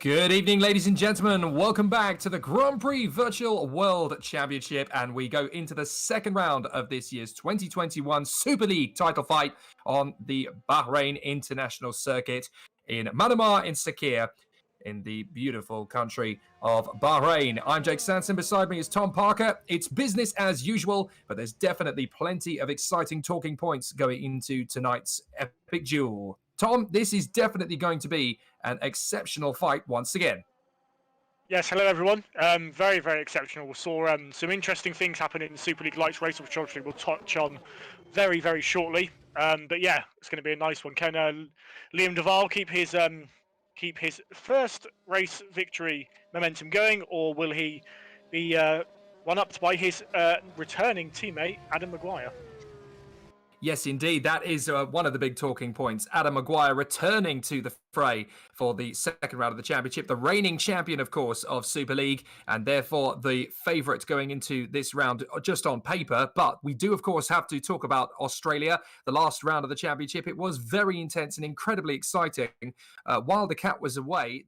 Good evening, ladies and gentlemen. Welcome back to the Grand Prix Virtual World Championship, and we go into the second round of this year's 2021 Super League title fight on the Bahrain International Circuit in Manamah in Sakhir in the beautiful country of Bahrain. I'm Jake Sanson. Beside me is Tom Parker. It's business as usual, but there's definitely plenty of exciting talking points going into tonight's epic duel. Tom, this is definitely going to be an exceptional fight once again. Yes, hello everyone. Very, very exceptional. We saw some interesting things happen in the Super League Lights race, which obviously we'll touch on very, very shortly. But yeah, it's going to be a nice one. Can Liam Duval keep his first race victory momentum going, or will he be one-upped by his returning teammate, Adam Maguire? Yes, indeed. That is one of the big talking points. Adam Maguire returning to the fray for the second round of the championship. The reigning champion, of course, of Super League, and therefore the favourite going into this round just on paper. But we do, of course, have to talk about Australia. The last round of the championship, it was very intense and incredibly exciting. While the cat was away,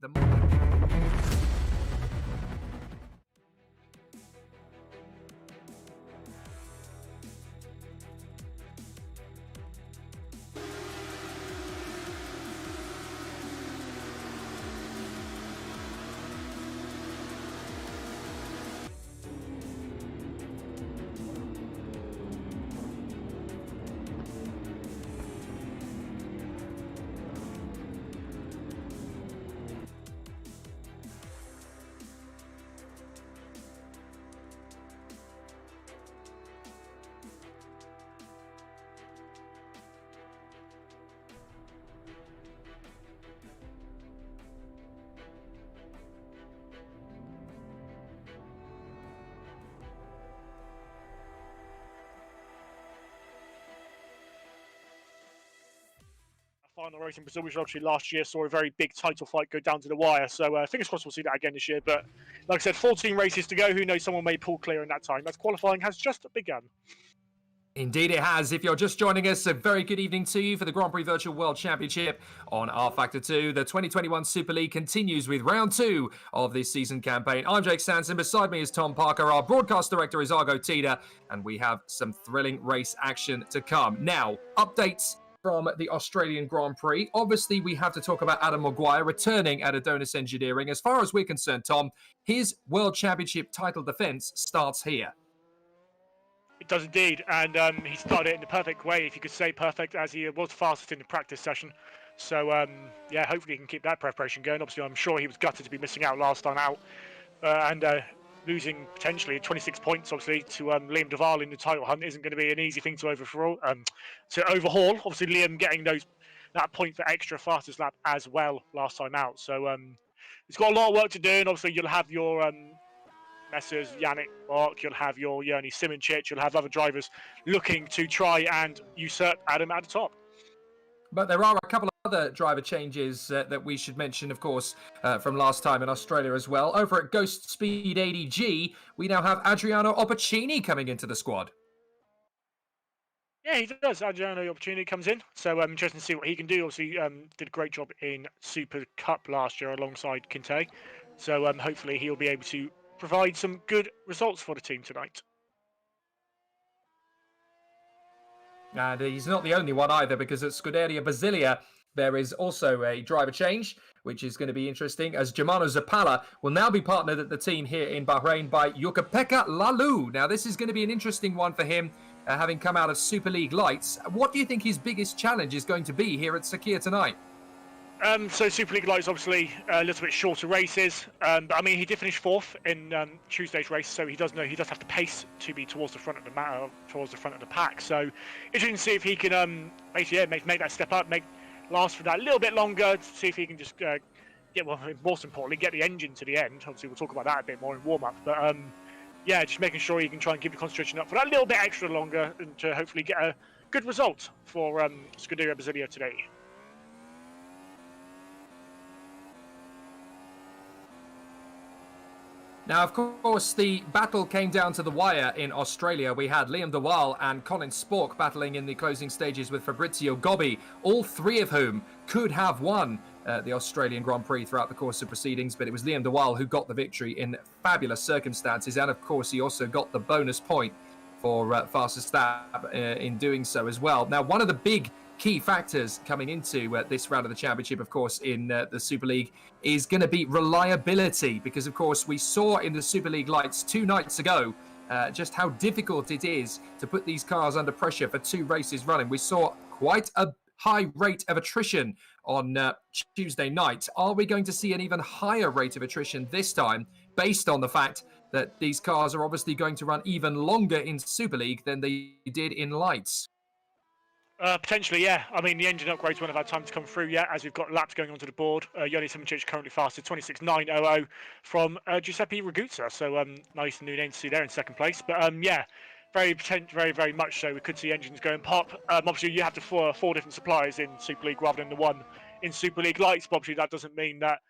final race in Brazil, which obviously last year saw a very big title fight go down to the wire. So fingers crossed we'll see that again this year. But like I said, 14 races to go. Who knows, someone may pull clear in that time. As qualifying has just begun. Indeed it has. If you're just joining us, a very good evening to you for the Grand Prix Virtual World Championship on R Factor 2. The 2021 Super League continues with round 2 of this season campaign. I'm Jake Sanson. Beside me is Tom Parker. Our broadcast director is Argo Teder, and we have some thrilling race action to come. Now, updates from the Australian Grand Prix. Obviously, we have to talk about Adam Maguire returning at Adonis Engineering. As far as we're concerned, Tom, his World Championship title defense starts here. It does indeed, and he started it in the perfect way, if you could say perfect, as he was fastest in the practice session. So yeah, hopefully he can keep that preparation going. Obviously, I'm sure he was gutted to be missing out last time out, and losing potentially 26 points, obviously, to Liam Duval in the title hunt isn't going to be an easy thing to overhaul. Obviously, Liam getting that point for extra fastest lap as well last time out. So he's got a lot of work to do, and obviously you'll have your Messrs. Yannick Bark, you'll have your Yerny Simoncic, you'll have other drivers looking to try and usurp Adam at the top. But there are a couple of other driver changes that we should mention, of course, from last time in Australia as well. Over at Ghost Speed 80G, we now have Adriano Opportuni coming into the squad. Yeah, he does. Adriano Opportunity comes in, so interesting to see what he can do. Obviously, did a great job in Super Cup last year alongside Kinte, so hopefully he'll be able to provide some good results for the team tonight. And he's not the only one either, because at Scuderia Basilia, there is also a driver change, which is going to be interesting, as Germano Zappala will now be partnered at the team here in Bahrain by Jukka-Pekka Lalu. Now, this is going to be an interesting one for him, having come out of Super League Lights. What do you think his biggest challenge is going to be here at Sakhir tonight? So Super League Lights, obviously a little bit shorter races, but I mean he did finish fourth in Tuesday's race, so he does have the pace to be towards the front of the pack. So interesting to see if he can basically make that step up, last for that a little bit longer, to see if he can just most importantly get the engine to the end. Obviously we'll talk about that a bit more in warm up, but yeah, just making sure he can try and keep the concentration up for that little bit extra longer, and to hopefully get a good result for Scuderia Basilia today. Now, of course, the battle came down to the wire in Australia. We had Liam Duval and Colin Spork battling in the closing stages with Fabrizio Gobbi, all three of whom could have won the Australian Grand Prix throughout the course of proceedings, but it was Liam Duval who got the victory in fabulous circumstances, and of course he also got the bonus point for fastest lap in doing so as well. Now, one of the big key factors coming into this round of the championship, of course, in the Super League is going to be reliability, because, of course, we saw in the Super League Lights 2 nights ago just how difficult it is to put these cars under pressure for 2 races running. We saw quite a high rate of attrition on Tuesday night. Are we going to see an even higher rate of attrition this time, based on the fact that these cars are obviously going to run even longer in Super League than they did in Lights? Potentially, yeah. I mean, the engine upgrades won't have had time to come through yet, as we've got laps going onto the board. Yerny Simoncic currently fastest, 26.900 from Giuseppe Raguzza. So nice new name to see there in second place. But yeah, very much so. We could see engines going pop. Obviously, you have the four different suppliers in Super League rather than the one in Super League Lights. But obviously, that doesn't mean that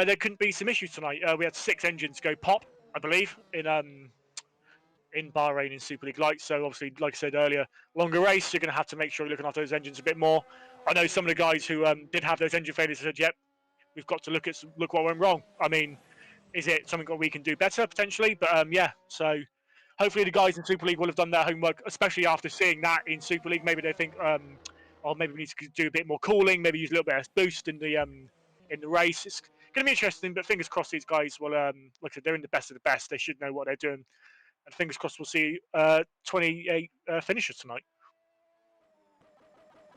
there couldn't be some issues tonight. We had 6 engines go pop, I believe, in Bahrain in Super League Lights. So obviously, like I said earlier, longer race, you're going to have to make sure you're looking after those engines a bit more. I know some of the guys who did have those engine failures said, yep, we've got to look what went wrong. I mean, is it something that we can do better potentially? But yeah, so hopefully the guys in Super League will have done their homework, especially after seeing that in Super League. Maybe they think, oh, maybe we need to do a bit more cooling, maybe use a little bit of boost in the race. It's going to be interesting, but fingers crossed these guys will, like I said, they're in the best of the best. They should know what they're doing. And fingers crossed we'll see 28 finishers tonight.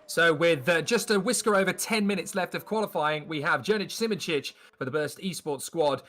So with just a whisker over 10 minutes left of qualifying, we have Jonic Simoncic for the Burst Esports squad,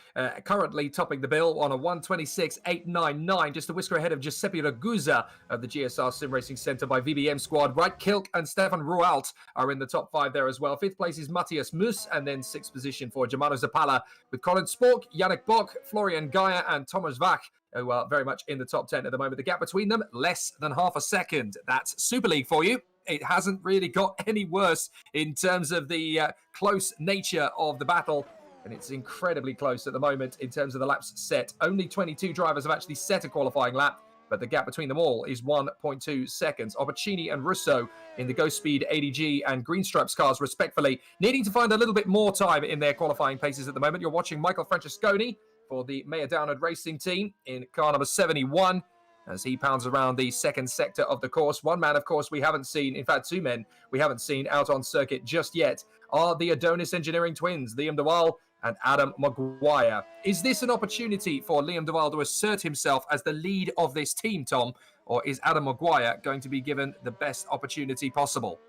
currently topping the bill on a 1:26.899, just a whisker ahead of Giuseppe Raguzza of the GSR Sim Racing Centre by VBM squad. Right, Kilk and Stefan Rualt are in the top 5 there as well. 5th place is Matthias Mus, and then 6th position for Germano Zappala with Colin Spork, Yannick Bock, Florian Gaia and Thomas Vach, who are very much in the top 10 at the moment. The gap between them, less than half a second. That's Super League for you. It hasn't really got any worse in terms of the close nature of the battle, and it's incredibly close at the moment in terms of the laps set. Only 22 drivers have actually set a qualifying lap, but the gap between them all is 1.2 seconds. Opportuni and Russo in the Ghost Speed 80G and Green Stripes cars, respectfully, needing to find a little bit more time in their qualifying paces at the moment. You're watching Michael Francesconi for the Maya Downard Racing team in car number 71, as he pounds around the second sector of the course. One man, of course, we haven't seen, in fact, 2 men we haven't seen out on circuit just yet are the Adonis Engineering twins, Liam Duval and Adam Maguire. Is this an opportunity for Liam Duval to assert himself as the lead of this team, Tom? or is Adam Maguire going to be given the best opportunity possible?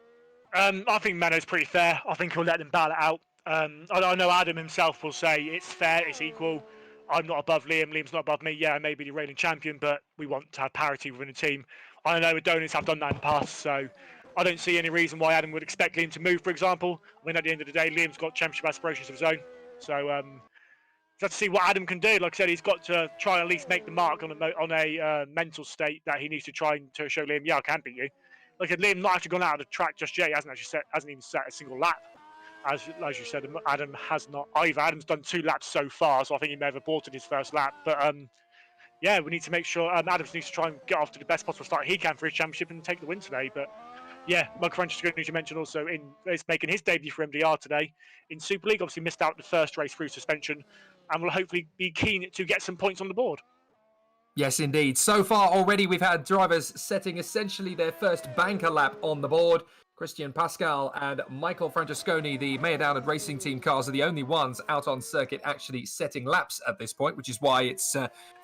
I think Menno's pretty fair. I think he'll let them battle it out. I know Adam himself will say it's fair, it's equal. I'm not above Liam, Liam's not above me. Yeah, I may be the reigning champion, but we want to have parity within the team. I know Adonis have done that in the past, so I don't see any reason why Adam would expect Liam to move, for example. I mean, at the end of the day, Liam's got championship aspirations of his own. So let's see what Adam can do. Like I said, he's got to try and at least make the mark on a mental state that he needs to try and to show Liam, yeah, I can beat you. Like I said, Liam not actually gone out of the track just yet. He hasn't even set a single lap. As you said, Adam has not either. Adam's done 2 laps so far, so I think he may have aborted his first lap. But yeah, we need to make sure Adams needs to try and get off to the best possible start he can for his championship and take the win today. But yeah, Michael Francesconi, as you mentioned, also is making his debut for MDR today in Super League. Obviously missed out the first race through suspension, and will hopefully be keen to get some points on the board. Yes, indeed. So far already, we've had drivers setting essentially their first banker lap on the board. Christian Pascal and Michael Francesconi, the Mayor Downard Racing Team cars, are the only ones out on circuit actually setting laps at this point, which is why it's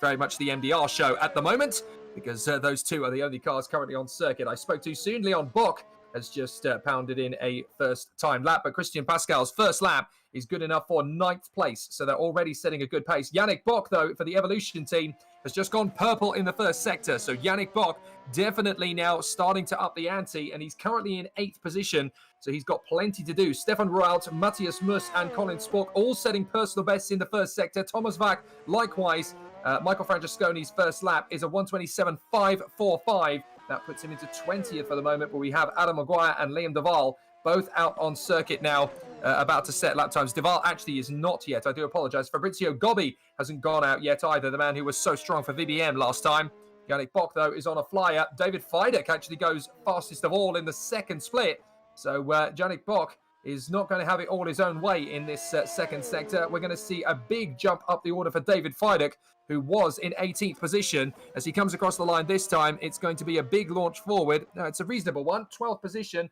very much the MDR show at the moment, because those two are the only cars currently on circuit. I spoke too soon. Leon Bock has just pounded in a first-time lap, but Christian Pascal's first lap is good enough for 9th place, so they're already setting a good pace. Yannick Bock, though, for the Evolution team, has just gone purple in the first sector, so Yannick Bock definitely now starting to up the ante, and he's currently in 8th position, so he's got plenty to do. Stefan Rualt, Matthias Muss, and Colin Spork all setting personal bests in the first sector. Thomas Vack, likewise. Michael Francesconi's first lap is a 1:27.545. That puts him into 20th for the moment, but we have Adam Maguire and Liam Duval both out on circuit now, about to set lap times. Duval actually is not yet. I do apologise. Fabrizio Gobbi hasn't gone out yet either, the man who was so strong for VBM last time. Yannick Bock, though, is on a flyer. David Feidek actually goes fastest of all in the second split. So Yannick Bock is not going to have it all his own way in this second sector. We're going to see a big jump up the order for David Feidek, who was in 18th position. As he comes across the line this time, it's going to be a big launch forward. No, it's a reasonable one. 12th position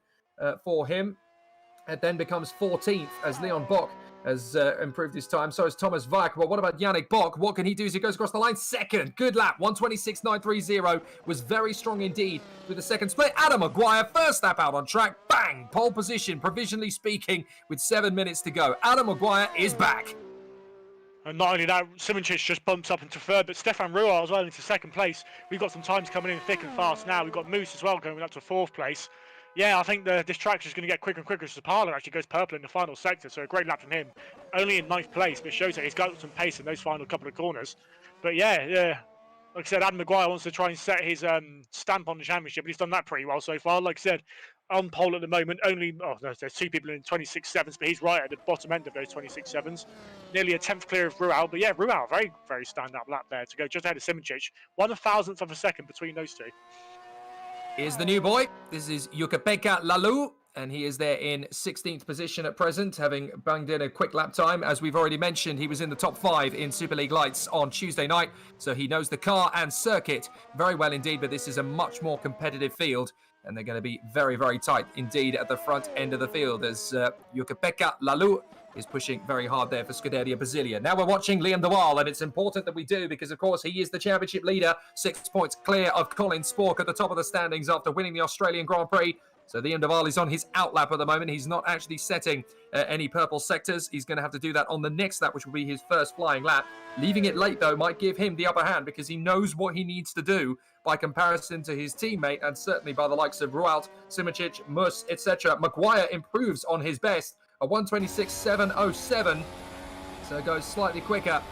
for him. It then becomes 14th as Leon Bock has improved his time. So has Thomas Vack. Well, what about Yannick Bock? What can he do as he goes across the line? Second. Good lap. 1:26.930 was very strong indeed with the second split. Adam Maguire, first lap out on track. Bang! Pole position, provisionally speaking, with 7 minutes to go. Adam Maguire is back. And not only that, Simoncic just bumps up into third, but Stefan Ruar as well into second place. We've got some times coming in thick and fast now. We've got Moose as well going up to 4th place. Yeah, I think this track is going to get quicker and quicker as Parler actually goes purple in the final sector, so a great lap from him. Only in 9th place, but it shows that he's got some pace in those final couple of corners. But yeah. Like I said, Adam Maguire wants to try and set his stamp on the championship, but he's done that pretty well so far. Like I said, on pole at the moment, there's 2 people in 26.7s, but he's right at the bottom end of those 26.7s. Nearly a 10th clear of Rual, but yeah, Rual, very, very stand-up lap there to go just ahead of Simoncic. 1/1000th of a second between those two. Here's the new boy. This is Jukka-Pekka Lalu, and he is there in 16th position at present, having banged in a quick lap time. As we've already mentioned, he was in the top 5 in Super League Lights on Tuesday night, so he knows the car and circuit very well indeed, but this is a much more competitive field, and they're going to be very, very tight indeed at the front end of the field as Jukka-Pekka Lalu is pushing very hard there for Scuderia Brasilia. Now we're watching Liam Duval, and it's important that we do because, of course, he is the championship leader, 6 points clear of Colin Spork at the top of the standings after winning the Australian Grand Prix. So Liam Duval is on his outlap at the moment. He's not actually setting any purple sectors. He's going to have to do that on the next lap, which will be his first flying lap. Leaving it late, though, might give him the upper hand because he knows what he needs to do by comparison to his teammate and certainly by the likes of Rualt, Simoncic, Muss, etc. Maguire improves on his best, a 1:26.707, so it goes slightly quicker,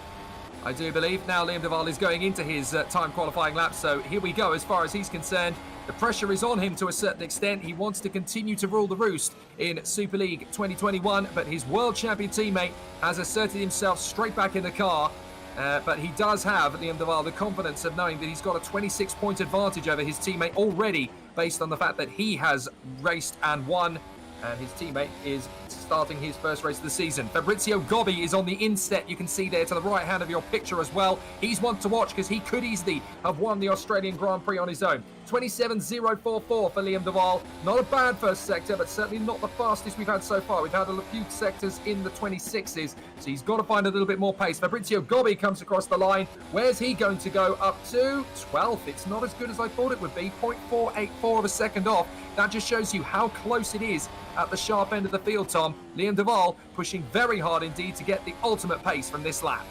I do believe. Now Liam Duval is going into his time qualifying lap, so here we go as far as he's concerned. The pressure is on him to a certain extent. He wants to continue to rule the roost in Super League 2021, but his world champion teammate has asserted himself straight back in the car. But he does have, Liam Duval, the confidence of knowing that he's got a 26-point advantage over his teammate already, based on the fact that he has raced and won, and his teammate is starting his first race of the season. Fabrizio Gobbi is on the inset, you can see there to the right hand of your picture as well. He's one to watch because he could easily have won the Australian Grand Prix on his own. 27.044 for Liam Duval. Not a bad first sector, but certainly not the fastest we've had so far. We've had a few sectors in the 26s, so he's got to find a little bit more pace. Fabrizio Gobbi comes across the line. Where's he going to go? Up to 12th. It's not as good as I thought it would be. 0.484 of a second off. That just shows you how close it is at the sharp end of the field, Tom. Liam Duval pushing very hard indeed to get the ultimate pace from this lap.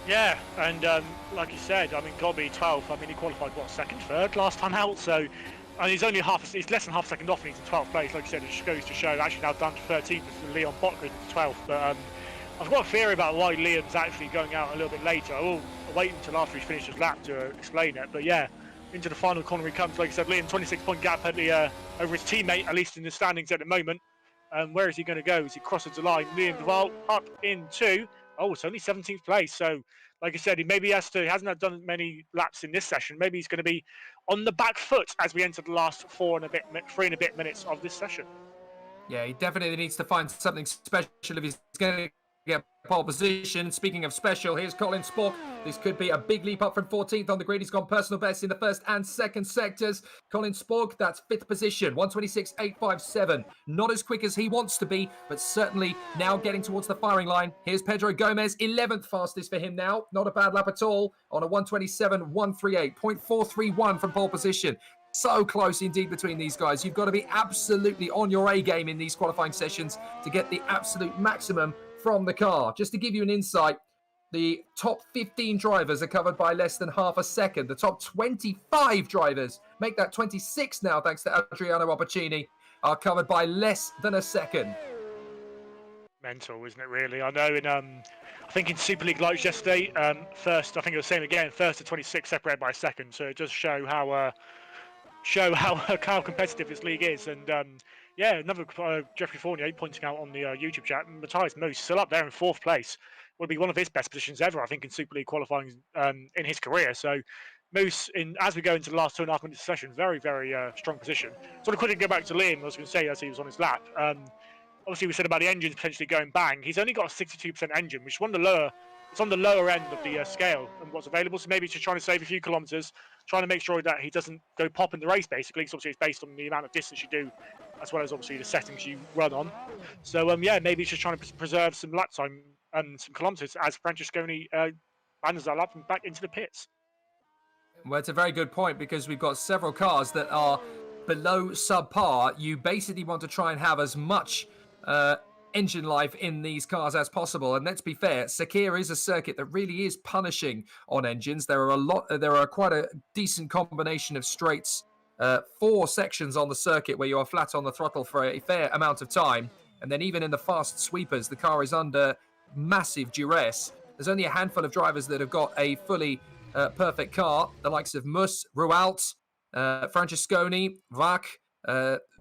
Yeah, and like you said, I mean, Gobbi 12th. I mean, he qualified second, third last time out. So, and he's only he's less than half a second off, and he's in 12th place. Like you said, it just goes to show. Actually, now down to 13th with Leon Botgren to 12th. But I've got a theory about why Liam's actually going out a little bit later. I will wait until after he's finished his lap to explain it. But yeah, into the final corner he comes. Like I said, Liam 26-point gap over his teammate, at least in the standings at the moment. Where is he going to go? As he crosses the line, Liam Duval up into. Oh, it's only 17th place. So, like I said, he hasn't done many laps in this session. Maybe he's going to be on the back foot as we enter the last 3 and a bit minutes of this session. Yeah, he definitely needs to find something special if he's going to get pole position. Speaking of special, here's Colin Spork. This could be a big leap up from 14th on the grid. He's gone personal best in the first and second sectors. Colin Spork, that's 5th position, 126.857. Not as quick as he wants to be, but certainly now getting towards the firing line. Here's Pedro Gomez, 11th fastest for him now. Not a bad lap at all on a 127.138, 0.431 from pole position. So close indeed between these guys. You've got to be absolutely on your A game in these qualifying sessions to get the absolute maximum from the car. Just to give you an insight, the top 15 drivers are covered by less than half a second. The top 25 drivers, make that 26 now thanks to Adriano Opportuni, are covered by less than a second. Mental, isn't it, really? I know I think in Super League Lights yesterday, first, I think it was the same again, first to 26 separated by a second. So it does show how competitive this league is. And yeah, another Jeffrey Fournier pointing out on the YouTube chat, Matthias Moos still up there in 4th place. Would be one of his best positions ever, I think, in Super League qualifying in his career. So Moose, as we go into the last 2.5 minutes of session, very, very strong position. Sort of quickly go back to Liam, I was going to say as he was on his lap. Obviously, we said about the engines potentially going bang. He's only got a 62% engine, which is on the lower end of the scale and what's available. So maybe he's just trying to save a few kilometres, trying to make sure that he doesn't go pop in the race, basically. Because obviously it's based on the amount of distance you do, as well as obviously the settings you run on. So yeah, maybe he's just trying to preserve some lap time and some kilometres as Francesconi abandons that lap and back into the pits. Well, it's a very good point because we've got several cars that are below subpar. You basically want to try and have as much engine life in these cars as possible. And let's be fair, Sakhir is a circuit that really is punishing on engines. There are quite a decent combination of straights, 4 sections on the circuit where you are flat on the throttle for a fair amount of time. And then even in the fast sweepers, the car is under massive duress. There's only a handful of drivers that have got a fully perfect car. The likes of Mus, Rualt, Francesconi, Vach,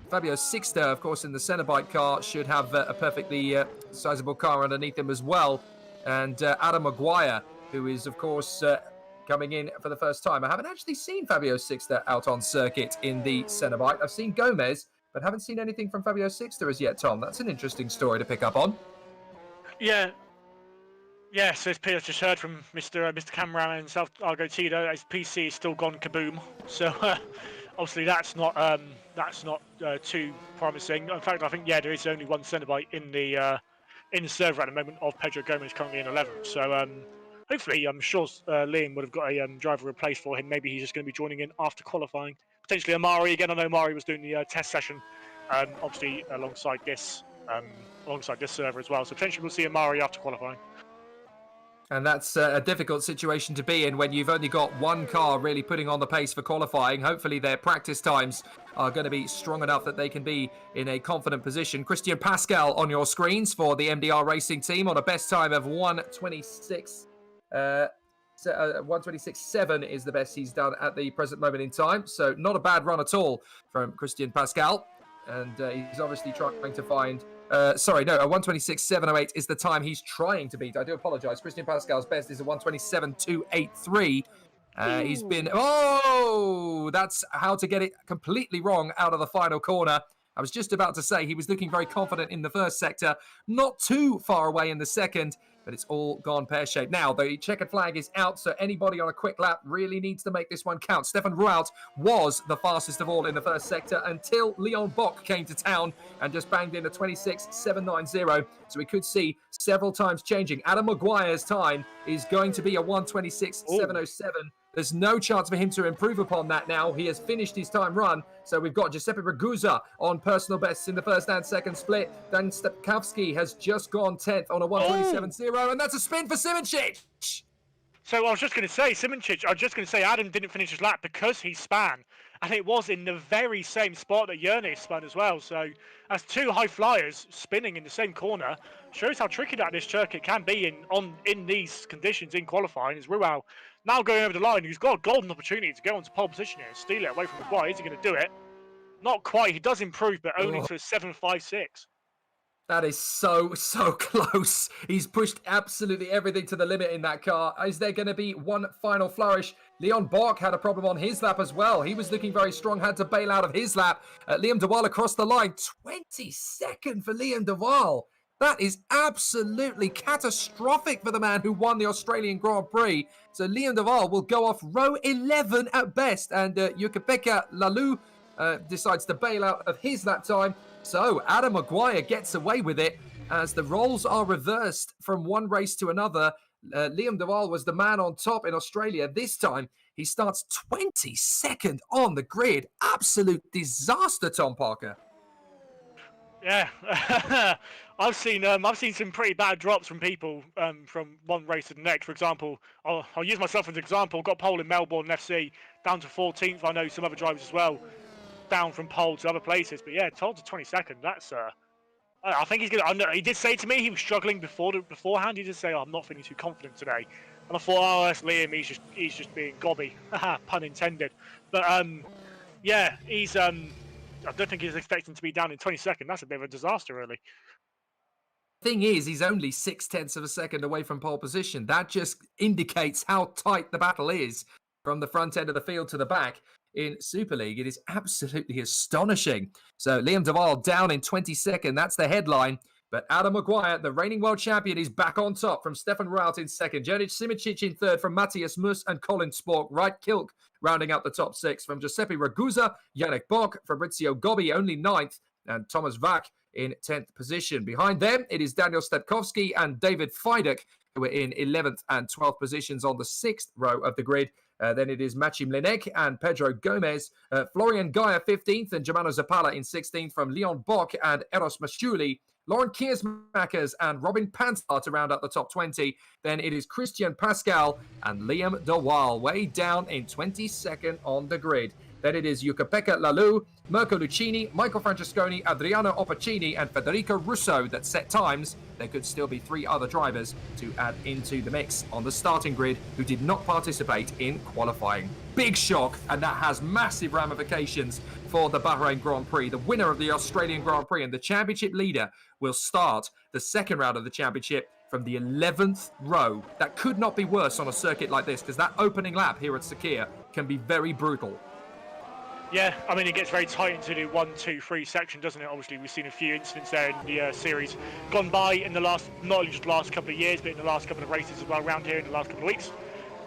Fabio Sixter, of course, in the Cenobite car, should have a perfectly sizable car underneath him as well. And Adam Maguire, who is, of course, coming in for the first time. I haven't actually seen Fabio Sixter out on circuit in the Cenobite. I've seen Gomez, but haven't seen anything from Fabio Sixter as yet, Tom. That's an interesting story to pick up on. Yeah. Yeah, so as Peter just heard from Mr. Cameraman himself, Argo Teder, his PC is still gone kaboom. So obviously that's not too promising. In fact, I think there is only one Cenobite in the server at the moment of Pedro Gomez currently in 11th. So hopefully, I'm sure Liam would have got a driver replaced for him. Maybe he's just going to be joining in after qualifying. Potentially Amari again. I know Amari was doing the test session, obviously alongside this server as well. So potentially we'll see Amari after qualifying. And that's a difficult situation to be in when you've only got one car really putting on the pace for qualifying. Hopefully their practice times are going to be strong enough that they can be in a confident position. Christian Pascal on your screens for the MDR Racing team on a best time of 1:26. 1:26.7 is the best he's done at the present moment in time. So not a bad run at all from Christian Pascal. And he's obviously trying to find... a 1:26.708 is the time he's trying to beat. I do apologise. Christian Pascal's best is a 1:27.283. He's been... Oh! That's how to get it completely wrong out of the final corner. I was just about to say he was looking very confident in the first sector. Not too far away in the second. but it's all gone pear-shaped. Now, the checkered flag is out, so anybody on a quick lap really needs to make this one count. Stefan Rualt was the fastest of all in the first sector until Leon Bock came to town and just banged in a 26.790. So we could see several times changing. Adam Maguire's time is going to be a 126.707. There's no chance for him to improve upon that now. He has finished his time run. So we've got Giuseppe Ragusa on personal bests in the first and second split. Dan Stepkowski has just gone 10th on a 127.0, and that's a spin for Simoncic. So I was just going to say, Adam didn't finish his lap because he span. And it was in the very same spot that Yerny spun as well. So as two high flyers spinning in the same corner, shows how tricky that this circuit can be in these conditions in qualifying. Is Ruau now going over the line? He's got a golden opportunity to go into pole position here and steal it away from Maguire. Is he going to do it? Not quite. He does improve, but only to a 7.56. That is so close. He's pushed absolutely everything to the limit in that car. Is there going to be one final flourish? Leon Bock had a problem on his lap as well. He was looking very strong, had to bail out of his lap. Liam de Waal across the line. 22nd for Liam de Waal. That is absolutely catastrophic for the man who won the Australian Grand Prix. So Liam de Waal will go off row 11 at best. And Jukka-Pekka Lalu decides to bail out of his lap time. So Adam Maguire gets away with it as the roles are reversed from one race to another. Liam de Waal was the man on top in Australia. This time he starts 22nd on the grid. Absolute disaster, Tom Parker. Yeah, I've seen some pretty bad drops from people from one race to the next. For example, I'll use myself as an example. Got pole in Melbourne FC down to 14th. I know some other drivers as well down from pole to other places. But yeah, told to 22nd. That's I think he's gonna. He did say to me he was struggling beforehand. He did say, "Oh, I'm not feeling too confident today." And I thought, "Oh, that's Liam. He's just being gobby." Pun intended. But yeah, he's I don't think he's expecting to be down in 22nd. That's a bit of a disaster, really. Thing is, he's only 0.6 of a second away from pole position. That just indicates how tight the battle is from the front end of the field to the back. In Super League, it is absolutely astonishing. So Liam de Waal down in 22nd. That's the headline. But Adam Maguire, the reigning world champion, is back on top from Stefan Rualt in second. Jonic Simoncic in third from Matthias Mus and Colin Spork. Right Kilk rounding out the top six from Giuseppe Ragusa, Yannick Bock, Fabrizio Gobbi only 9th, and Thomas Vack in 10th position. Behind them, it is Daniel Stepkowski and David Feidek, who are in 11th and 12th positions on the 6th row of the grid. Then it is Machim Lenek and Pedro Gomez. Florian Gaia 15th and Germano Zappala in 16th from Leon Bock and Eros Masciuli. Lauren Kiersmakers and Robin Pantar to round out the top 20. Then it is Christian Pascal and Liam de Waal way down in 22nd on the grid. Then it is Jukka-Pekka Lalu, Mirko Lucchini, Michael Francesconi, Adriano Opacini, and Federico Russo that set times. There could still be 3 other drivers to add into the mix on the starting grid who did not participate in qualifying. Big shock, and that has massive ramifications for the Bahrain Grand Prix. The winner of the Australian Grand Prix and the championship leader will start the second round of the championship from the 11th row. That could not be worse on a circuit like this, because that opening lap here at Sakhir can be very brutal. Yeah, I mean, it gets very tight into the 1, 2, 3 section, doesn't it? Obviously, we've seen a few incidents there in the series gone by in the last, not only just the last couple of years, but in the last couple of races as well around here in the last couple of weeks.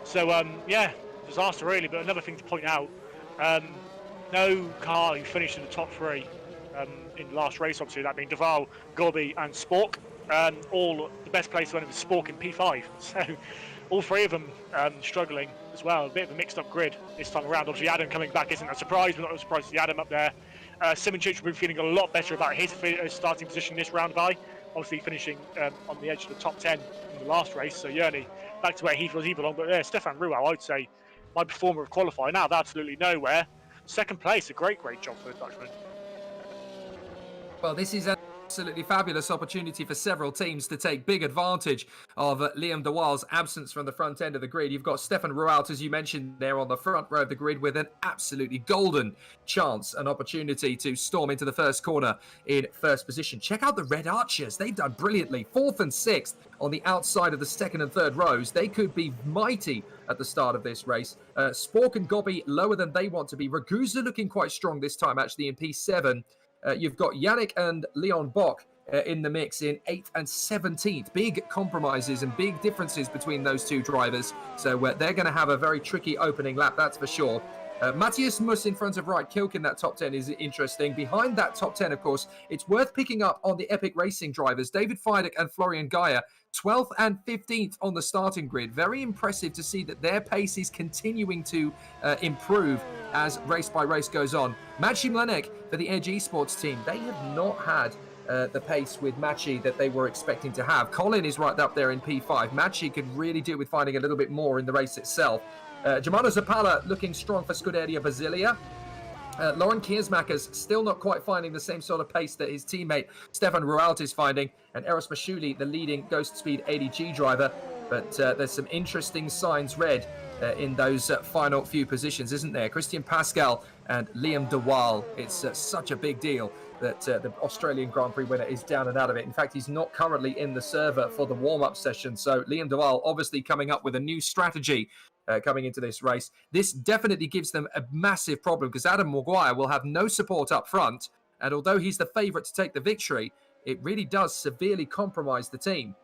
So, yeah, disaster really. But another thing to point out, no car who finished in the top 3 in the last race, obviously, that being de Waal, Gobbi and Spork. All the best place went with Spork in P5. So all 3 of them struggling as well. A bit of a mixed up grid this time around. Obviously Adam coming back isn't a surprise. We're not surprised to see Adam up there. Simoncic will be feeling a lot better about his starting position this round by. Obviously finishing on the edge of the top 10 in the last race. So Yerny back to where he feels he belonged. But Stefan Ruau, I would say, my performer of qualifying out of absolutely nowhere. Second place, a great job for the Dutchman. Well, this is an absolutely fabulous opportunity for several teams to take big advantage of Liam de Waal's absence from the front end of the grid. You've got Stefan Rualt, as you mentioned, there on the front row of the grid with an absolutely golden chance, an opportunity to storm into the first corner in first position. Check out the Red Archers. They've done brilliantly. 4th and 6th on the outside of the 2nd and 3rd rows. They could be mighty at the start of this race. Spork and Gobbi lower than they want to be. Ragusa looking quite strong this time, actually, in P7. You've got Yannick and Leon Bock in the mix in 8th and 17th. Big compromises and big differences between those two drivers. So they're going to have a very tricky opening lap, that's for sure. Matthias Muss in front of Wright Kilk in that top 10 is interesting. Behind that top 10, of course, it's worth picking up on the Epic Racing drivers, David Feideck and Florian Gaia, 12th and 15th on the starting grid. Very impressive to see that their pace is continuing to improve as race by race goes on. Maciej Mlenek for the Edge Esports team, they have not had the pace with Maciej that they were expecting to have. Colin is right up there in P5. Maciej could really do with finding a little bit more in the race itself. Germano Zappala looking strong for Scuderia Basilia. Lauren Kiersmakers still not quite finding the same sort of pace that his teammate Stefan Rualt is finding. And Eros Mashuli, the leading Ghost Speed ADG driver. But there's some interesting signs read in those final few positions, isn't there? Christian Pascal and Liam de Waal. It's such a big deal that the Australian Grand Prix winner is down and out of it. In fact, he's not currently in the server for the warm-up session. So Liam de Waal obviously coming up with a new strategy coming into this race. This definitely gives them a massive problem because Adam Maguire will have no support up front. And although he's the favourite to take the victory, it really does severely compromise the team.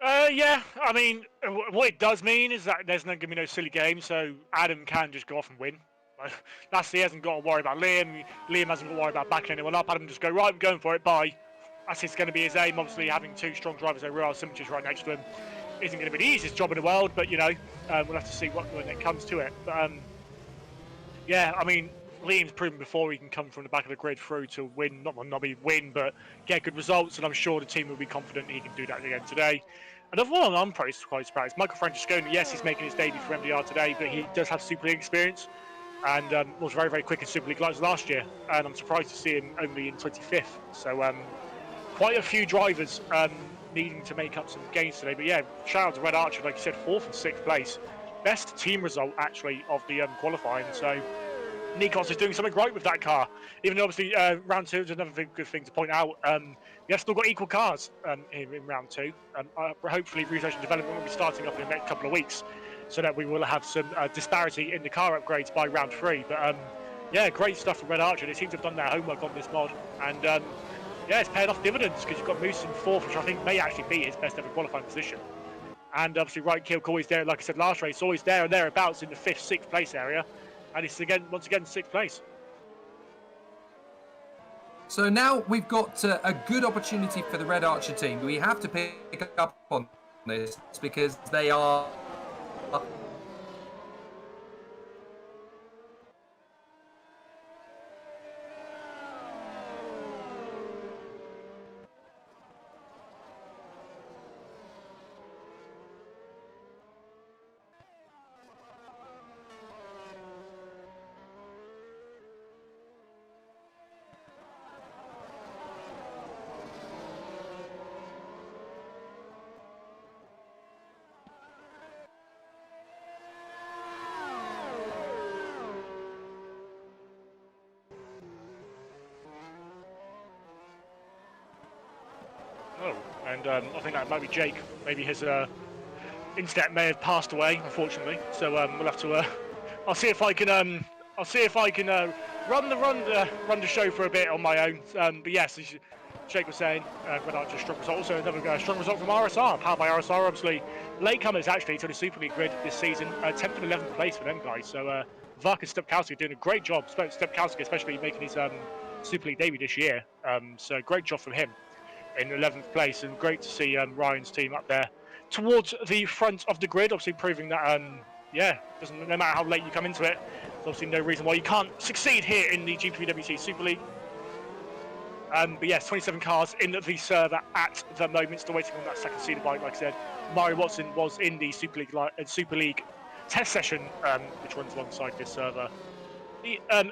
Yeah, I mean, what it does mean is that there's going to be no silly game, so Adam can just go off and win. He hasn't got to worry about Liam. Liam hasn't got to worry about backing anyone up. Adam just go, right, I'm going for it, bye. That's going to be his aim. Obviously, having two strong drivers over Real Symmetry's right next to him isn't going to be the easiest job in the world, but, you know, we'll have to see when it comes to it. But, yeah, I mean, Liam's proven before he can come from the back of the grid through to win, not win, but get good results, and I'm sure the team will be confident he can do that again today. Another one I'm quite surprised. Michael Francesconi, yes, he's making his debut for MDR today, but he does have Super League experience and was very, very quick in Super League lights last year. And I'm surprised to see him only in 25th. So quite a few drivers needing to make up some gains today. But yeah, shout out to Red Archer, like you said, 4th and 6th place. Best team result, actually, of the qualifying. So Nikos is doing something right with that car. Even though, obviously, round 2 is another good thing to point out. We have still got equal cars in round 2. Hopefully, research and development will be starting up in the next couple of weeks so that we will have some disparity in the car upgrades by round 3. But, yeah, great stuff from Red Archer. They seem to have done their homework on this mod. And, yeah, it's paying off dividends because you've got Moose in 4th, which I think may actually be his best ever qualifying position. And, obviously, Wright Kilk always there, like I said last race, always there and thereabouts in the 5th, 6th place area. And it's once again 6th place. So now we've got a good opportunity for the Red Archer team. We have to pick up on this because they are and I think that might be Jake. Maybe his internet may have passed away, unfortunately. So we'll have to. I'll see if I can. Run the show for a bit on my own. But yes, as Jake was saying, Red Archer strong result. Also another strong result from RSR, powered by RSR. Obviously, latecomers actually to the Super League grid this season. 10th and 11th place for them guys. So Vark and Stepkowski doing a great job. Stepkowski especially making his Super League debut this year. So great job from him in 11th place, and great to see Ryan's team up there towards the front of the grid, obviously proving that yeah, no matter how late you come into it, there's obviously no reason why you can't succeed here in the GPVWC Super League. But yes, 27 cars in the server at the moment, still waiting on that second seater bike. Like I said, Mario Watson was in the Super League test session, which runs alongside this server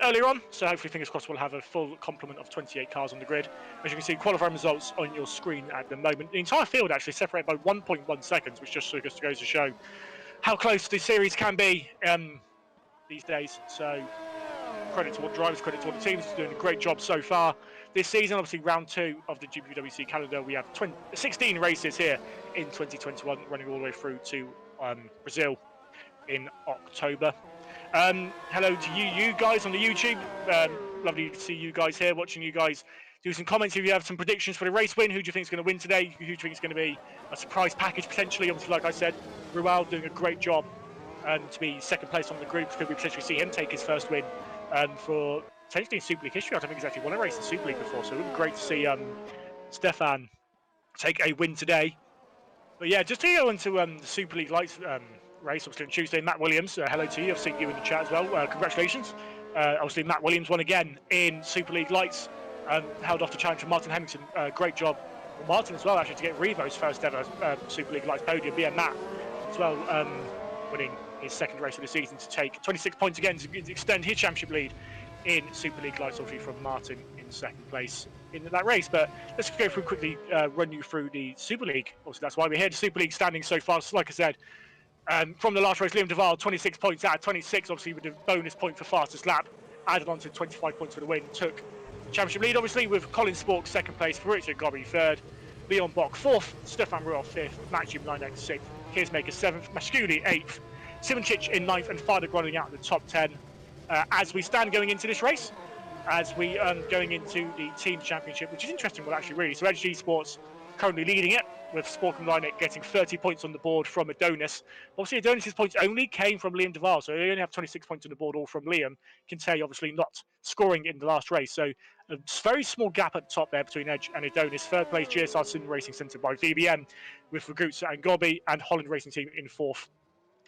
earlier on, so hopefully fingers crossed we'll have a full complement of 28 cars on the grid. As you can see, qualifying results on your screen at the moment. The entire field actually separated by 1.1 seconds, which just goes to show how close the series can be these days. So credit to all the drivers, credit to all the teams, doing a great job so far this season. Obviously round 2 of the GPWC calendar, we have 16 races here in 2021, running all the way through to Brazil in October. Hello to you guys on the YouTube. Lovely to see you guys here, watching you guys do some comments if you have some predictions for the race win. Who do you think is going to win today? Who do you think is going to be a surprise package potentially? Obviously, like I said, Ruel doing a great job to be second place on the group. Could we potentially see him take his first win for potentially in Super League history? I don't think he's actually won a race in Super League before, so it would be great to see Stefan take a win today. But yeah, just to go into the Super League Lights race, obviously on Tuesday, Matt Williams, hello to you. I've seen you in the chat as well. Congratulations. Obviously, Matt Williams won again in Super League Lights, held off the challenge from Martin Hemmington. Great job for Martin as well, actually, to get Revo's first ever Super League Lights podium. But yeah, Matt as well, winning his second race of the season to take 26 points again to extend his championship lead in Super League Lights, obviously from Martin in second place in that race. But let's go through quickly, run you through the Super League. Obviously, that's why we're here. The Super League standing so fast, like I said, from the last race, Liam Duval, 26 points out of 26, obviously with the bonus point for fastest lap, added on to 25 points for the win, took the championship lead, obviously, with Colin Spork second place, Richard Gobby third, Leon Bock fourth, Stefan Ruel fifth, Matt Jumlanek sixth, Kearsmaker seventh, Mashkuli eighth, Simonchich in ninth, and Fardag running out in the top 10 as we stand going into this race, as we going into the team championship, which is interesting, well, actually, really. So Edge Sports currently leading it, with Spork and Linek getting 30 points on the board from Adonis. Obviously, Adonis's points only came from Liam Duval, so they only have 26 points on the board, all from Liam. Kintay obviously not scoring in the last race, so a very small gap at the top there between Edge and Adonis. Third place, GSR Sin Racing Centre by VBM, with Ragutsa and Gobby, and Holland Racing Team in fourth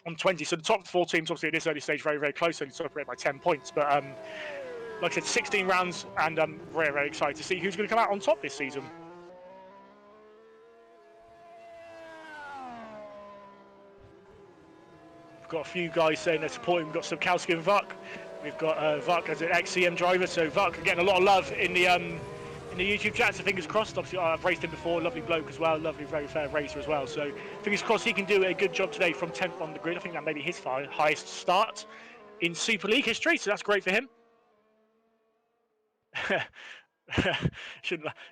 on 20. So the top four teams, obviously, at this early stage, very, very close, only separated by 10 points. But like I said, 16 rounds, and I'm very, very excited to see who's going to come out on top this season. We've got a few guys saying they're supporting. We've got Subkowski and Vuk. We've got Vuk as an ex-CM driver, so Vuk getting a lot of love in the YouTube chat, so fingers crossed. Obviously, I've raced him before, lovely bloke as well, lovely, very fair racer as well. So fingers crossed he can do a good job today from 10th on the grid. I think that may be his highest start in Super League history, so that's great for him.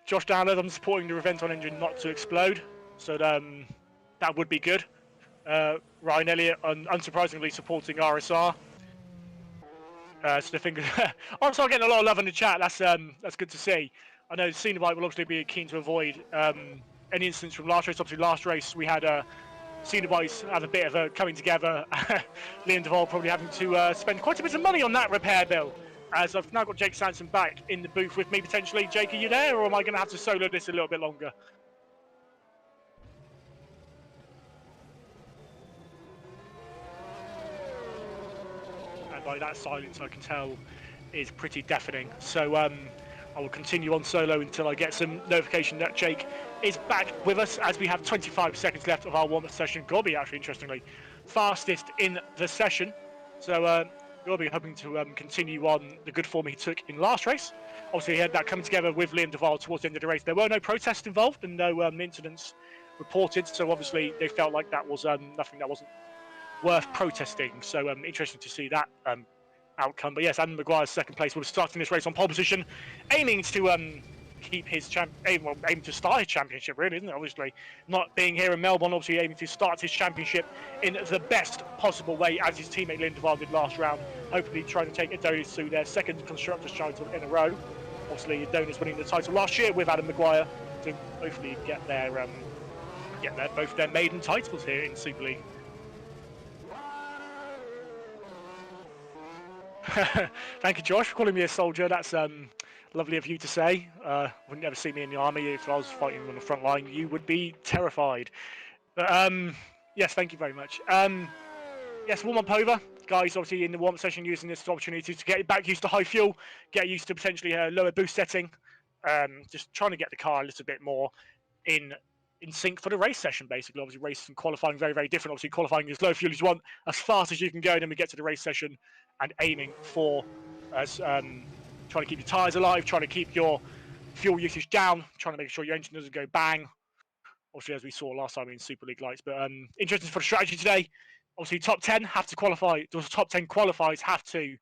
Josh Download, I'm supporting the Reventon engine not to explode, so that would be good. Ryan Elliott, unsurprisingly, supporting RSR. So the fingers, RSR getting a lot of love in the chat. That's good to see. I know Cenobite will obviously be keen to avoid any incidents from last race. Obviously, last race we had Cenobites have a bit of a coming together. Liam Duval probably having to spend quite a bit of money on that repair bill. As I've now got Jake Sanson back in the booth with me potentially. Jake, are you there, or am I going to have to solo this a little bit longer? And by that silence, I can tell is pretty deafening. So I will continue on solo until I get some notification that Jake is back with us, as we have 25 seconds left of our warm-up session. Gobby, actually, interestingly, fastest in the session. So we'll be hoping to continue on the good form he took in last race. Obviously, he had that coming together with Liam Duval towards the end of the race. There were no protests involved and no incidents reported, so obviously they felt like that was nothing that wasn't worth protesting. So interesting to see that outcome. But yes, Adam Maguire's second place will be starting this race on pole position, aiming to keep his aiming to start his championship, really, isn't it? Obviously, not being here in Melbourne, obviously aiming to start his championship in the best possible way, as his teammate Liam Duval did last round. Hopefully trying to take Adonis to their second constructors title in a row. Obviously, Adonis winning the title last year with Adam Maguire, to hopefully get both their maiden titles here in Super League. Thank you, Josh, for calling me a soldier. That's lovely of you to say. Wouldn't ever see me in the army. If I was fighting on the front line, you would be terrified. But yes, thank you very much. Yes, warm up over, guys. Obviously, in the warm up session, using this opportunity to get back used to high fuel, get used to potentially a lower boost setting. Just trying to get the car a little bit more in sync for the race session, basically. Obviously, race and qualifying very, very different. Obviously, qualifying as low fuel as you want, as fast as you can go, then we get to the race session and aiming for trying to keep your tyres alive, trying to keep your fuel usage down, trying to make sure your engine doesn't go bang. Obviously, as we saw last time in Super League Lights. But interesting for the strategy today. Obviously, top 10 have to qualify. Those top 10 qualifiers have to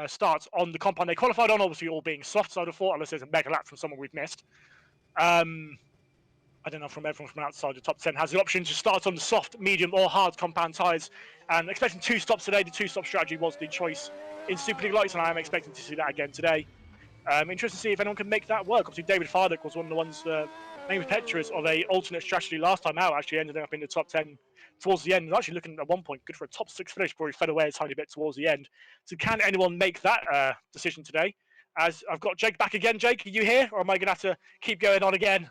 start on the compound they qualified on, obviously all being soft, so I'd have thought, unless there's a mega lap from someone we've missed. I don't know, from everyone from outside the top 10 has the option to start on the soft, medium or hard compound tyres. And expecting 2 stops today. The 2-stop strategy was the choice in Super League Lights, and I am expecting to see that again today. Interested to see if anyone can make that work. Obviously, David Fardick was one of the ones, main perpetuators of a alternate strategy last time out, actually ended up in the top 10 towards the end. Actually looking at one point good for a top 6 finish before he fell away a tiny bit towards the end. So can anyone make that decision today? As I've got Jake back again. Jake, are you here, or am I going to have to keep going on again?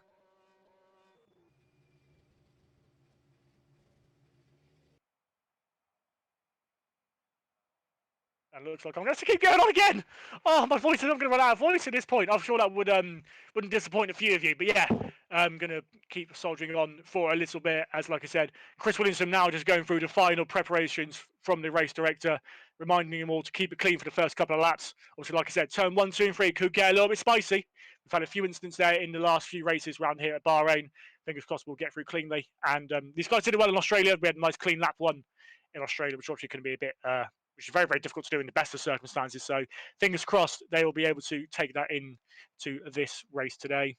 And looks like I'm going to have to keep going on again. Oh, my voice is I'm going to run out of voice at this point. I'm sure that wouldn't disappoint a few of you. But yeah, I'm going to keep soldiering on for a little bit. As like I said, Chris Williamson now just going through the final preparations from the race director, reminding them all to keep it clean for the first couple of laps. Obviously, like I said, turn 1, 2, and 3 could get a little bit spicy. We've had a few incidents there in the last few races around here at Bahrain. Fingers crossed we'll get through cleanly. And these guys did well in Australia. We had a nice clean lap 1 in Australia, which obviously can be a bit... which is very, very difficult to do in the best of circumstances. So fingers crossed they will be able to take that into this race today.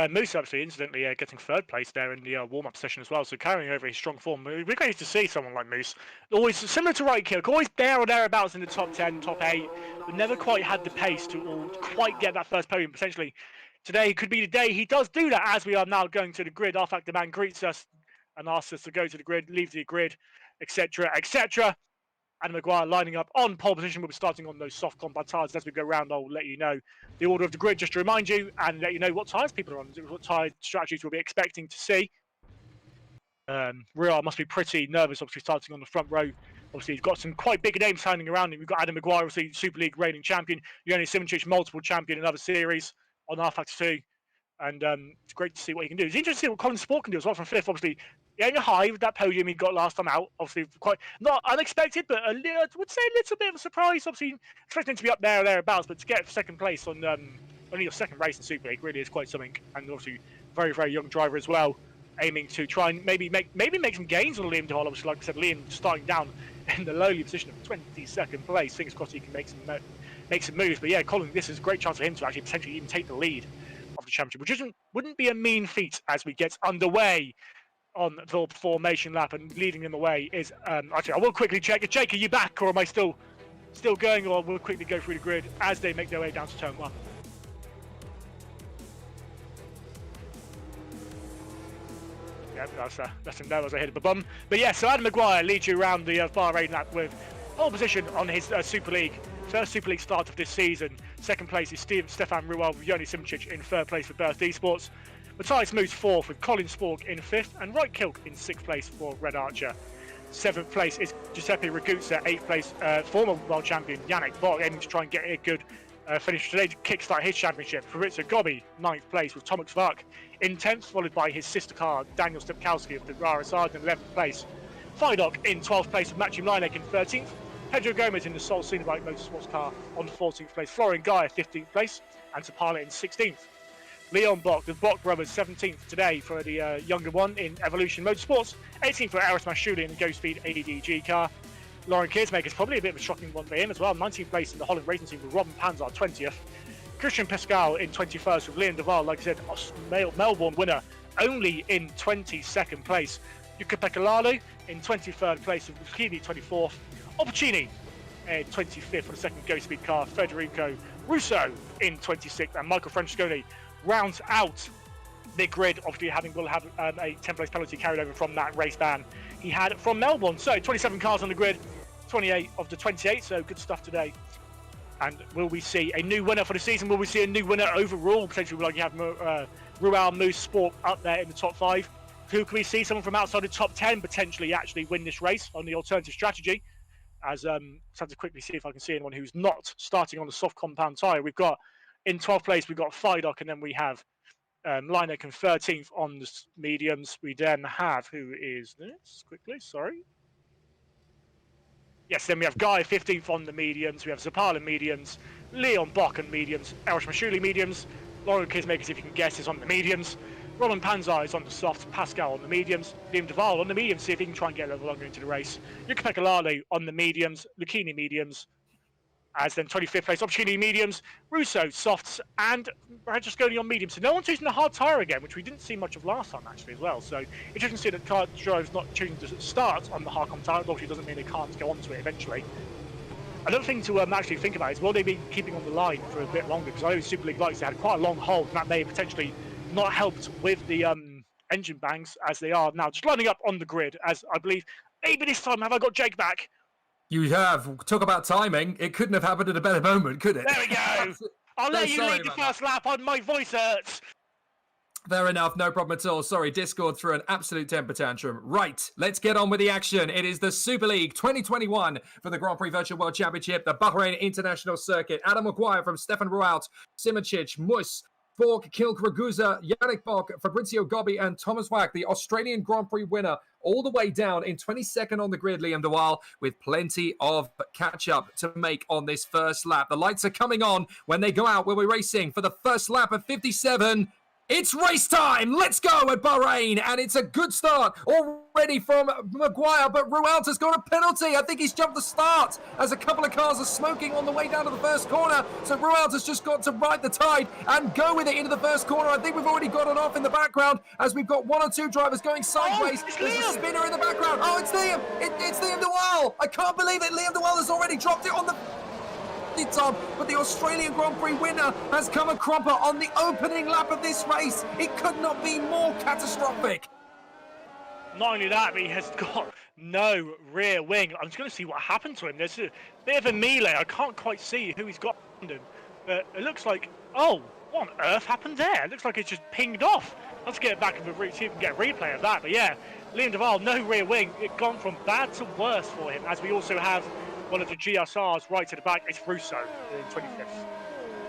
Moose actually incidentally getting 3rd place there in the warm-up session as well, so carrying over his strong form. We're great to see someone like Moose, always similar to Right Kill, always there or thereabouts in the top 10, top 8, but never quite had the pace to quite get that first podium potentially. Today could be the day he does do that, as we are now going to the grid. Our Factor Man greets us and asks us to go to the grid, leave the grid, etc., etc. Adam Maguire lining up on pole position. We'll be starting on those soft combat tyres. As we go round, I'll let you know the order of the grid just to remind you and let you know what tyres people are on, what tyre strategies we'll be expecting to see. Real must be pretty nervous, obviously, starting on the front row. Obviously, he's got some quite big names hanging around him. We've got Adam Maguire, obviously, Super League reigning champion. Yoni Simoncic, multiple champion in other series on R Factor 2. And it's great to see what he can do. It's interesting to see what Colin Sport can do as well from 5th. Obviously, getting high with that podium he got last time out. Obviously, quite not unexpected, but I would say a little bit of a surprise. Obviously, expecting to be up there or thereabouts, but to get 2nd place on only your 2nd race in Super League really is quite something. And obviously, very, very young driver as well, aiming to try and maybe make some gains on Liam Duval. Obviously, like I said, Liam starting down in the lowly position of 22nd place. Fingers crossed he can make some moves. But yeah, Colin, this is a great chance for him to actually potentially even take the lead of the championship, which wouldn't be a mean feat as we get underway on the formation lap. And leading them away is actually, I will quickly check. Jake, are you back, or am I still going, or we'll quickly go through the grid as they make their way down to turn 1. Yeah, that's him there as I hit the bum. But yeah, so Adam Maguire leads you around the Bahrain lap with pole position on his Super League. First Super League start of this season. 2nd place is Stefan Ruel with Yoni Simoncic in 3rd place for Birth Esports. Matthias Moose 4th with Colin Spork in 5th and Right Kilk in 6th place for Red Archer. 7th place is Giuseppe Raguzza, 8th place former world champion Yannick Bog, aiming to try and get a good finish today to kickstart his championship. Fabrizio Gobbi, 9th place with Tomek Svark in 10th, followed by his sister car Daniel Stepkowski of the Rara Sarden in 11th place. Fidok in 12th place with Matthew Linek in 13th. Pedro Gomez in the Sol Cinebike Motorsports car on 14th place. Florian Guy 15th place and Tapala in 16th. Leon Bock, the Bock brothers 17th today for the younger one in Evolution Motorsports. 18th for Aris Mashuli in the Go Speed ADG car. Lauren Kearsmaker's probably a bit of a shocking one for him as well. 19th place in the Holland Racing Team with Robin Panzar 20th. Christian Pascal in 21st with Liam Duval, like I said, Melbourne winner, only in 22nd place. Yuka Pekalalo in 23rd place with Bikini 24th. Opportuni in 25th for the 2nd Go Speed car. Federico Russo in 26th, and Michael Francesconi rounds out the grid. Obviously, will have a 10th place penalty carried over from that race ban he had from Melbourne. So 27 cars on the grid, 28 of the 28. So good stuff today. And will we see a new winner for the season? Will we see a new winner overall? Potentially, like you have Rual Moose Sport up there in the top 5. Who can we see? Someone from outside the top 10 potentially actually win this race on the alternative strategy. As I have to quickly see if I can see anyone who's not starting on the soft compound tyre. We've got in 12th place, we've got Fidok, and then we have Linek in 13th on the mediums. We then have, who is this? Quickly, sorry. Yes, then we have Guy 15th on the mediums. We have Zapala mediums, Leon Bock on mediums, Erish Mashuli mediums, Lauren Kismakers, if you can guess, is on the mediums. Roland Panzar is on the soft, Pascal on the mediums, Liam Duval on the mediums, see if he can try and get a little longer into the race. Yuka Pekalale on the mediums, Lucchini mediums, As then 25th place, opportunity mediums, Russo softs, and Brajasconi on mediums. So no one's using the hard tyre again, which we didn't see much of last time actually as well. So interesting to see that car drivers not choosing to start on the Harcom tyre. Obviously doesn't mean they can't go onto it eventually. Another thing to actually think about is will they be keeping on the line for a bit longer? Because I know Super League Lights, they had quite a long hold, and that may have potentially not helped with the engine bangs as they are now just lining up on the grid. As I believe, maybe this time have I got Jake back? You have. Talk about timing. It couldn't have happened at a better moment, could it? There we go. I'll let you lead the first lap on. My voice hurts. Fair enough, no problem at all. Sorry, Discord threw an absolute temper tantrum. Right, let's get on with the action. It is the Super League 2021 for the Grand Prix Virtual World Championship, the Bahrain International Circuit. Adam Maguire from Stefan Rualt, Simoncic, Mus, Fork, Kilk, Ragusa, Yannick Bock, Fabrizio Gobbi, and Thomas Wack, the Australian Grand Prix winner, all the way down in 22nd on the grid, Liam Dewal, with plenty of catch-up to make on this first lap. The lights are coming on. When they go out, we'll be racing for the first lap of 57. It's race time! Let's go at Bahrain! And it's a good start already from Maguire, but Rualt has got a penalty. I think he's jumped the start as a couple of cars are smoking on the way down to the first corner. So Rualt has just got to ride the tide and go with it into the first corner. I think we've already got it off in the background as we've got one or two drivers going sideways. There's a spinner in the background. Oh, it's Liam! It's Liam Dewal! I can't believe it. Liam Dewal has already dropped it on the time, but the Australian Grand Prix winner has come a cropper on the opening lap of this race. It could not be more catastrophic. Not only that, but he has got no rear wing. I'm just going to see what happened to him. There's a bit of a melee. I can't quite see who he's got behind him, but it looks like, oh, what on earth happened there? It looks like it's just pinged off. Let's get it back and see if we can get a replay of that. But yeah, Liam Dewal, no rear wing. It's gone from bad to worse for him, as we also have one of the GSRs right to the back. It's Russo in 25th.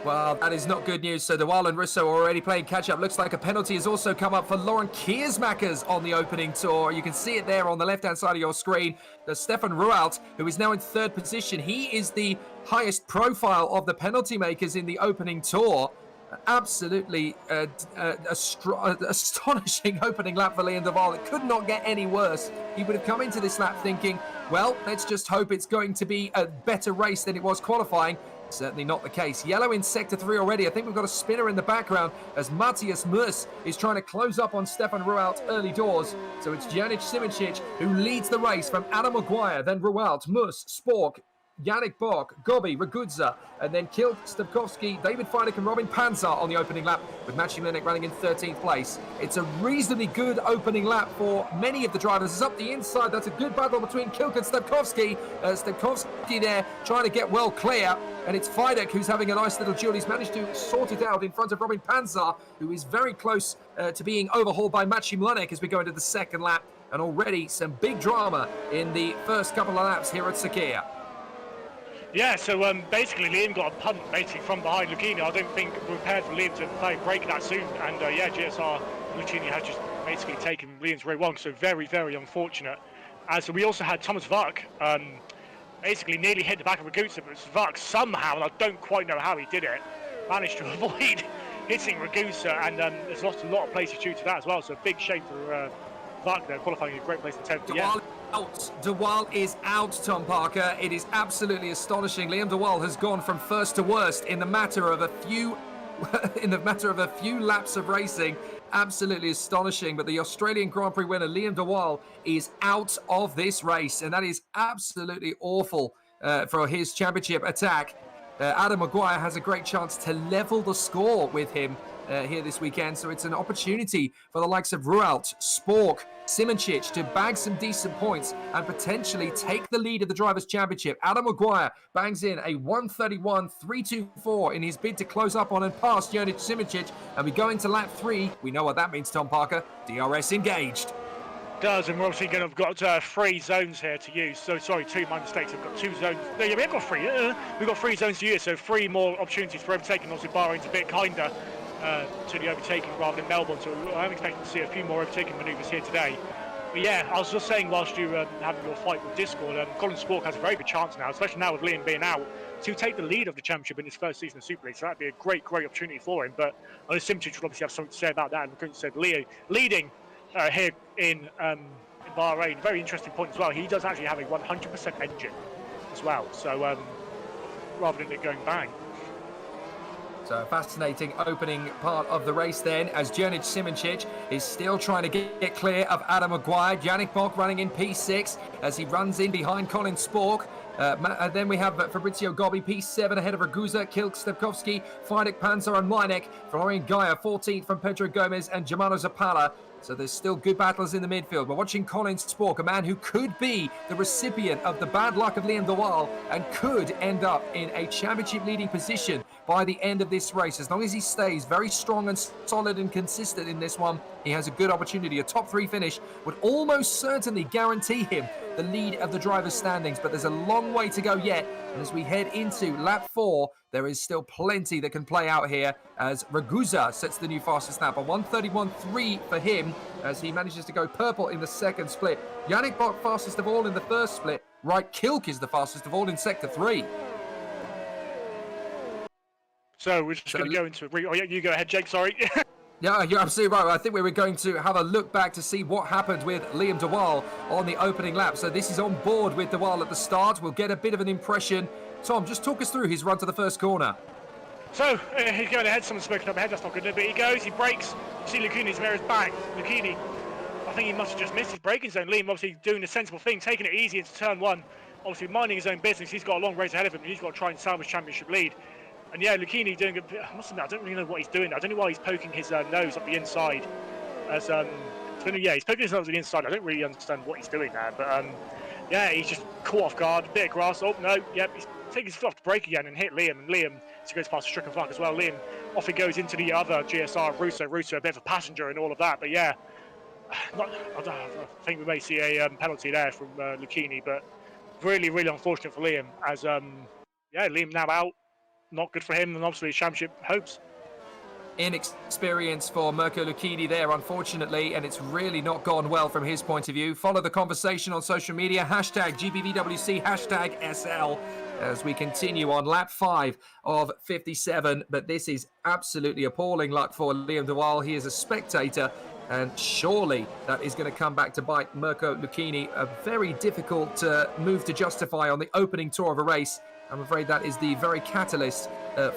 Well, that is not good news. So Dewal and Russo are already playing catch-up. Looks like a penalty has also come up for Lauren Kiersmakers on the opening tour. You can see it there on the left-hand side of your screen. There's Stefan Rualt, who is now in third position. He is the highest profile of the penalty makers in the opening tour. Absolutely astonishing opening lap for Liam Dewal. It could not get any worse. He would have come into this lap thinking, well, let's just hope it's going to be a better race than it was qualifying. Certainly not the case. Yellow in Sector 3 already. I think we've got a spinner in the background as Matthias Mus is trying to close up on Stefan Rualt early doors. So it's Janic Simoncic who leads the race from Adam Maguire, then Rualt, Mus, Spork, Yannick Bock, Gobbi, Ragusa, and then Kilk, Stavkovsky, David Feideck and Robin Panzer on the opening lap, with Maciej Mlinek running in 13th place. It's a reasonably good opening lap for many of the drivers. It's up the inside. That's a good battle between Kilk and Stavkovsky. Stavkovsky there trying to get well clear, and it's Feideck who's having a nice little duel. He's managed to sort it out in front of Robin Panzer, who is very close to being overhauled by Maciej Mlinek as we go into the second lap, and already some big drama in the first couple of laps here at Sakhir. Yeah, so basically Liam got a punt basically from behind Lucchini. I don't think we're prepared for Liam to play break that soon. And yeah, GSR Lucchini has just basically taken Liam's rear wing. So very, very unfortunate. So we also had Thomas Vuck basically nearly hit the back of Ragusa, but Vuck somehow, and I don't quite know how he did it, managed to avoid hitting Ragusa, and there's lost a lot of places due to that as well. So a big shame for Vuck there, qualifying in a great place in 10th. Yeah. Dewal is out, Tom Parker. It is absolutely astonishing. Liam Dewal has gone from first to worst in the matter of a few laps of racing. Absolutely astonishing. But the Australian Grand Prix winner, Liam Dewal, is out of this race, and that is absolutely awful for his championship attack. Adam Maguire has a great chance to level the score with him here this weekend, so it's an opportunity for the likes of Rualt, Spork, Simoncic to bag some decent points and potentially take the lead of the Drivers' Championship. Adam Maguire bangs in a 1:31.324 in his bid to close up on and pass Janic Simoncic, and we go into lap 3. We know what that means, Tom Parker. DRS engaged. Does, and we're obviously going to have got 3 zones here to use. So sorry, 2, my mistakes. We've got 2 zones. No, yeah, we have got 3. We've got 3 zones to use, so 3 more opportunities for overtaking. Obviously, Bahrain's a bit kinder to the overtaking rather than Melbourne, so I'm expecting to see a few more overtaking manoeuvres here today. But yeah, I was just saying whilst you were having your fight with Discord, Colin Spork has a very good chance now, especially now with Liam being out, to take the lead of the championship in his first season of Super League. So that'd be a great opportunity for him. But I know Simoncic would obviously have something to say about that, and couldn't said Leo leading here in Bahrain. Very interesting point as well. He does actually have a 100% engine as well. So rather than it going bang. So a fascinating opening part of the race then, as Jonic Simoncic is still trying to get clear of Adam Maguire. Yannick Bock running in P6 as he runs in behind Colin Spork. And then we have Fabrizio Gobbi, P7 ahead of Ragusa, Kilk, Stepkowski, Fidek, Panzer and Weineck. Florian Gaia, 14th from Pedro Gomez and Germano Zapala. So there's still good battles in the midfield. We're watching Colin Spork, a man who could be the recipient of the bad luck of Liam Dewal and could end up in a championship leading position by the end of this race. As long as he stays very strong and solid and consistent in this one, he has a good opportunity. A top 3 finish would almost certainly guarantee him the lead of the driver's standings, but there's a long way to go yet. And as we head into lap 4, there is still plenty that can play out here as Ragusa sets the new fastest lap. A 1:31.3 for him as he manages to go purple in the second split. Yannick Bock fastest of all in the first split. Right, Kilk is the fastest of all in sector 3. So we're just going to go into... Oh, yeah, you go ahead, Jake, sorry. Yeah, you're absolutely right. I think we were going to have a look back to see what happened with Liam Dewal on the opening lap. So this is on board with Dewal at the start. We'll get a bit of an impression. Tom, just talk us through his run to the first corner. So he's going ahead. Someone's smoking up ahead. That's not good. But he goes. He brakes. You see Lucchini's mirrors back. Lucchini, I think he must have just missed his braking zone. Liam obviously doing the sensible thing, taking it easy into turn 1. Obviously minding his own business. He's got a long race ahead of him. And he's got to try and salvage championship lead. And yeah, Lucchini doing I must admit, I don't really know what he's doing. I don't know why he's poking his nose up the inside. As yeah, he's poking his nose up the inside. I don't really understand what he's doing there, but yeah, he's just caught off guard. A bit of grass. Oh no, yep, he's taking his foot off the brake again and hit Liam. And Liam, as he goes past the stricken flank as well. Liam off he goes into the other GSR, Russo, a bit of a passenger and all of that. But yeah, I think we may see a penalty there from Lucchini, but really, really unfortunate for Liam. As yeah, Liam now out. Not good for him, and obviously championship hopes. Inexperience for Mirko Lucchini there, unfortunately, and it's really not gone well from his point of view. Follow the conversation on social media, hashtag GPVWC, hashtag SL, as we continue on lap 5 of 57. But this is absolutely appalling luck for Liam Dewal. He is a spectator, and surely that is going to come back to bite Mirko Lucchini. A very difficult move to justify on the opening tour of a race. I'm afraid that is the very catalyst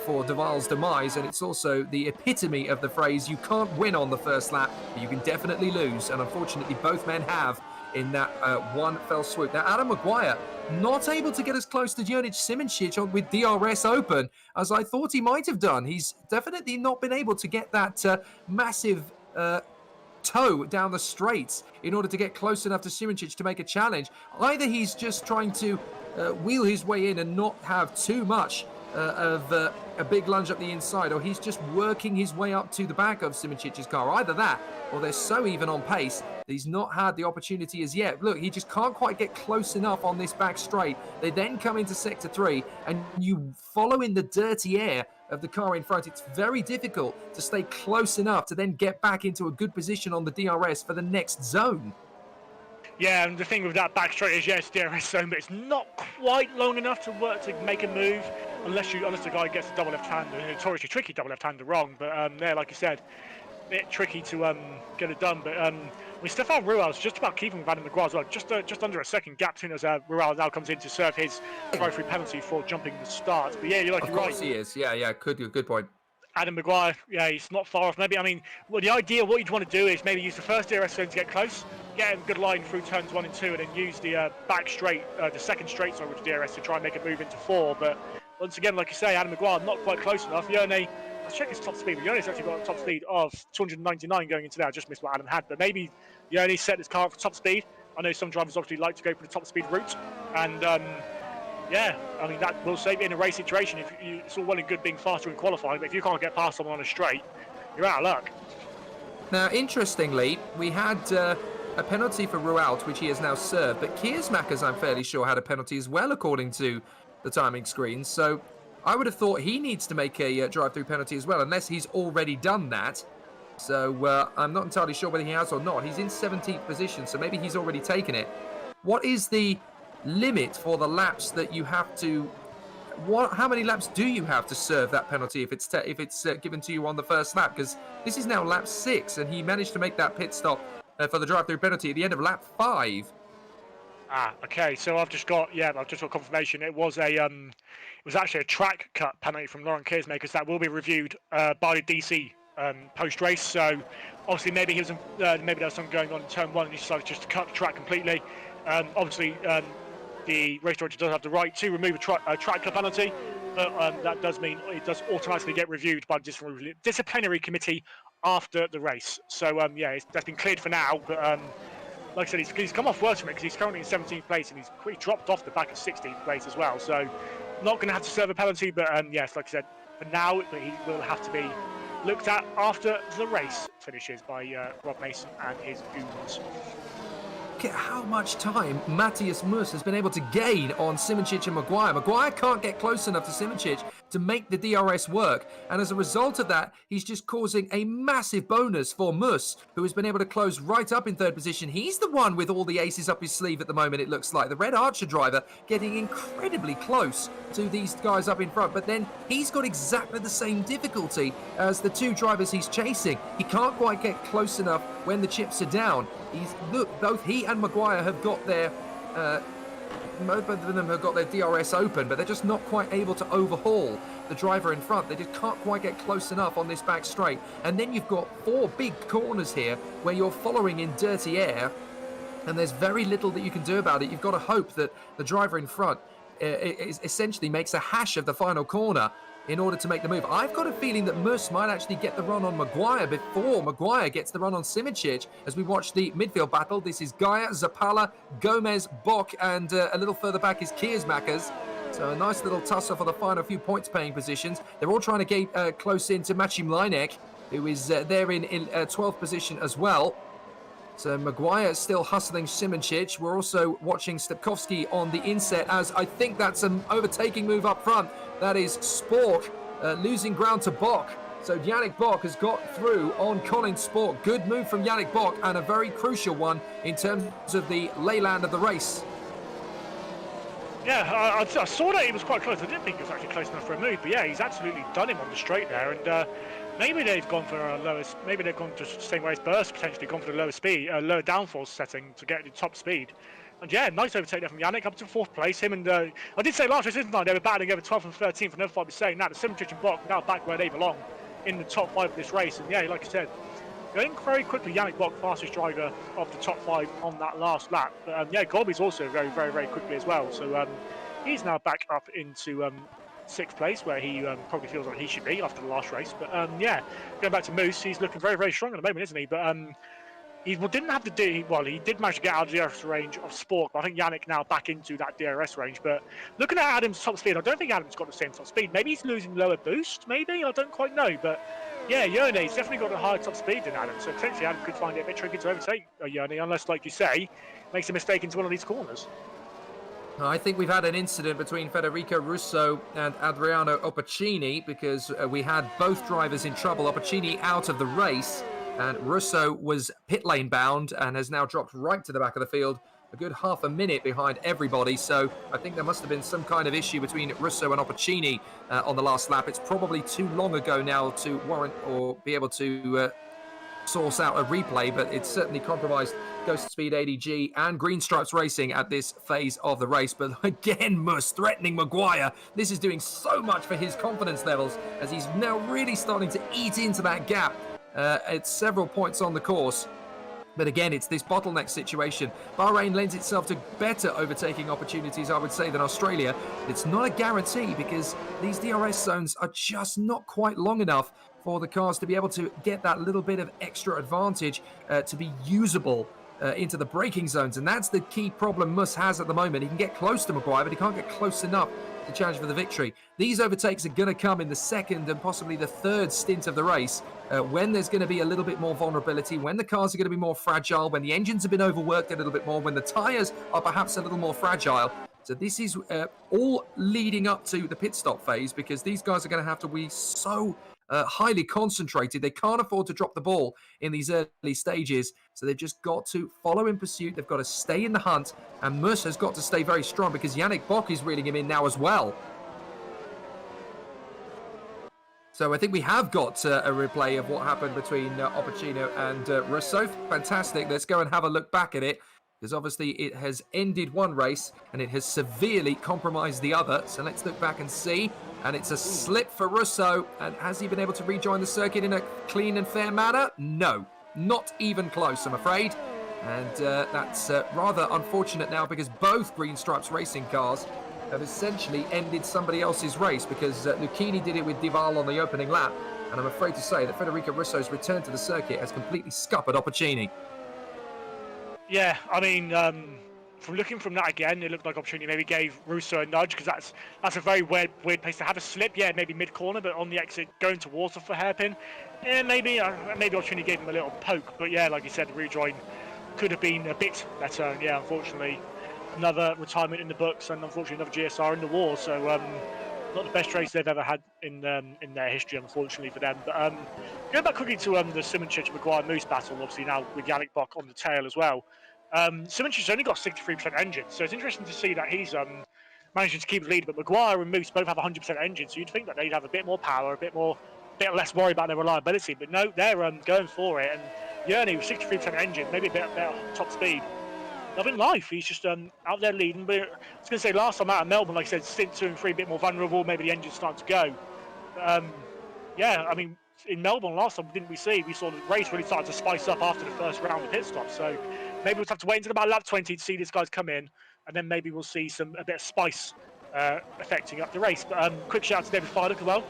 for Dewal's demise, and it's also the epitome of the phrase, you can't win on the first lap, but you can definitely lose, and unfortunately both men have in that one fell swoop. Now, Adam Maguire not able to get as close to Jonic Simoncic with DRS open as I thought he might have done. He's definitely not been able to get that massive toe down the straights in order to get close enough to Simoncic to make a challenge. Either he's just trying to wheel his way in and not have too much of a big lunge up the inside, or he's just working his way up to the back of Simoncic's car. Either that, or they're so even on pace that he's not had the opportunity as yet. Look, he just can't quite get close enough on this back straight. They then come into sector 3, and you follow in the dirty air of the car in front. It's very difficult to stay close enough to then get back into a good position on the DRS for the next zone. Yeah, and the thing with that back straight is, yes, DRS zone, but it's not quite long enough to work to make a move unless the guy gets a double left-hander, a notoriously tricky double left-hander wrong. But yeah, like you said, a bit tricky to get it done. But Stefan Rual's just about keeping with Adam Maguire as well. Just under a second gap between as Rual now comes in to serve his try-free penalty for jumping the start. But yeah, you're right. Of course he is. Yeah, good point. Adam Maguire, yeah, he's not far off. Maybe, I mean, well, the idea, what you'd want to do is maybe use the first DRS zone to get close, get a good line through turns 1 and 2, and then use the back straight, the second straight, sorry, with DRS to try and make a move into 4. But once again, like you say, Adam Maguire not quite close enough. Yone, let's check his top speed. Yone's actually got a top speed of 299 going into there. I just missed what Adam had, but maybe Yone set his car up for top speed. I know some drivers obviously like to go for the top speed route, and yeah, I mean, that will save you in a race situation. It's all well and good being faster in qualifying, but if you can't get past someone on a straight, you're out of luck. Now, interestingly, we had a penalty for Rualt, which he has now served, but Kiersmakers, I'm fairly sure, had a penalty as well, according to the timing screen. So I would have thought he needs to make a drive-through penalty as well, unless he's already done that. So I'm not entirely sure whether he has or not. He's in 17th position, so maybe he's already taken it. What is the limit for the laps that you have to? How many laps do you have to serve that penalty if it's given to you on the first lap? Because this is now lap 6, and he managed to make that pit stop for the drive-through penalty at the end of lap 5. Okay. So I've just got confirmation. It was actually a track cut penalty from Lauren Kearsmakers that will be reviewed by the DC post race. So obviously maybe maybe there was something going on in turn one and he decided just to cut the track completely. Obviously the race director does have the right to remove a track cut penalty, but that does mean it does automatically get reviewed by the disciplinary committee after the race. So that's been cleared for now, but. Like I said, he's come off worse from it because he's currently in 17th place and he's dropped off the back of 16th place as well. So not going to have to serve a penalty, but yes, like I said, for now, but he will have to be looked at after the race finishes by Rob Mason and his goons. Look at how much time Matthias Mus has been able to gain on Simoncic and Maguire. Maguire can't get close enough to Simoncic to make the DRS work, and as a result of that, he's just causing a massive bonus for Mus, who has been able to close right up in third position. He's the one with all the aces up his sleeve at the moment, it looks like. The Red Archer driver getting incredibly close to these guys up in front, but then he's got exactly the same difficulty as the two drivers he's chasing. He can't quite get close enough when the chips are down. Both he and Maguire have got their both of them have got their DRS open, but they're just not quite able to overhaul the driver in front. They just can't quite get close enough on this back straight. And then you've got four big corners here where you're following in dirty air, and there's very little that you can do about it. You've got to hope that the driver in front essentially makes a hash of the final corner in order to make the move. I've got a feeling that Mus might actually get the run on Maguire before Maguire gets the run on Simoncic as we watch the midfield battle. This is Gaia, Zapala, Gomez, Bock, and a little further back is Kearsmakers. So a nice little tussle for the final few points-paying positions. They're all trying to get close in to Maciej Mlinek, who is there in 12th position as well. So Maguire still hustling Simoncic. We're also watching Stepkowski on the inset as I think that's an overtaking move up front. That is Spork losing ground to Bock. So Yannick Bock has got through on Colin Spork. Good move from Yannick Bock and a very crucial one in terms of the leyland of the race. Yeah, I saw that he was quite close. I didn't think he was actually close enough for a move, but yeah, he's absolutely done him on the straight there. And maybe they've gone for a lowest. Maybe they've gone to the same way as Burst, potentially gone for the lower speed, lower downforce setting to get the top speed. And yeah, nice overtake there from Yannick up to 4th place. Him and I did say last race, didn't I? They were battling over 12th and 13th. I never thought I'd be saying that. The Simoncic and Bock now back where they belong in the top 5 of this race. And yeah, like I said, going very quickly. Yannick Bock, fastest driver of the top 5 on that last lap. But yeah, Golby's also very, very, very quickly as well. So he's now back up into 6th place, where he probably feels like he should be after the last race. But yeah, going back to Moose, he's looking very, very strong at the moment, isn't he? But he didn't have to do well. He did manage to get out of the DRS range of Spork, but I think Yannick now back into that DRS range. But looking at Adam's top speed, I don't think Adam's got the same top speed. Maybe he's losing lower boost. Maybe I don't quite know. But yeah, Yerne's definitely got a higher top speed than Adam. So potentially Adam could find it a bit tricky to overtake Yerne, unless, like you say, makes a mistake into one of these corners. I think we've had an incident between Federico Russo and Adriano Opacini because we had both drivers in trouble. Opacini out of the race, and Russo was pit lane bound and has now dropped right to the back of the field, a good half a minute behind everybody. So I think there must have been some kind of issue between Russo and Opacini on the last lap. It's probably too long ago now to warrant or be able to source out a replay, but it's certainly compromised Ghost Speed ADG and Green Stripes Racing at this phase of the race. But again, Mus threatening Maguire. This is doing so much for his confidence levels as he's now really starting to eat into that gap at several points on the course. But again, it's this bottleneck situation. Bahrain lends itself to better overtaking opportunities, I would say, than Australia. It's not a guarantee because these DRS zones are just not quite long enough for the cars to be able to get that little bit of extra advantage to be usable into the braking zones. And that's the key problem Mus has at the moment. He can get close to Maguire, but he can't get close enough to challenge for the victory. These overtakes are going to come in the second and possibly the third stint of the race when there's going to be a little bit more vulnerability, when the cars are going to be more fragile, when the engines have been overworked a little bit more, when the tyres are perhaps a little more fragile. So this is all leading up to the pit stop phase because these guys are going to have to be so highly concentrated. They can't afford to drop the ball in these early stages. So they've just got to follow in pursuit. They've got to stay in the hunt. And Mus has got to stay very strong because Yannick Bock is reeling him in now as well. So I think we have got a replay of what happened between Opacino and Russo. Fantastic. Let's go and have a look back at it. because obviously it has ended one race and it has severely compromised the other. So let's look back and see. And it's a slip for Russo. And has he been able to rejoin the circuit in a clean and fair manner? No, not even close, I'm afraid. And that's rather unfortunate now, because both Green Stripes racing cars have essentially ended somebody else's race, because Lucchini did it with Duval on the opening lap. And I'm afraid to say that Federico Russo's return to the circuit has completely scuppered Opportuni. Yeah, I mean, from looking from that again, it looked like Opportunity maybe gave Russo a nudge, because that's a very weird place to have a slip. Yeah, maybe mid-corner, but on the exit going towards the hairpin. Yeah, maybe Opportunity gave him a little poke. But yeah, like you said, the rejoin could have been a bit better. And yeah, unfortunately, another retirement in the books, and unfortunately another GSR in the war. So not the best race they've ever had in their history, unfortunately for them. But going back quickly to the Simoncic Maguire Moose battle, obviously now with Yannick Bock on the tail as well. Simoncic's only got 63% engine, so it's interesting to see that he's managing to keep the lead. But Maguire and Moose both have 100% engine, so you'd think that they'd have a bit more power, a bit less worry about their reliability. But no, they're going for it. And Yerny with 63% engine, maybe a bit better top speed. Loving life. He's just out there leading. But I was going to say, last time out of Melbourne, like I said, stint 2 and 3 a bit more vulnerable. Maybe the engine's starting to go. Yeah, I mean, in Melbourne last time, we saw the race really started to spice up after the first round of pit stops. So maybe we'll have to wait until about lap 20 to see these guys come in, and then maybe we'll see a bit of spice affecting up the race. But quick shout out to David Fidek as well.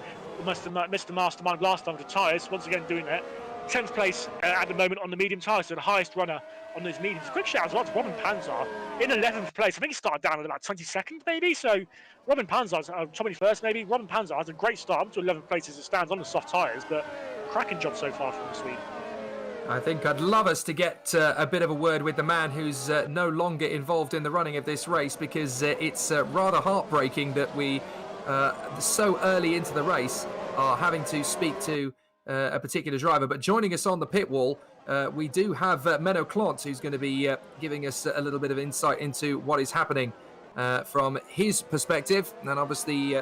Mr. Mastermind last time with the tyres. Once again doing that. 10th place at the moment on the medium tyres, so the highest runner on those mediums. Quick shout as well to Robin Panzer in 11th place. I think he started down at about 22nd maybe, so Robin Panzer's 21st maybe. Robin Panzer has a great start up to 11th place as it stands on the soft tyres, but cracking job so far from the Swede. I think I'd love us to get a bit of a word with the man who's no longer involved in the running of this race, because it's rather heartbreaking that we, so early into the race, are having to speak to a particular driver. But joining us on the pit wall, we do have Menno Klont, who's going to be giving us a little bit of insight into what is happening from his perspective. And obviously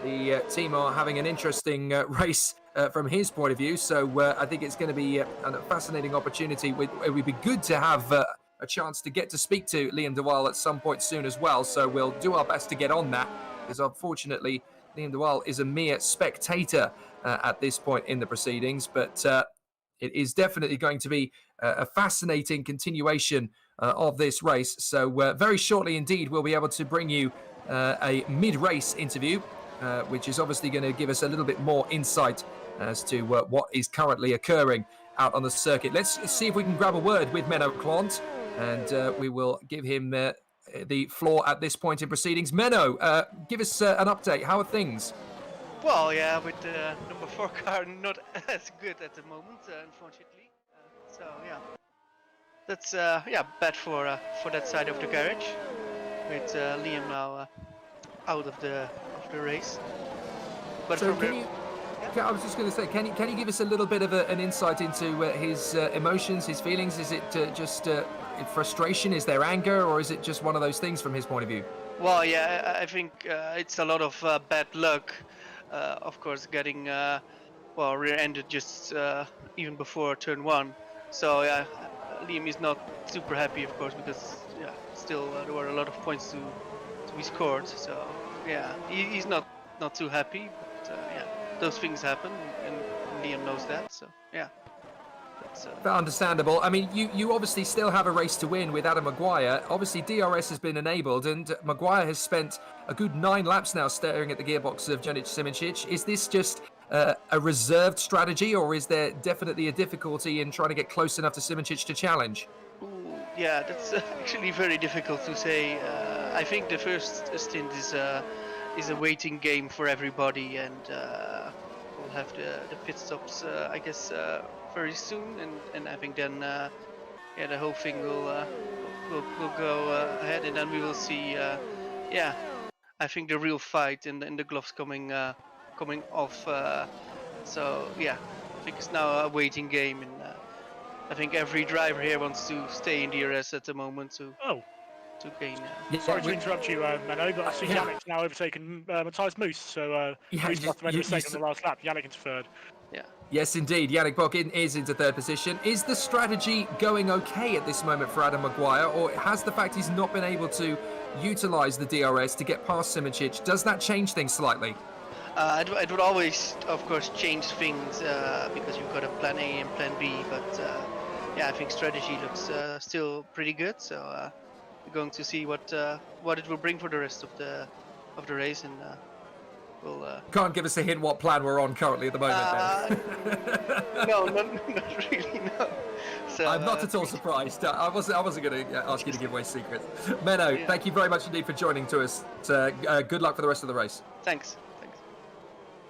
the team are having an interesting race from his point of view. So I think it's going to be a fascinating opportunity. It would be good to have a chance to get to speak to Liam Dewal at some point soon as well. So we'll do our best to get on that, because unfortunately Liam Dewal is a mere spectator at this point in the proceedings, but it is definitely going to be a fascinating continuation of this race. So very shortly indeed, we'll be able to bring you a mid-race interview, which is obviously going to give us a little bit more insight as to what is currently occurring out on the circuit. Let's see if we can grab a word with Menno Klont, and we will give him the floor at this point in proceedings. Menno, give us an update. How are things? Well, yeah, with the number 4 car not as good at the moment, unfortunately. So yeah, that's bad for that side of the garage, with Liam now out of the race. But so I was just going to say, can you give us a little bit of an insight into his emotions, his feelings? Is it just frustration? Is there anger, or is it just one of those things from his point of view? Well, yeah, I think it's a lot of bad luck. Of course, getting rear-ended just even before turn 1. So yeah, Liam is not super happy, of course, because still there were a lot of points to be scored. So yeah, he's not too happy. But those things happen, and Liam knows that. So yeah. Understandable. I mean, you obviously still have a race to win with Adam Maguire. Obviously, DRS has been enabled, and Maguire has spent a good 9 laps now staring at the gearbox of Janic Simoncic. Is this just a reserved strategy, or is there definitely a difficulty in trying to get close enough to Simoncic to challenge? Ooh, yeah, that's actually very difficult to say. I think the first stint is a waiting game for everybody, and we'll have the pit stops, I guess, very soon, and I think then the whole thing will go ahead, and then we will see I think the real fight and the gloves coming off. So yeah, I think it's now a waiting game, and I think every driver here wants to stay in DRS at the moment to to gain. Yeah, Sorry to interrupt you, Menno, but I see yeah. Yannick's now overtaken Matthias Moose, so Yeah, Moose must have made a mistake on the last lap. Yannick into third. Yeah. Yes, indeed. Yannick Bock is into third position. Is the strategy going okay at this moment for Adam Maguire, or has the fact he's not been able to utilise the DRS to get past Simičić, does that change things slightly? It would always, of course, change things because you've got a plan A and plan B. But yeah, I think strategy looks still pretty good. So we're going to see what it will bring for the rest of the race, and we'll. Can't give us a hint what plan we're on currently at the moment. Then. No, not really. No. So, I'm not at all surprised. I wasn't going to ask you to give away secrets. Menno, thank you very much indeed for joining to us. Good luck for the rest of the race. Thanks.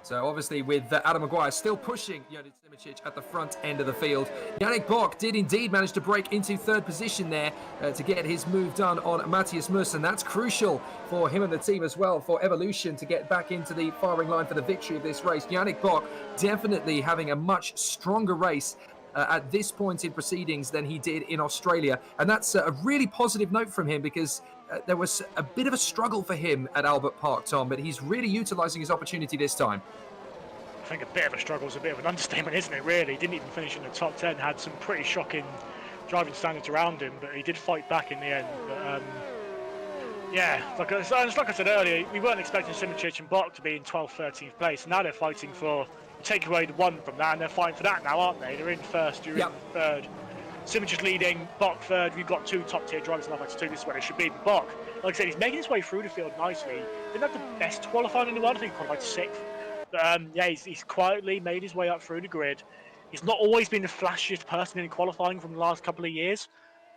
So obviously with Adam Maguire still pushing Jonas Simičić at the front end of the field, Yannick Bock did indeed manage to break into third position there to get his move done on Matthias Moos, and that's crucial for him and the team as well, for Evolution to get back into the firing line for the victory of this race. Yannick Bock definitely having a much stronger race at this point in proceedings than he did in Australia, and that's a really positive note from him, because there was a bit of a struggle for him at Albert Park, Tom, but he's really utilising his opportunity this time. I think a bit of a struggle is a bit of an understatement, isn't it, really? He didn't even finish in the top 10, had some pretty shocking driving standards around him, but he did fight back in the end. But yeah, like I said earlier, we weren't expecting Simičić and Bock to be in 12th, 13th place. Now they're fighting for, take away the one from that, and they're fighting for that now, aren't they? They're in first, you're in third. Simičić leading, Bock third. We've got two top-tier drivers in F2. This is where they should be. But Bock, like I said, he's making his way through the field nicely. Didn't have the best qualifying in the world. I think he qualified 6th. But yeah, he's quietly made his way up through the grid. He's not always been the flashiest person in qualifying from the last couple of years.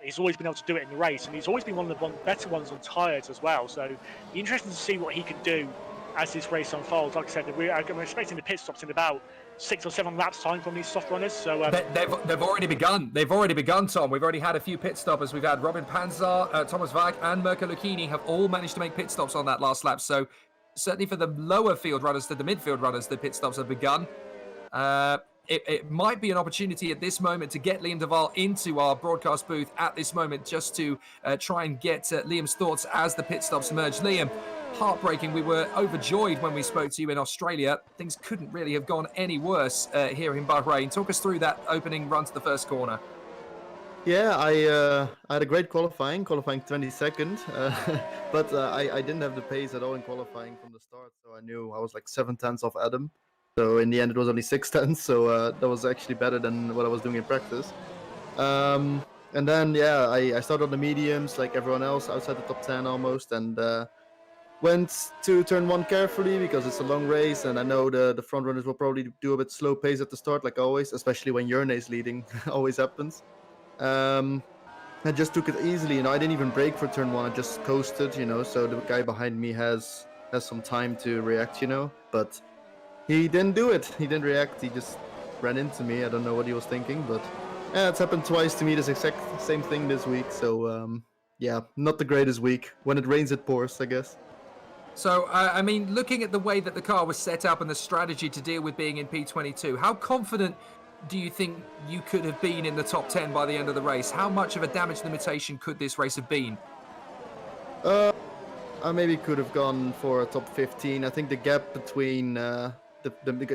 He's always been able to do it in the race, and he's always been one of the better ones on tyres as well. So, interesting to see what he can do as this race unfolds. Like I said, I'm expecting the pit stops in about 6 or 7 laps time from these soft runners. So they've already begun. They've already begun, Tom. We've already had a few pit stoppers. We've had Robin Panzar, Thomas Vag, and Mirko Lucchini have all managed to make pit stops on that last lap. So certainly for the lower field runners to the midfield runners, the pit stops have begun. It might be an opportunity at this moment to get Liam Duval into our broadcast booth at this moment, just to try and get Liam's thoughts as the pit stops emerge. Liam, heartbreaking. We were overjoyed when we spoke to you in Australia. Things couldn't really have gone any worse here in Bahrain. Talk us through that opening run to the first corner. Yeah, I had a great qualifying 22nd, but I didn't have the pace at all in qualifying from the start, so I knew I was like 7/10 off Adam. So in the end, it was only 6/10, so that was actually better than what I was doing in practice. And then, yeah, I started on the mediums like everyone else, outside the top 10 almost, and went to turn 1 carefully because it's a long race, and I know the front runners will probably do a bit slow pace at the start, like always, especially when Jörne's leading, always happens. I just took it easily, I didn't even brake for turn 1, I just coasted, so the guy behind me has some time to react, but he didn't do it. He didn't react. He just ran into me. I don't know what he was thinking, but yeah, it's happened twice to me. This exact same thing this week. So yeah, not the greatest week. When it rains, it pours, I guess. So, I mean, looking at the way that the car was set up and the strategy to deal with being in P22, how confident do you think you could have been in the top 10 by the end of the race? How much of a damage limitation could this race have been? I maybe could have gone for a top 15. I think the gap between the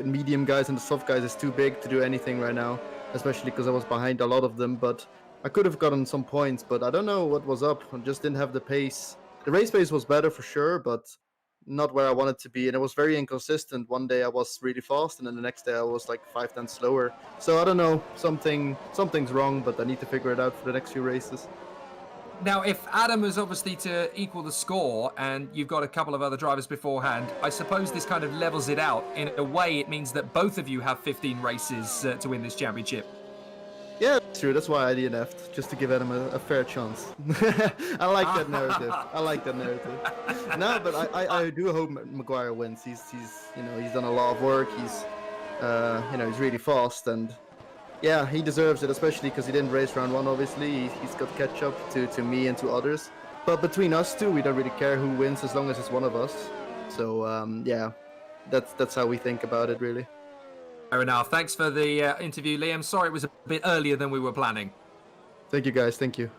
medium guys and the soft guys is too big to do anything right now, especially because I was behind a lot of them. But I could have gotten some points, but I don't know what was up. I just didn't have the pace. The race pace was better for sure, but not where I wanted to be, and it was very inconsistent. One day I was really fast, and then the next day I was like 5/10 slower. So I don't know, something's wrong, but I need to figure it out for the next few races. Now, if Adam was obviously to equal the score and you've got a couple of other drivers beforehand, I suppose this kind of levels it out. In a way, it means that both of you have 15 races to win this championship. Yeah, that's true. That's why I DNF'd, just to give Adam a fair chance. I like that narrative. No, but I do hope Maguire wins. He's done a lot of work. He's really fast, and yeah, he deserves it, especially because he didn't race round 1, obviously. He's got catch up to me and to others. But between us two, we don't really care who wins as long as it's one of us. So yeah, that's how we think about it, really. Fair enough. Thanks for the interview, Liam. Sorry it was a bit earlier than we were planning. Thank you, guys. Thank you.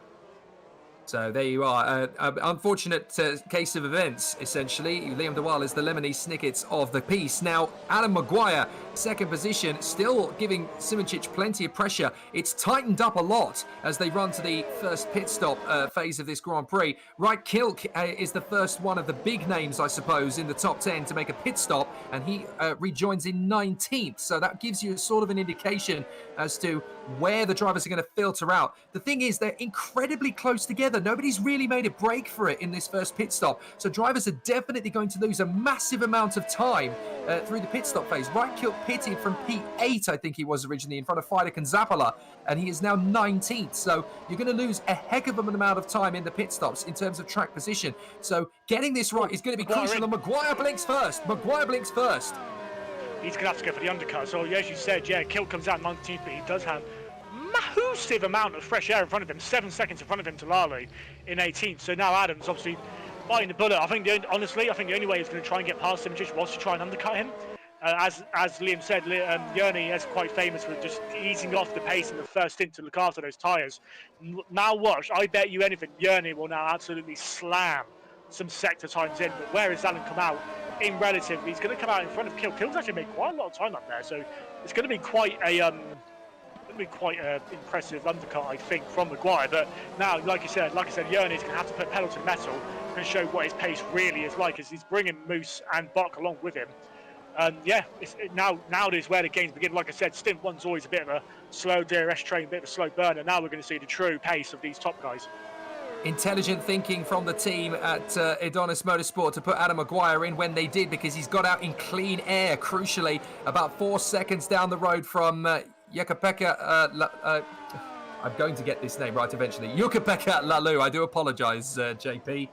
So there you are. Unfortunate case of events, essentially. Liam Dewal is the Lemony Snickets of the piece. Now, Adam Maguire, second position, still giving Simoncic plenty of pressure. It's tightened up a lot as they run to the first pit stop phase of this Grand Prix. Right, Kilk is the first one of the big names, I suppose, in the top 10 to make a pit stop, and he rejoins in 19th. So that gives you sort of an indication as to where the drivers are going to filter out. The thing is, they're incredibly close together. Nobody's really made a break for it in this first pit stop. So drivers are definitely going to lose a massive amount of time through the pit stop phase. Right, Kilk pitted from P8, I think he was originally, in front of Fidek and Zappala, and he is now 19th. So you're going to lose a heck of an amount of time in the pit stops in terms of track position. So getting this right is going to be crucial. And Maguire blinks first. Maguire blinks first. He's going to have to go for the undercut. So as you said, yeah, Kilk comes out 19th, but he does have massive amount of fresh air in front of him, 7 seconds in front of him to Lally in 18th. So now Adam's obviously biting the bullet. I think honestly, I think the only way he's going to try and get past Simoncic was to try and undercut him. As Liam said, Yerny is quite famous for just easing off the pace in the first stint to look after those tyres. Now watch, I bet you anything, Yerny will now absolutely slam some sector times in. But where is Alan come out? In relative, he's going to come out in front of Kilk. Kilk's actually made quite a lot of time up there, so it's going to be quite a impressive undercut, I think, from Maguire. But now, like I said, Yerny's going to have to put pedal to the metal and show what his pace really is like, as he's bringing Moose and Bok along with him. And yeah, now is where the games begin. Like I said, stint one's always a bit of a slow DRS train, a bit of a slow burner. Now we're going to see the true pace of these top guys. Intelligent thinking from the team at Adonis Motorsport to put Adam Maguire in when they did, because he's got out in clean air, crucially, about 4 seconds down the road from Jukka-Pekka. I'm going to get this name right eventually. Jukka-Pekka Lalu. I do apologise, JP,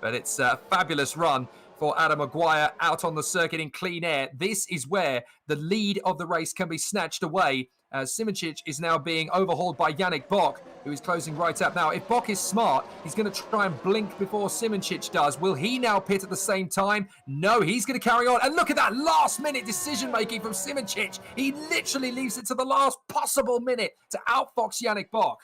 but it's a fabulous run for Adam Maguire out on the circuit in clean air. This is where the lead of the race can be snatched away, as Simoncic is now being overhauled by Yannick Bok, who is closing right up now. If Bok is smart, he's going to try and blink before Simoncic does. Will he now pit at the same time? No, he's going to carry on. And look at that last-minute decision-making from Simoncic. He literally leaves it to the last possible minute to outfox Yannick Bok.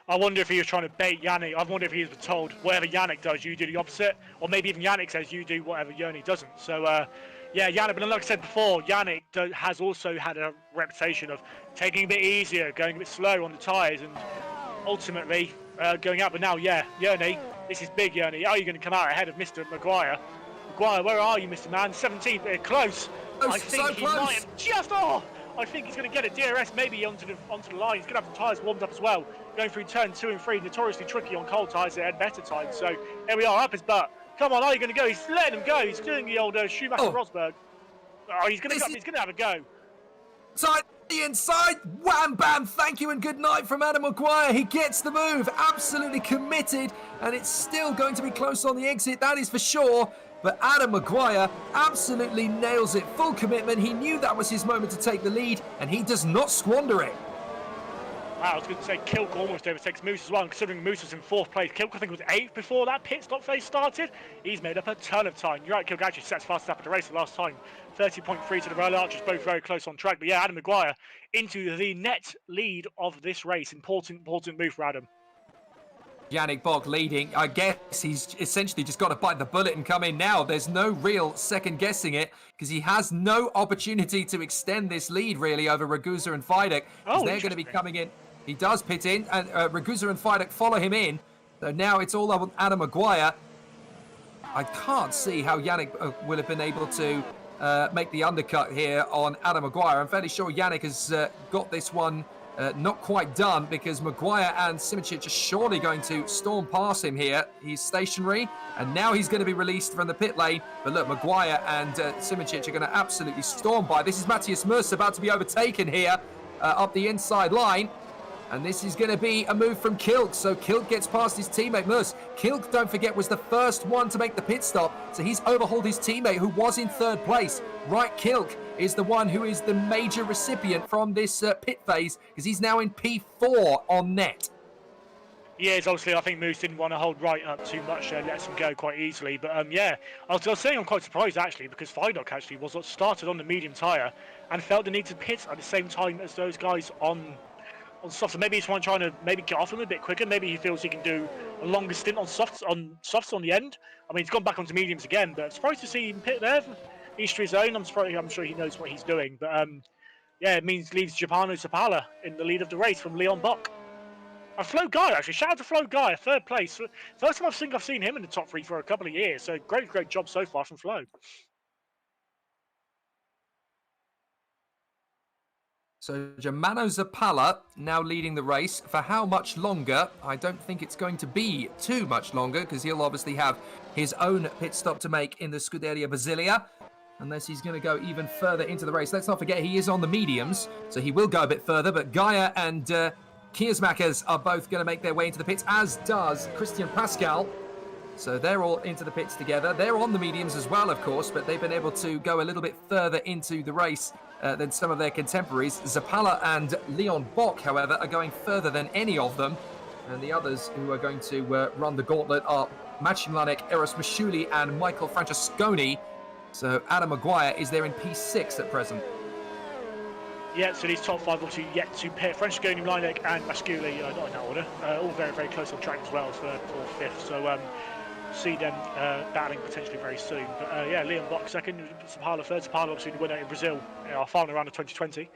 I wonder if he was trying to bait Yannick. I wonder if he was told, whatever Yannick does, you do the opposite. Or maybe even Yannick says, you do whatever Yerny doesn't. So, yeah, Yannick, but like I said before, Yannick has also had a reputation of taking a bit easier, going a bit slow on the tyres, and ultimately going out. But now, yeah, Yerny, this is big, Yerny. Are you going to come out ahead of Mr. Maguire? Maguire, where are you, Mr. Man? 17th, close. I think so he close. might have just, I think he's going to get a DRS maybe onto the line. He's going to have the tyres warmed up as well. Going through turn 2 and 3, notoriously tricky on cold tyres at better times. So here we are, up his butt. Come on, are you going to go? He's letting him go. He's doing the old Schumacher-Rosberg. Oh, he's going to have a go. Side the inside, wham bam, thank you and good night from Adam Maguire. He gets the move, absolutely committed, and it's still going to be close on the exit, that is for sure. But Adam Maguire absolutely nails it, full commitment. He knew that was his moment to take the lead, and he does not squander it. Wow, I was going to say Kilk almost overtakes Moose as well, and considering Moose was in 4th place. Kilk, I think, was 8th before that pit stop phase started. He's made up a ton of time. You're right, Kilk actually sets fastest up at the race the last time. 30.3 to the Royal Archers, both very close on track. But yeah, Adam Maguire into the net lead of this race. Important move for Adam. Yannick Bok leading. I guess he's essentially just got to bite the bullet and come in now. There's no real second guessing it, because he has no opportunity to extend this lead really over Ragusa and Fidek. They're going to be coming in. He does pit in, and Ragusa and Fidek follow him in. So now it's all on Adam Maguire. I can't see how Yannick will have been able to make the undercut here on Adam Maguire. I'm fairly sure Yannick has got this one not quite done, because Maguire and Simoncic are surely going to storm past him here. He's stationary, and now he's going to be released from the pit lane. But look, Maguire and Simoncic are going to absolutely storm by. This is Matthias Moos about to be overtaken here up the inside line. And this is going to be a move from Kilk. So Kilk gets past his teammate Moos. Kilk, don't forget, was the first one to make the pit stop. So he's overhauled his teammate, who was in 3rd place. Right, Kilk is the one who is the major recipient from this pit phase, because he's now in P4 on net. Yeah, obviously, I think Moose didn't want to hold right up too much, lets him go quite easily. But yeah, I was saying I'm quite surprised actually, because Fidek actually was started on the medium tyre and felt the need to pit at the same time as those guys on on softs. So maybe he's trying to maybe get off him a bit quicker. Maybe he feels he can do a longer stint on softs on the end. I mean, he's gone back onto mediums again, but surprised to see him pit there. Each to his own. I'm sure he knows what he's doing. But yeah, it means leaves Japano Sapala in the lead of the race from Leon Bock. And Flo Guy, actually, shout out to Flo Guy, 3rd place. First time I've seen him in the top 3 for a couple of years. So great job so far from Flo. So Germano Zapala now leading the race. For how much longer? I don't think it's going to be too much longer, because he'll obviously have his own pit stop to make in the Scuderia Basilia, unless he's going to go even further into the race. Let's not forget he is on the mediums, so he will go a bit further. But Gaia and Kiersmakers are both going to make their way into the pits, as does Christian Pascal. So they're all into the pits together. They're on the mediums as well, of course, but they've been able to go a little bit further into the race than some of their contemporaries. Zapala and Leon Bock, however, are going further than any of them. And the others who are going to run the gauntlet are Maciej Mlanek, Eros Mashuli, and Michael Francesconi. So Adam Maguire is there in P6 at present. Yeah, so these top 5 obviously yet to pit. Francesconi, Mlanek, and Mashuli, not in that order. All very close on track as well, 3rd, 4th, 5th. So see them battling potentially very soon. But yeah, Leon Bock 2nd, Zapala 3rd. Zapala obviously the winner in Brazil, our final round of 2020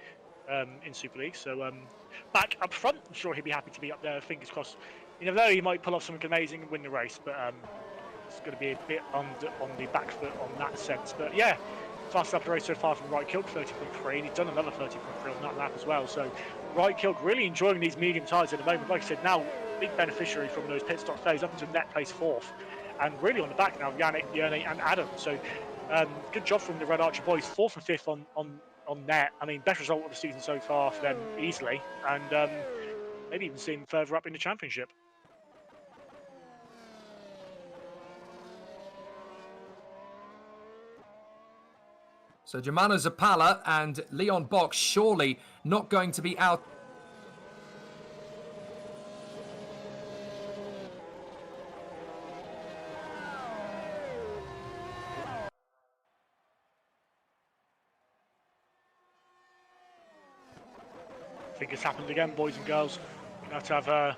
in Super League. So back up front, I'm sure he'd be happy to be up there. Fingers crossed. You never know, he might pull off something amazing and win the race, but it's going to be a bit on the back foot on that sense. But yeah, fastest up the race so far from Right Kilk, 30.3, and he's done another 30.3 on that lap as well. So Right Kilk really enjoying these medium tyres at the moment. Like I said, now big beneficiary from those pit stop days up into net place 4th. And really on the back now, Yannick, Yerne, and Adam. So good job from the Red Archer boys, 4th and 5th on net. I mean, best result of the season so far for them easily, and maybe even seeing further up in the championship. So Germano Zapala and Leon Bock surely not going to be out. I think it's happened again, boys and girls. We're going to have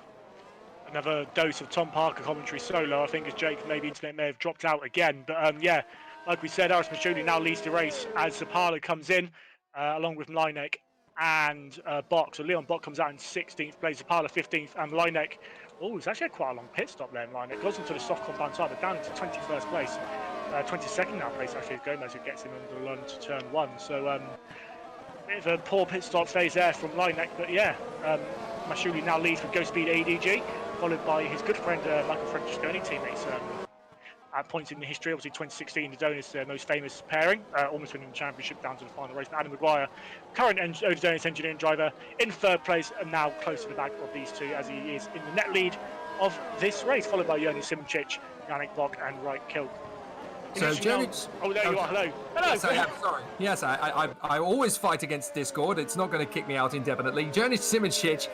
another dose of Tom Parker commentary solo. I think as Jake, maybe internet may have dropped out again. But yeah, like we said, Eros Mashuli now leads the race as Zapala comes in, along with Mlanek and Bock. So Leon Bock comes out in 16th place, Zapala 15th, and Mlanek. Oh, it's actually had quite a long pit stop there, Mlanek. Goes into the soft compound side, but down into 21st place. 22nd now place, actually, is Gomez, who gets him under the run to turn 1. So, bit of a poor pit stop phase there from Mlanek, but yeah, Mashuli now leads with Go Speed ADG, followed by his good friend Michael Francesconi, teammates at points in the history. Obviously 2016, Adonis, their most famous pairing, almost winning the championship down to the final race. But Adam Maguire, current Adonis engineering driver, in 3rd place and now close to the back of these two as he is in the net lead of this race, followed by Joni Simčić, Yannick Bock and Right Kilk. So Jonic... Oh, there you are. Hello. Yes, I am. Sorry. Yes, I always fight against Discord. It's not going to kick me out indefinitely. Jonic Simčić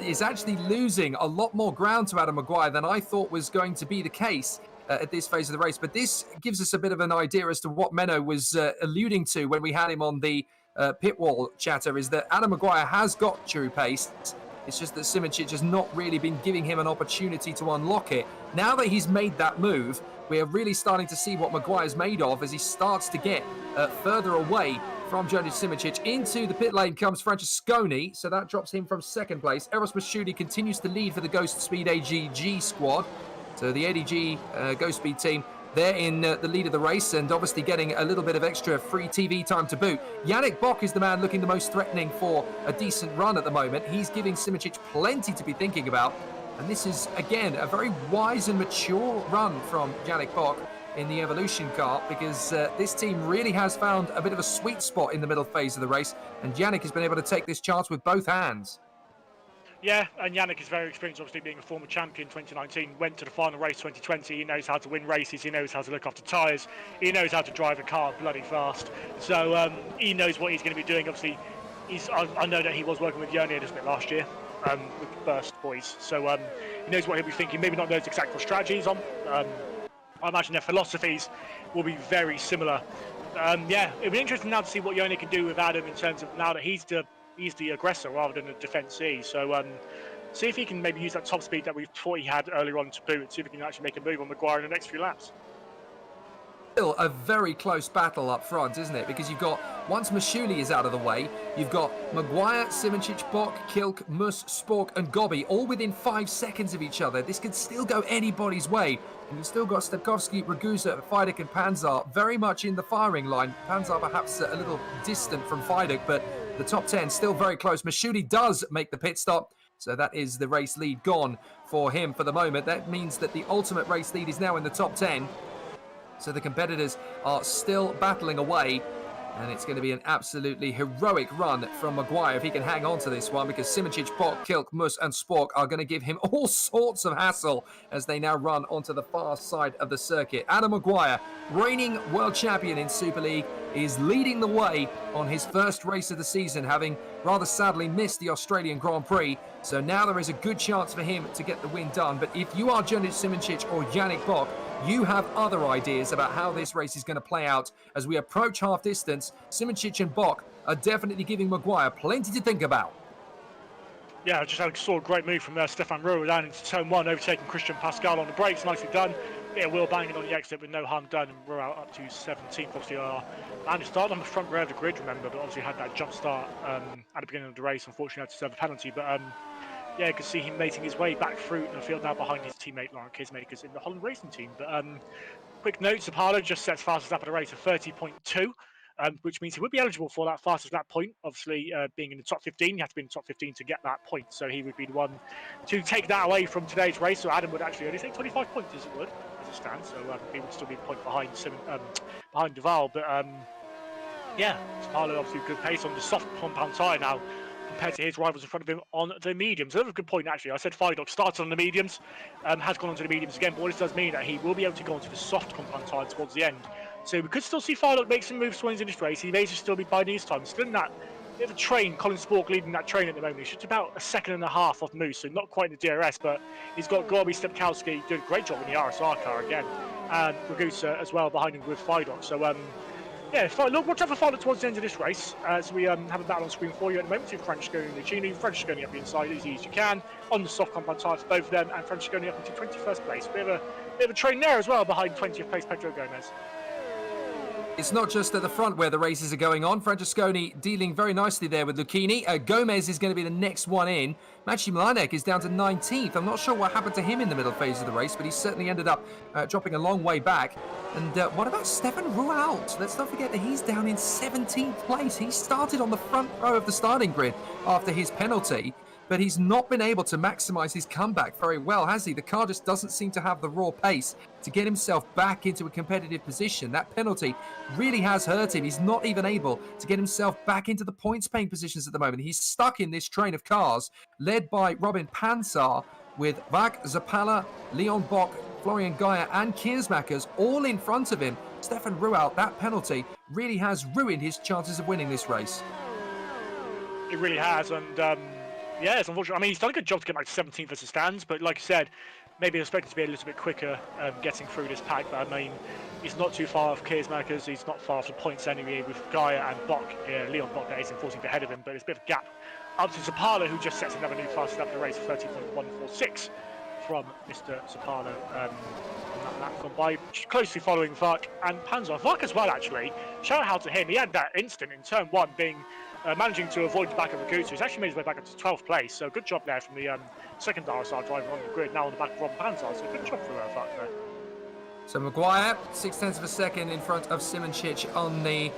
is actually losing a lot more ground to Adam Maguire than I thought was going to be the case at this phase of the race. But this gives us a bit of an idea as to what Menno was alluding to when we had him on the pit wall chatter, is that Adam Maguire has got true pace. It's just that Simčić has not really been giving him an opportunity to unlock it. Now that he's made that move, we are really starting to see what Maguire's made of as he starts to get further away from Jonic Simčić. Into the pit lane comes Francesconi, so that drops him from 2nd place. Eros Mashuli continues to lead for the Ghost Speed AGG squad. So the ADG Ghost Speed team, they're in the lead of the race and obviously getting a little bit of extra free TV time to boot. Yannick Bock is the man looking the most threatening for a decent run at the moment. He's giving Simčić plenty to be thinking about. And this is, again, a very wise and mature run from Yannick Bock in the Evolution car, because this team really has found a bit of a sweet spot in the middle phase of the race, and Yannick has been able to take this chance with both hands. Yeah, and Yannick is very experienced, obviously being a former champion 2019, went to the final race 2020. He knows how to win races, he knows how to look after tyres, he knows how to drive a car bloody fast. So he knows what he's going to be doing. Obviously, I know that he was working with Yerne a little bit last year. With the Burst boys, so he knows what he'll be thinking. Maybe not knows exactly what strategies on. I imagine their philosophies will be very similar. Yeah, it'll be interesting now to see what Yone can do with Adam in terms of now that he's the he's the aggressor rather than the defensee. So see if he can maybe use that top speed that we thought he had earlier on to boot, and see if he can actually make a move on Maguire in the next few laps. Still a very close battle up front, isn't it? Because you've got, once Mashuli is out of the way, you've got Maguire, Simoncic, Bok, Kilk, Mus, Spork and Gobby all within 5 seconds of each other. This could still go anybody's way. And you've still got Stepkowski, Ragusa, Fidek and Panzar very much in the firing line. Panzar perhaps a little distant from Fidek, but the top 10 still very close. Mashuli does make the pit stop. So that is the race lead gone for him for the moment. That means that the ultimate race lead is now in the top 10. So the competitors are still battling away. And it's going to be an absolutely heroic run from Maguire if he can hang on to this one, because Simoncic, Bok, Kilk, Mus and Spork are going to give him all sorts of hassle as they now run onto the far side of the circuit. Adam Maguire, reigning world champion in Super League, is leading the way on his first race of the season, having rather sadly missed the Australian Grand Prix. So now there is a good chance for him to get the win done. But if you are Janic Simoncic or Yannick Bok, you have other ideas about how this race is going to play out as we approach half distance. Simoncic and Bok are definitely giving Maguire plenty to think about. Yeah, I just saw a great move from Stefan Ruhr down into turn 1, overtaking Christian Pascal on the brakes. Nicely done. Bit of wheel banging on the exit with no harm done, and we're out up to 17th. Obviously, and started on the front rear of the grid, remember, but obviously had that jump start at the beginning of the race. Unfortunately, had to serve a penalty, but yeah, you can see him making his way back through the field now behind his teammate Lauren Kismakers in the Holland Racing Team. But quick note, Zapata just sets fastest lap of the race of 30.2. Which means he would be eligible for that fastest lap point. Obviously, being in the top 15, you have to be in the top 15 to get that point. So he would be the one to take that away from today's race. So Adam would actually only take 25 points as it would, as it stands. So he would still be a point behind behind Duval. But yeah, Zapata obviously good pace on the soft compound tyre now, compared to his rivals in front of him on the mediums. Another good point, actually. I said Fidok started on the mediums, has gone onto the mediums again, but what this does mean that he will be able to go onto the soft compound tyre towards the end. So we could still see Fidok make some moves towards in this race. He may just still be biding his time. Still in that bit of a train, Colin Spork leading that train at the moment. He's just about a second and a half off Moose, so not quite in the DRS, but he's got Gorby Stepkowski doing a great job in the RSR car again, and Ragusa as well behind him with Fidok. So yeah, look, watch out for Fidok towards the end of this race. So we have a battle on screen for you at the moment between Francesconi and Lucchini. Francesconi up the inside as easy as you can on the soft compound tyre for both of them, and Francesconi up into 21st place. Bit of a train there as well behind 20th place Pedro Gomez. It's not just at the front where the races are going on. Francesconi dealing very nicely there with Lucchini. Gomez is going to be the next one in. Maciej Mlanek is down to 19th. I'm not sure what happened to him in the middle phase of the race, but he certainly ended up dropping a long way back. And what about Stefan Rualt? Let's not forget that he's down in 17th place. He started on the front row of the starting grid after his penalty, but he's not been able to maximise his comeback very well, has he? The car just doesn't seem to have the raw pace to get himself back into a competitive position. That penalty really has hurt him. He's not even able to get himself back into the points-paying positions at the moment. He's stuck in this train of cars, led by Robin Panzar, with Vak, Zapala, Leon Bok, Florian Gaia and Kiersmakers all in front of him. Stefan Rualt, that penalty really has ruined his chances of winning this race. It really has, and yeah, it's unfortunate. I mean, he's done a good job to get back to 17th as it stands, but like you said, maybe expected to be a little bit quicker getting through this pack. But I mean, he's not too far off Kiersmakers. He's not far off the points anyway with Gaia and Bok. Leon Bok that is in 14th ahead of him, but there's a bit of a gap up to Zapala, who just sets another new fastest lap of the race, 30.146 from Mr. Zapala on that lap gone by, closely following Vak and Panzar. Vak as well, actually. Shout out to him. He had that instant in turn 1 being managing to avoid the back of Ragusa. He's actually made his way back up to 12th place, so good job there from the second RSR driver on the grid, now on the back of Robin Panzar, so good job for Vak there. So Maguire, 0.6 of a second in front of Simoncic on the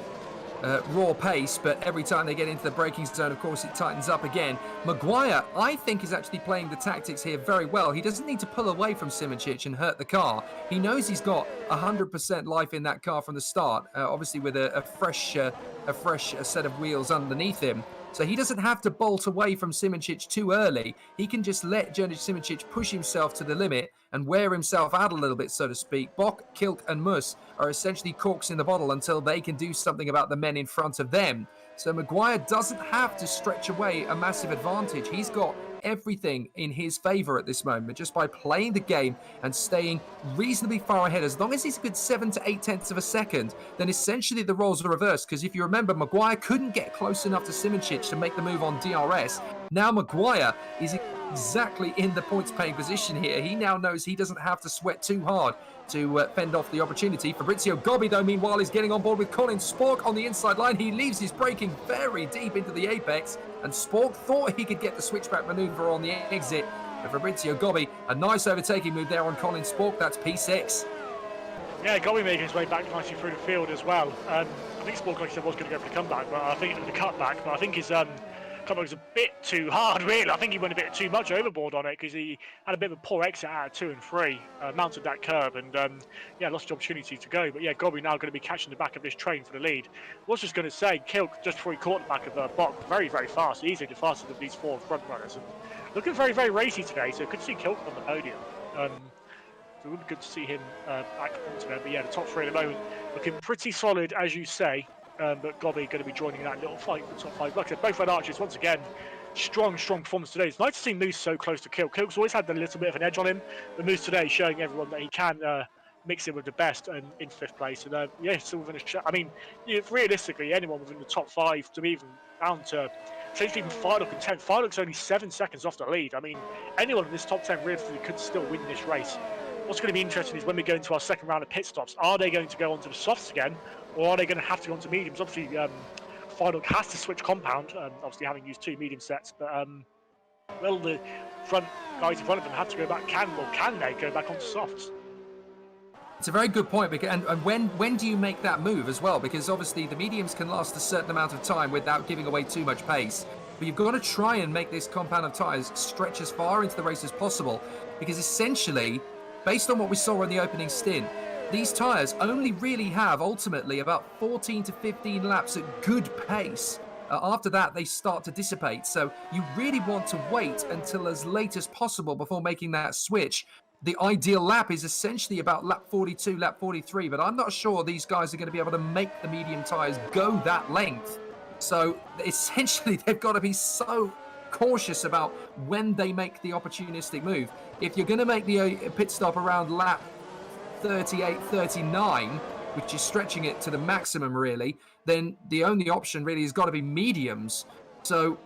raw pace, but every time they get into the braking zone, of course, it tightens up again. Maguire, I think, is actually playing the tactics here very well. He doesn't need to pull away from Simoncic and hurt the car. He knows he's got 100% life in that car from the start, obviously with a fresh set of wheels underneath him. So he doesn't have to bolt away from Simoncic too early. He can just let Janic Simoncic push himself to the limit and wear himself out a little bit, so to speak. Bok, Kilk and Mus are essentially corks in the bottle until they can do something about the men in front of them. So Maguire doesn't have to stretch away a massive advantage. He's got everything in his favor at this moment, just by playing the game and staying reasonably far ahead. As long as he's a good 7 to 8 tenths of a second, then essentially the roles are reversed. Because if you remember, Maguire couldn't get close enough to Simoncic to make the move on DRS. Now Maguire is exactly in the points-paying position here. He now knows he doesn't have to sweat too hard to fend off the opportunity. Fabrizio Gobbi, though, meanwhile, is getting on board with Colin Spork on the inside line. He leaves his braking very deep into the apex, and Spork thought he could get the switchback maneuver on the exit. But Fabrizio Gobbi, a nice overtaking move there on Colin Spork. That's P6. Yeah, Gobbi making his way back nicely through the field as well. I think Spork, like I said, was going to go for the comeback, but I think the cutback. But I think his comeback was a bit too hard, really. I think he went a bit too much overboard on it because he had a bit of a poor exit out of 2 and 3, mounted that curb, and yeah, lost the opportunity to go. But yeah, Gobbi now going to be catching the back of this train for the lead. I was just going to say, Kilk, just before he caught the back of Bok, very, very fast, easily the fastest of these 4 front runners, and looking very, very racy today. So good to see Kilk on the podium. So it would be good to see him back onto there. But yeah, the top 3 at the moment looking pretty solid, as you say. But Gobbi going to be joining that little fight for the top 5. Like I said, both red archers, once again, strong performance today. It's nice to see Moose so close to Kilk. Kilk's always had a little bit of an edge on him, but Moose today showing everyone that he can mix it with the best and in 5th place. And yeah, still within a shot. I mean, realistically, anyone within the top 5 to be even down to essentially even Fidok and 10th. Fidok's only 7 seconds off the lead. I mean, anyone in this top 10 realistically could still win this race. What's going to be interesting is when we go into our second round of pit stops, are they going to go onto the softs again, or are they going to have to go onto mediums? Obviously, Fidok has to switch compound, obviously having used 2 medium sets, but will the front guys in front of them have to go back? Can they go back onto softs? It's a very good point, and when do you make that move as well? Because obviously the mediums can last a certain amount of time without giving away too much pace. But you've got to try and make this compound of tyres stretch as far into the race as possible, because essentially, based on what we saw in the opening stint, these tyres only really have ultimately about 14 to 15 laps at good pace. After that, they start to dissipate. So you really want to wait until as late as possible before making that switch. The ideal lap is essentially about lap 42, lap 43, but I'm not sure these guys are going to be able to make the medium tyres go that length. So essentially, they've got to be so cautious about when they make the opportunistic move. If you're going to make the pit stop around lap 38, 39, which is stretching it to the maximum really, then the only option really has got to be mediums. So,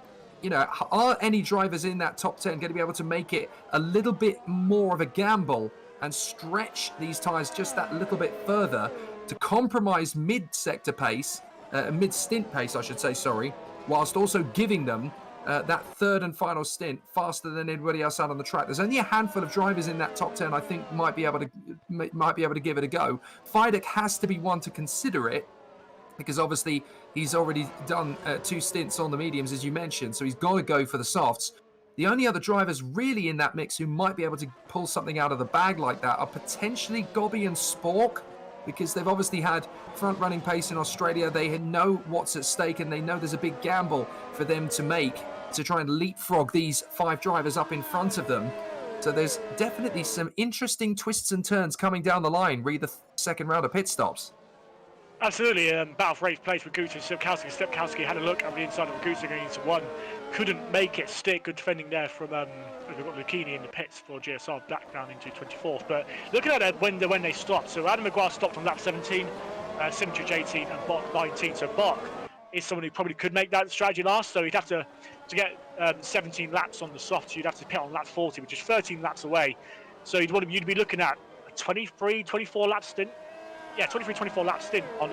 are any drivers in that top 10 going to be able to make it a little bit more of a gamble and stretch these tyres just that little bit further to compromise mid-sector pace, mid-stint pace, I should say, sorry, whilst also giving them that third and final stint faster than anybody else out on the track? There's only a handful of drivers in that top 10 I think might be able to give it a go. Fidok has to be one to consider it, because obviously he's already done 2 stints on the mediums, as you mentioned, so he's got to go for the softs. The only other drivers really in that mix who might be able to pull something out of the bag like that are potentially Gobbi and Spork, because they've obviously had front-running pace in Australia. They know what's at stake, and they know there's a big gamble for them to make to try and leapfrog these 5 drivers up in front of them. So there's definitely some interesting twists and turns coming down the line, read the second round of pit stops. Absolutely, battle for 8th place with Guta and Stepkowski. Stepkowski had a look on the inside of Guta going into 1. Couldn't make it stick. Good defending there from we've got Lucchini in the pits for GSR, back down into 24th. But looking at it when they stopped, so Adam Maguire stopped on lap 17, Simoncic 18 and Bok 19. So Bok is someone who probably could make that strategy last, so he'd have to get 17 laps on the softs, you'd have to pit on lap 40, which is 13 laps away. So you'd be looking at a 23, 24 lap stint. Yeah, 23, 24 lap stint on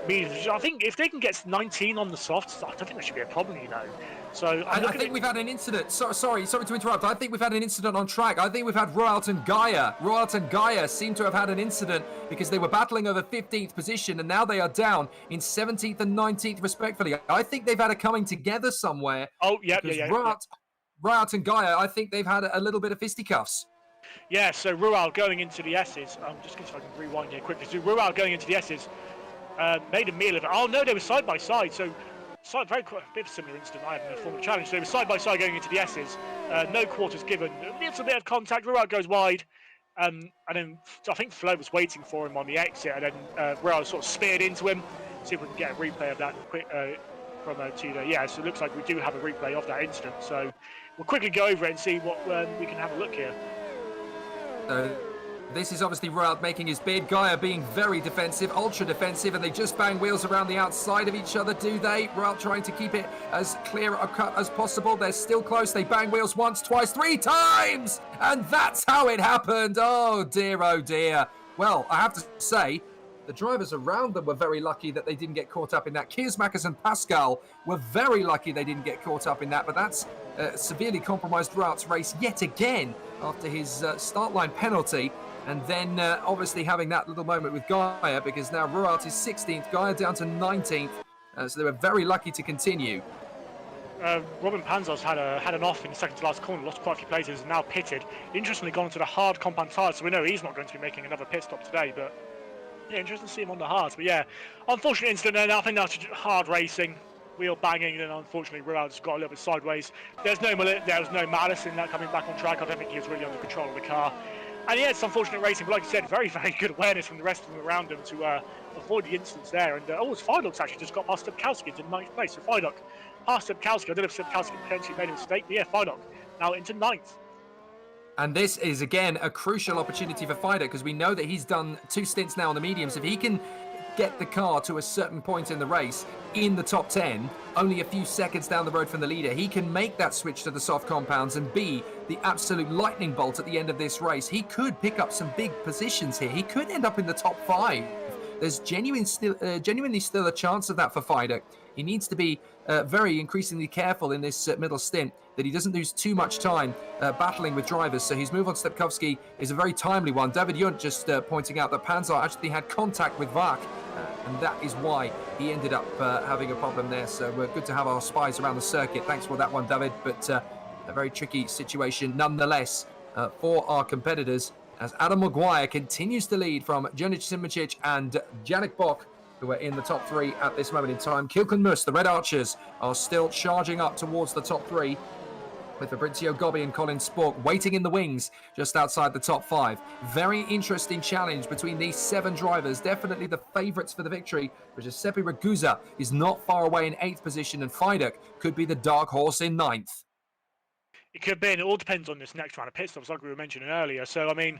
mediums. I think if they can get 19 on the softs, I don't think that should be a problem, So I think we've had an incident. Sorry to interrupt. I think we've had an incident on track. I think we've had Royalt and Gaia seem to have had an incident because they were battling over 15th position, and now they are down in 17th and 19th respectively. I think they've had a coming together somewhere. Oh, yeah. Royalt and Gaia, I think they've had a little bit of fisticuffs. Yeah, so Rual going into the S's. I'm just going to see if I can rewind here quickly. So Rual going into the S's made a meal of it. Oh no, they were side by side. So a bit of a similar incident I had in the former challenge. So they were side by side going into the S's. No quarters given. A little bit of contact. Rual goes wide. And then I think Flo was waiting for him on the exit. And then Rual sort of speared into him. See if we can get a replay of that quick from Teder. Yeah, so it looks like we do have a replay of that incident. So we'll quickly go over it and see what we can have a look here. This is obviously Ruat making his bid. Gaia being very defensive, ultra defensive, and they just bang wheels around the outside of each other, do they? Ruat trying to keep it as clear a cut as possible. They're still close. They bang wheels once, twice, 3 times! And that's how it happened. Oh dear, oh dear. Well, I have to say, the drivers around them were very lucky that they didn't get caught up in that. Kiersmakers and Pascal were very lucky they didn't get caught up in that, but that's severely compromised Ruat's race yet again after his start line penalty. And then obviously having that little moment with Gaia, because now Ruat is 16th, Gaia down to 19th. So they were very lucky to continue. Robin Panzos had an off in the second to last corner, lost quite a few places, and now pitted. Interestingly gone into the hard compound tyres, so we know he's not going to be making another pit stop today, but yeah, interesting to see him on the hards. But yeah, unfortunate incident there. I think that's hard racing, wheel banging, and unfortunately Ruat's got a little bit sideways. There was no malice in that coming back on track. I don't think he was really under control of the car. And yeah, it's unfortunate racing, but like I said, very, very good awareness from the rest of them around him to avoid the incidents there. And it's Fidok's actually just got past Stepkowski into 9th place. So Fidok past Stepkowski. I don't know if Stepkowski potentially made a mistake, but yeah, Fidok now into 9th. And this is, again, a crucial opportunity for Fidok, because we know that he's done 2 stints now on the mediums. If he can get the car to a certain point in the race in the top 10, only a few seconds down the road from the leader, he can make that switch to the soft compounds and be the absolute lightning bolt at the end of this race. He could pick up some big positions here. He could end up in the top 5. There's genuinely still a chance of that for Fidok. He needs to be very increasingly careful in this middle stint, that he doesn't lose too much time battling with drivers. So his move on Stepkowski is a very timely one. David Yunt just pointing out that Panzer actually had contact with Vach, and that is why he ended up having a problem there. So we're good to have our spies around the circuit. Thanks for that one, David. But a very tricky situation nonetheless for our competitors, as Adam Maguire continues to lead from Jonic Simicic and Janik Bock, who are in the top 3 at this moment in time. Kilk and Mus, the Red Archers, are still charging up towards the top 3, with Fabrizio Gobbi and Colin Spork waiting in the wings just outside the top 5. Very interesting challenge between these 7 drivers. Definitely the favourites for the victory. But Giuseppe Ragusa is not far away in 8th position, and Fidok could be the dark horse in 9th. It could be, and it all depends on this next round of pit stops, like we were mentioning earlier. So, I mean,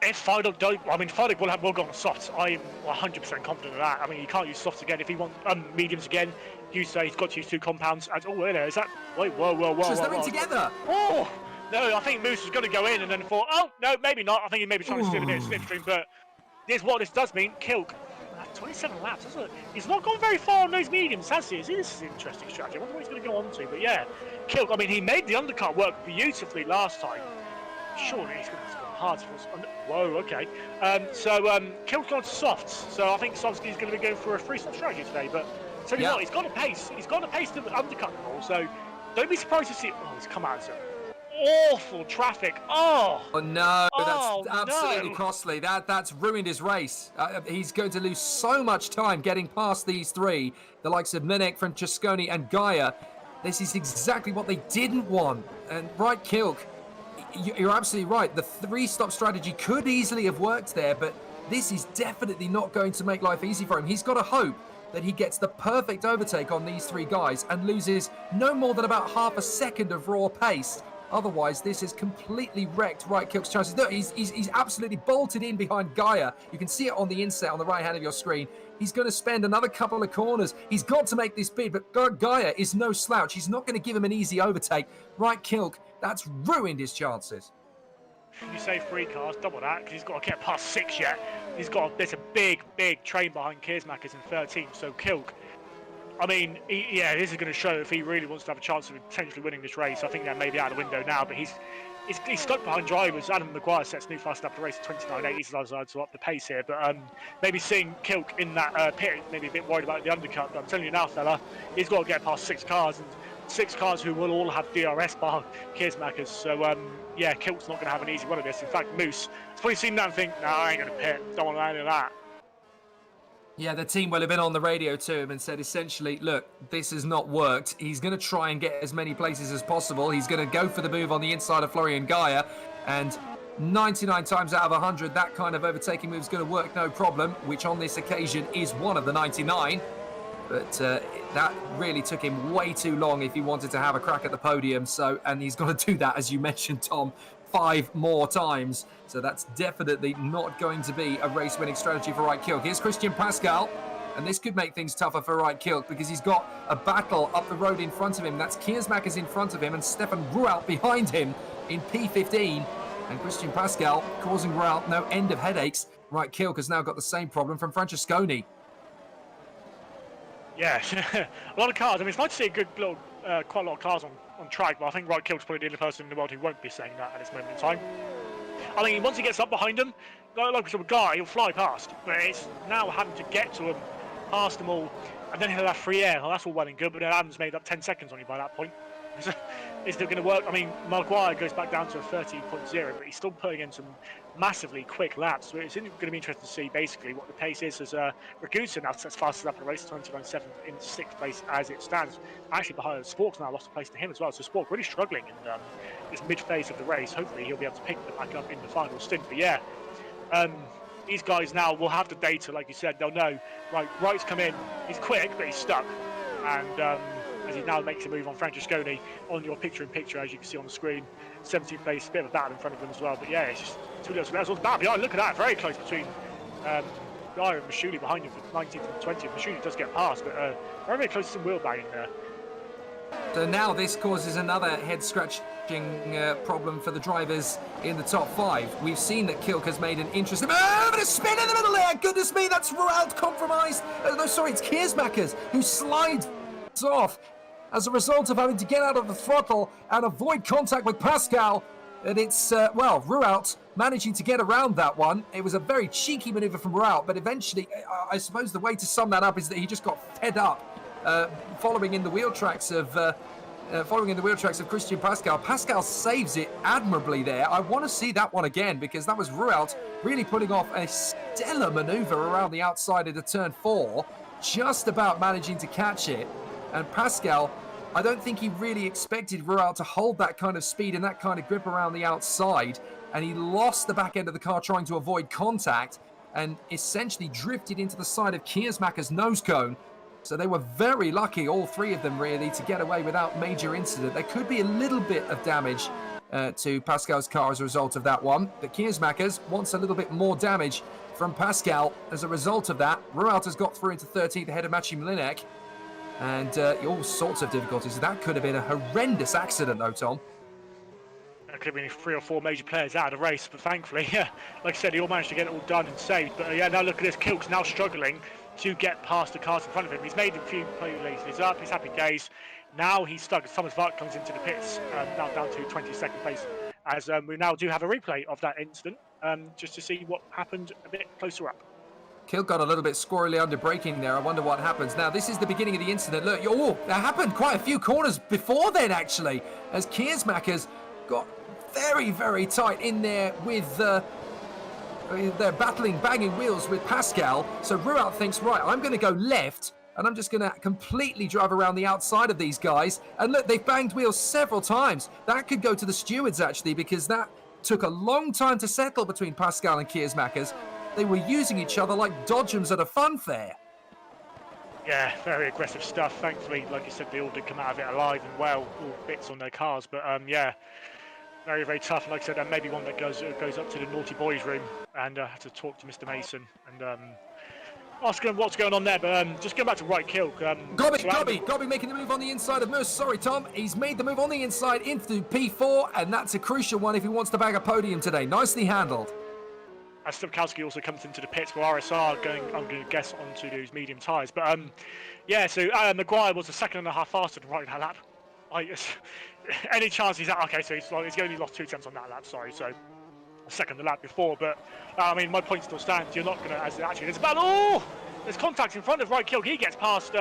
if Fidok don't, Fidok will go on softs. I'm 100% confident of that. I mean, he can't use softs again. If he wants mediums again, you say he's got to use 2 compounds. And, is that? Wait, whoa. Just them together. Oh no, I think Moose was going to go in and then thought, oh no, maybe not. I think he may be trying to steal a bit of slipstream. But here's what this does mean: Kilk, 27 laps. He's not gone very far on those mediums, has he? This is an interesting strategy. I wonder what he's going to go on to. But yeah, Kilk. I mean, he made the undercut work beautifully last time. Surely he's going to have to go hard for us. Whoa, okay. Kilk's gone to softs. So I think Sofsky's going to be going for a 3-stop strategy today. But tell you what, he's got a pace. He's got a pace to undercut the ball. So don't be surprised to see. Oh, he's come out of awful traffic. Oh no, that's absolutely costly. That's ruined his race. He's going to lose so much time getting past these 3, the likes of Menek, Francesconi and Gaia. This is exactly what they didn't want. And right, Kilk, you're absolutely right. The 3-stop strategy could easily have worked there, but this is definitely not going to make life easy for him. He's got to hope that he gets the perfect overtake on these 3 guys and loses no more than about half a second of raw pace. Otherwise, this has completely wrecked Right Kilk's chances. Look, he's absolutely bolted in behind Gaia. You can see it on the inset on the right hand of your screen. He's going to spend another couple of corners. He's got to make this bid, but Gaia is no slouch. He's not going to give him an easy overtake. Right Kilk, that's ruined his chances. You say 3 cars, double that, because he's got to get past 6 yet. There's a big train behind Kiersmakers in 13, so Kilk. I mean, this is going to show if he really wants to have a chance of potentially winning this race. I think that may be out of the window now, but he's stuck behind drivers. Adam Maguire sets new fast up the race at 29.8. He's allowed to up the pace here, but maybe seeing Kilk in that pit, maybe a bit worried about the undercut. But I'm telling you now, fella, he's got to get past 6 cars, and 6 cars who will all have DRS bar Kiersmakers. So Kilk's not going to have an easy run of this. In fact, Moose has probably seen that and think, no, I ain't going to pit. Don't want any of that. Yeah, the team will have been on the radio to him and said, essentially, look, this has not worked. He's going to try and get as many places as possible. He's going to go for the move on the inside of Florian Gaia. And 99 times out of 100, that kind of overtaking move is going to work no problem, which on this occasion is one of the 99. But that really took him way too long if he wanted to have a crack at the podium. So, and he's got to do that, as you mentioned, Tom, 5 more times. So that's definitely not going to be a race-winning strategy for Right Kilk. Here's Christian Pascal. And this could make things tougher for Right Kilk because he's got a battle up the road in front of him. That's Kiersmaker's in front of him and Stefan Rualt behind him in P15. And Christian Pascal causing Rualt no end of headaches. Right Kilk has now got the same problem from Francesconi. Yeah, a lot of cars. I mean, it's nice to see a good little, quite a lot of cars on track, but I think Right Kilk's probably the only person in the world who won't be saying that at this moment in time. I mean, once he gets up behind him, like a guy, he'll fly past. But it's now having to get to him, past them all, and then he'll have free air. Well, that's all well and good, but then Adam's made up 10 seconds on you by that point. Is it going to work? I mean, Maguire goes back down to a 13.0, but he's still putting in some massively quick laps. So it's going to be interesting to see basically what the pace is as Ragusa now sets fastest up in the race, 29.7 in 6th place as it stands. Actually, behind Spork's now lost a place to him as well. So Spork really struggling in this mid phase of the race. Hopefully, he'll be able to pick it back up in the final stint. But yeah, these guys now will have the data, like you said. They'll know, right, Wright's come in. He's quick, but he's stuck. And as he now makes a move on Francesconi on your picture-in-picture, as you can see on the screen. 17th place, a bit of a battle in front of him as well. But yeah, it's just two little smells. Bad behind. Look at that, very close between Guy and Mashuli behind him for 19th and 20th. Mashuli does get past, but very, very close to some wheel bagging there. So now this causes another head-scratching problem for the drivers in the top 5. We've seen that Kilk has made an interesting... Oh, but a spin in the middle there! Goodness me, that's Rualt compromised. No, sorry, it's Kiersmakers who slides off as a result of having to get out of the throttle and avoid contact with Pascal. And it's, well, Rualt managing to get around that one. It was a very cheeky maneuver from Rualt, but eventually, I suppose the way to sum that up is that he just got fed up following in the wheel tracks of Christian Pascal. Pascal saves it admirably there. I want to see that one again because that was Rualt really putting off a stellar maneuver around the outside into turn 4, just about managing to catch it. And Pascal, I don't think he really expected Rualt to hold that kind of speed and that kind of grip around the outside. And he lost the back end of the car trying to avoid contact and essentially drifted into the side of Kiersmaker's nose cone. So they were very lucky, all 3 of them really, to get away without major incident. There could be a little bit of damage to Pascal's car as a result of that one. But Kiersmakers wants a little bit more damage from Pascal as a result of that. Rualt has got through into 13th ahead of Maciej Mlinek. And all sorts of difficulties. That could have been a horrendous accident, though, Tom. There could have been 3 or 4 major players out of the race, but thankfully, yeah, like I said, he all managed to get it all done and saved. But yeah, now look at this. Kilk's now struggling to get past the cars in front of him. He's made a few plays. He's up. He's happy days. Now he's stuck as Thomas Vart comes into the pits, now down to 22nd place. As we now do have a replay of that incident, just to see what happened a bit closer up. Kilk got a little bit squirrely under braking there. I wonder what happens. Now, this is the beginning of the incident. Look, oh, that happened quite a few corners before then, actually, as Kiersmakers got very, very tight in there with they're battling, banging wheels with Pascal. So Rualt thinks, right, I'm going to go left, and I'm just going to completely drive around the outside of these guys. And look, they've banged wheels several times. That could go to the stewards, actually, because that took a long time to settle between Pascal and Kiersmakers. They were using each other like dodgems at a fun fair. Yeah, very aggressive stuff. Thankfully, like you said, they all did come out of it alive and well, all bits on their cars. But yeah, very, very tough. And like I said, maybe one that goes up to the naughty boys room and have to talk to Mr. Mason and ask him what's going on there. But just going back to Right Kilk. Gobby making the move on the inside of Merce. Sorry, Tom. He's made the move on the inside into P4, and that's a crucial one if he wants to bag a podium today. Nicely handled. As Stupkowski also comes into the pits for RSR, going, I'm going to guess, onto those medium tyres. But yeah, so Maguire was a second and a half faster than Wright in that lap. Any chance he's at, okay, so he's only lost 2 attempts on that lap, sorry, so a second the lap before. But I mean, my point still stands. You're not going to, as actually, there's a battle. Oh, there's contact in front of Right Kilk. He gets past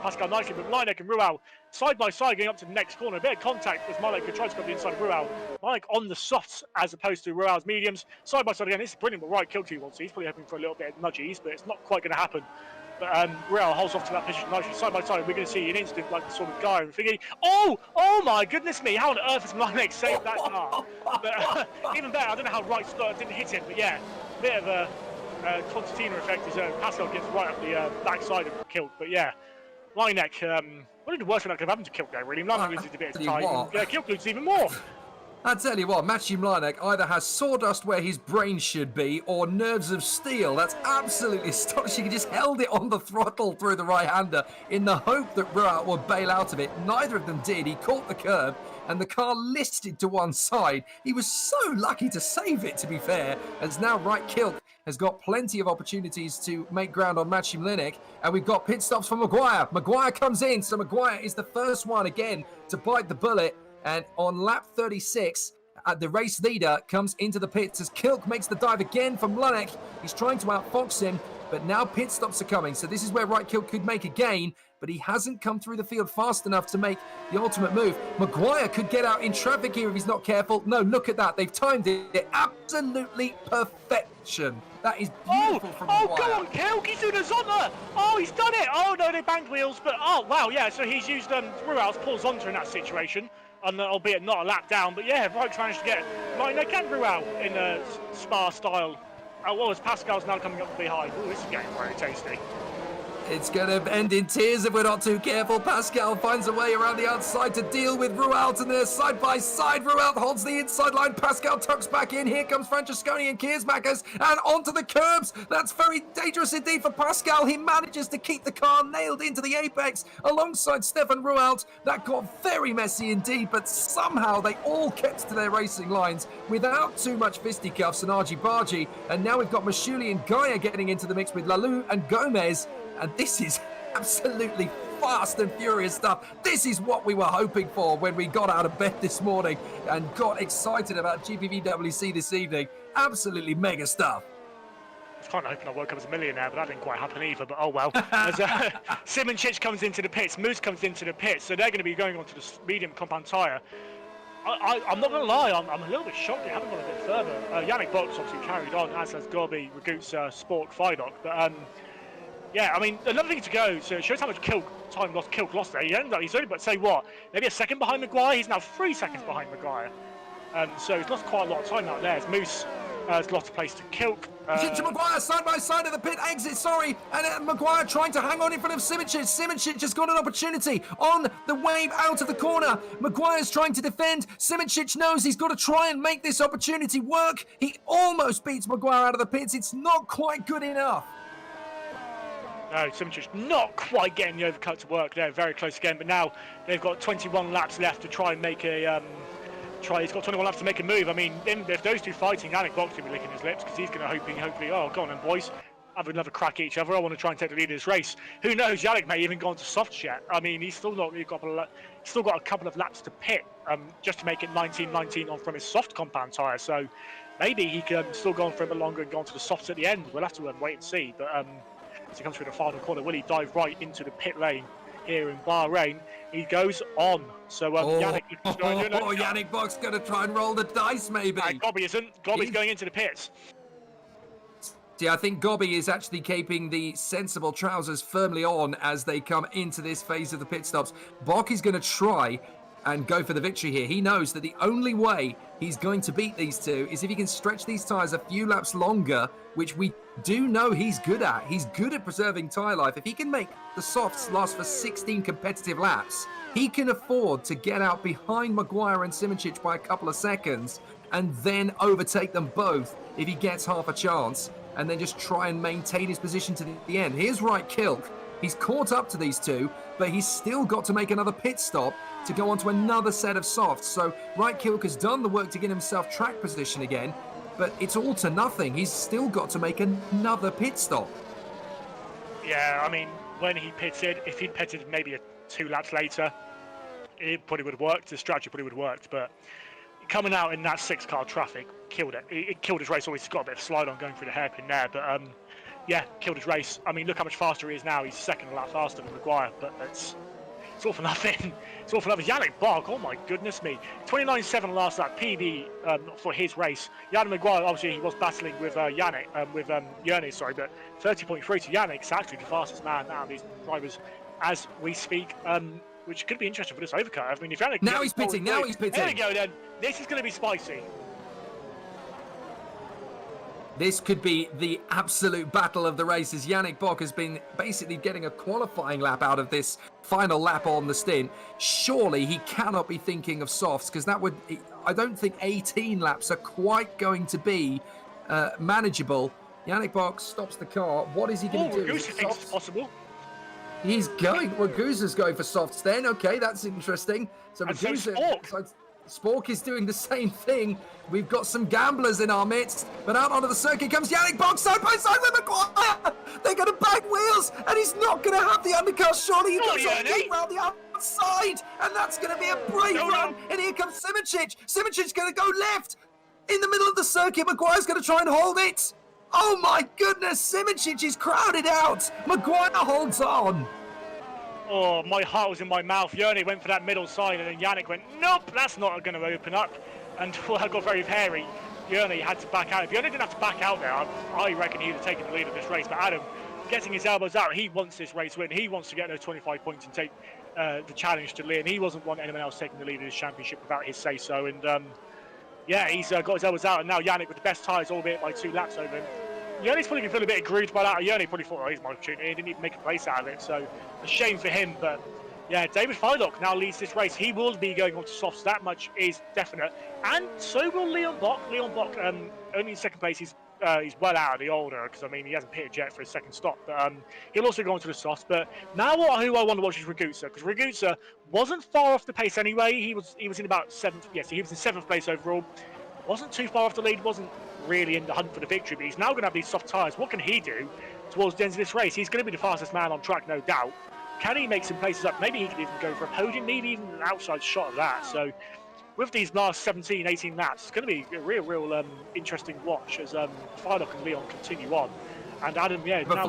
Pascal nicely, but Mlinek and Rual side by side going up to the next corner. A bit of contact as Mlinek could try to go the inside of Rual. Mlinek on the softs as opposed to Rual's mediums. Side by side again. This is brilliant what Right Kilk wants. He's probably hoping for a little bit of nudgies, but it's not quite going to happen. But Rual holds off to that position nicely. Side by side, we're going to see an instant like the sort of guy and thinking, oh my goodness me, how on earth has Mlinek saved that car? But even better, I don't know how Wright didn't hit him, but yeah, bit of a concertina effect is Pascal gets right up the backside of Kilk. But yeah, Linek, one of the worst things that could have happened to Kilk there, really. Linek loses a bit of tell you time. what. Yeah, Kilk loses even more. I tell you what, Maciej Mlanek either has sawdust where his brain should be or nerves of steel. That's absolutely astonishing. He just held it on the throttle through the right-hander in the hope that Ruat would bail out of it. Neither of them did. He caught the curb and the car listed to one side. He was so lucky to save it, to be fair, as now Right Kilk has got plenty of opportunities to make ground on Maciej Mlanek, and we've got pit stops for Maguire. Maguire comes in, so Maguire is the first one again to bite the bullet. And on lap 36, the race leader comes into the pits as Kilk makes the dive again for Mlanek. He's trying to outfox him, but now pit stops are coming. So this is where Right Kilk could make a gain, but he hasn't come through the field fast enough to make the ultimate move. Maguire could get out in traffic here if he's not careful. No, look at that. They've timed it. Absolutely perfection. That is beautiful from Maguire. Oh, go on, Kilk. He's doing a Zonta. Oh, he's done it. Oh, no, they banged wheels. But, oh, wow, yeah. So he's used Rual's Paul Zonta in that situation. And albeit not a lap down, but yeah, Vikes managed to get Linek and Rual in a Spa style. Well, as Pascal's now coming up from behind. Oh, this is getting very tasty. It's going to end in tears if we're not too careful. Pascal finds a way around the outside to deal with Rualt, and they're side by side. Rualt holds the inside line. Pascal tucks back in. Here comes Francesconi and Kiersmakers, and onto the curbs. That's very dangerous indeed for Pascal. He manages to keep the car nailed into the apex alongside Stefan Rualt. That got very messy indeed, but somehow they all kept to their racing lines without too much fisticuffs and argy-bargy. And now we've got Mashuli and Gaia getting into the mix with Lalou and Gomez. And this is absolutely fast and furious stuff. This is what we were hoping for when we got out of bed this morning and got excited about GPVWC this evening. Absolutely mega stuff. I was kind of hoping I woke up as a millionaire, but that didn't quite happen either. But oh well. As Simonchich comes into the pits, Moose comes into the pits, so they're going to be going on to the medium compound tyre. I'm not going to lie, I'm a little bit shocked they haven't gone a bit further. Yannick Box obviously carried on, as has Gorby, Ragut's Sport, Fidok, but yeah, I mean, another thing to go, so it shows how much time Kilk lost there. He's only, but say what, maybe a second behind Maguire. He's now 3 seconds behind Maguire. So he's lost quite a lot of time out there. As Moose has lost a place to Kilk. To Maguire, side by side of the pit exit, sorry. And Maguire trying to hang on in front of Simonchich. Simonchich has got an opportunity on the wave out of the corner. Maguire's trying to defend. Simonchich knows he's got to try and make this opportunity work. He almost beats Maguire out of the pits. It's not quite good enough. No, Simonchich not quite getting the overcut to work there, very close again, but now they've got 21 laps left to try and make a he's got 21 laps to make a move. I mean, if those two fighting, Yannick Box will be licking his lips because he's going to hopefully, oh, go on then, boys, have another crack at each other. I want to try and take the lead in this race. Who knows? Yannick may even gone to softs yet. I mean, he's still got a couple of laps to pit just to make it 19-19 on from his soft compound tyre. So maybe he can still go on for a bit longer and go on to the softs at the end. We'll have to wait and see. But as he comes through the final corner, will he dive right into the pit lane here in Bahrain? He goes on. So Yannick is going to Yannick Box going to try and roll the dice, maybe. Gobby isn't. Gobby's going into the pits. See, I think Gobby is actually keeping the sensible trousers firmly on as they come into this phase of the pit stops. Bok is going to try and go for the victory here. He knows that the only way he's going to beat these two is if he can stretch these tyres a few laps longer, which we do know he's good at. He's good at preserving tyre life. If he can make the softs last for 16 competitive laps, he can afford to get out behind Maguire and Simonchich by a couple of seconds and then overtake them both if he gets half a chance, and then just try and maintain his position to the end. Here's Right Kilk. He's caught up to these two, but he's still got to make another pit stop to go on to another set of softs. So Right Kilk has done the work to get himself track position again, but it's all to nothing. He's still got to make another pit stop. Yeah, I mean, when he pitted, if he'd pitted maybe 2 laps later, it probably would have worked. The strategy probably would have worked, but coming out in that 6-car traffic killed it. It killed his race. Always got a bit of slide on going through the hairpin there, but yeah, killed his race. I mean, look how much faster he is now. He's second a lap faster than Maguire, but it's all for nothing. It's all for nothing. Yannick Bog, oh my goodness me. 29.7 last lap, PB for his race. Yannick Maguire, obviously, he was battling with Yannick, Yernis, sorry, but 30.3 to Yannick's actually the fastest man now. These drivers, as we speak, which could be interesting for this overcut. I mean, if Yannick... Now he's pitting, now he's pitting. There we go then. This is going to be spicy. This could be the absolute battle of the race, as Yannick Bock has been basically getting a qualifying lap out of this final lap on the stint. Surely he cannot be thinking of softs, because that would, I don't think 18 laps are quite going to be manageable. Yannick Bock stops the car. What is he going to do? Ragusa thinks it's possible. He's going. Ragusa's going for softs then. Okay, that's interesting. So And so Ragusa. Spork is doing the same thing. We've got some gamblers in our midst, but out onto the circuit comes Yannick Bock side by side with Maguire. They're going to bang wheels, and he's not going to have the undercut. Surely he goes on deep round the outside, and that's going to be a brave run. And here comes Simoncic. Simicic's going to go left in the middle of the circuit. Maguire's going to try and hold it. Oh my goodness, Simoncic is crowded out. Maguire holds on. Oh, my heart was in my mouth. Yerny went for that middle side, and then Yannick went, nope, that's not going to open up. And I got very hairy. Yerny had to back out. If Yerny didn't have to back out there, I reckon he would have taken the lead of this race. But Adam, getting his elbows out, he wants this race win. He wants to get those 25 points and take the challenge to Lee. He wasn't wanting anyone else taking the lead of this championship without his say-so. And yeah, he's got his elbows out, and now Yannick with the best tyres, albeit by 2 laps over him. Yerny's probably feeling a bit aggrieved by that. Yerny probably thought, oh, here's my opportunity. He didn't even make a place out of it, so a shame for him. But yeah, David Frylock now leads this race. He will be going on to softs. That much is definite. And so will Leon Bock. Leon Bock, only in second place. He's well out of the order, because I mean he hasn't pitted yet for his second stop. But he'll also go on to the softs. But now who I want to watch is Ragusa, because Ragusa wasn't far off the pace anyway. He was in about 7th. Yes, he was in 7th place overall. Wasn't too far off the lead. Wasn't really in the hunt for the victory, but he's now going to have these soft tyres. What can he do towards the end of this race? He's going to be the fastest man on track, no doubt. Can he make some places up? Maybe he could even go for a podium, maybe even an outside shot of that. So with these last 17, 18 laps, it's going to be a real interesting watch as Frylock and Leon continue on. And Adam, yeah, but now...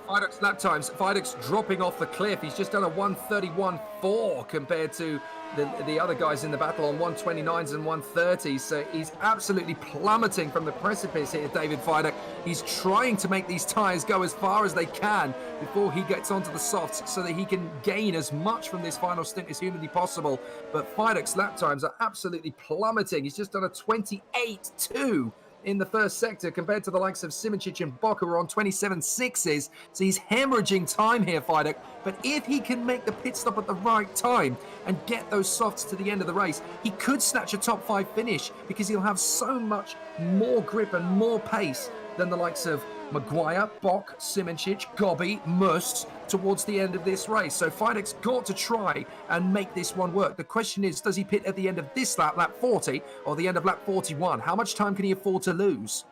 Frylock's lap times, Frylock's dropping off the cliff. He's just done a 1:31.4 compared to the other guys in the battle on 1:29s and 1:30s. So he's absolutely plummeting from the precipice here, David Frylock. He's trying to make these tyres go as far as they can before he gets onto the softs, so that he can gain as much from this final stint as humanly possible. But Frylock's lap times are absolutely plummeting. He's just done a 28.2 in the first sector compared to the likes of Simoncic and Bock, who are on 27.6s. So he's hemorrhaging time here, Frylock. But if he can make the pit stop at the right time and get those softs to the end of the race, he could snatch a top 5 finish, because he'll have so much more grip and more pace than the likes of Maguire, Bock, Simoncic, Gobby, Must towards the end of this race. So Frylock's got to try and make this one work. The question is, does he pit at the end of this lap, lap 40, or the end of lap 41? How much time can he afford to lose?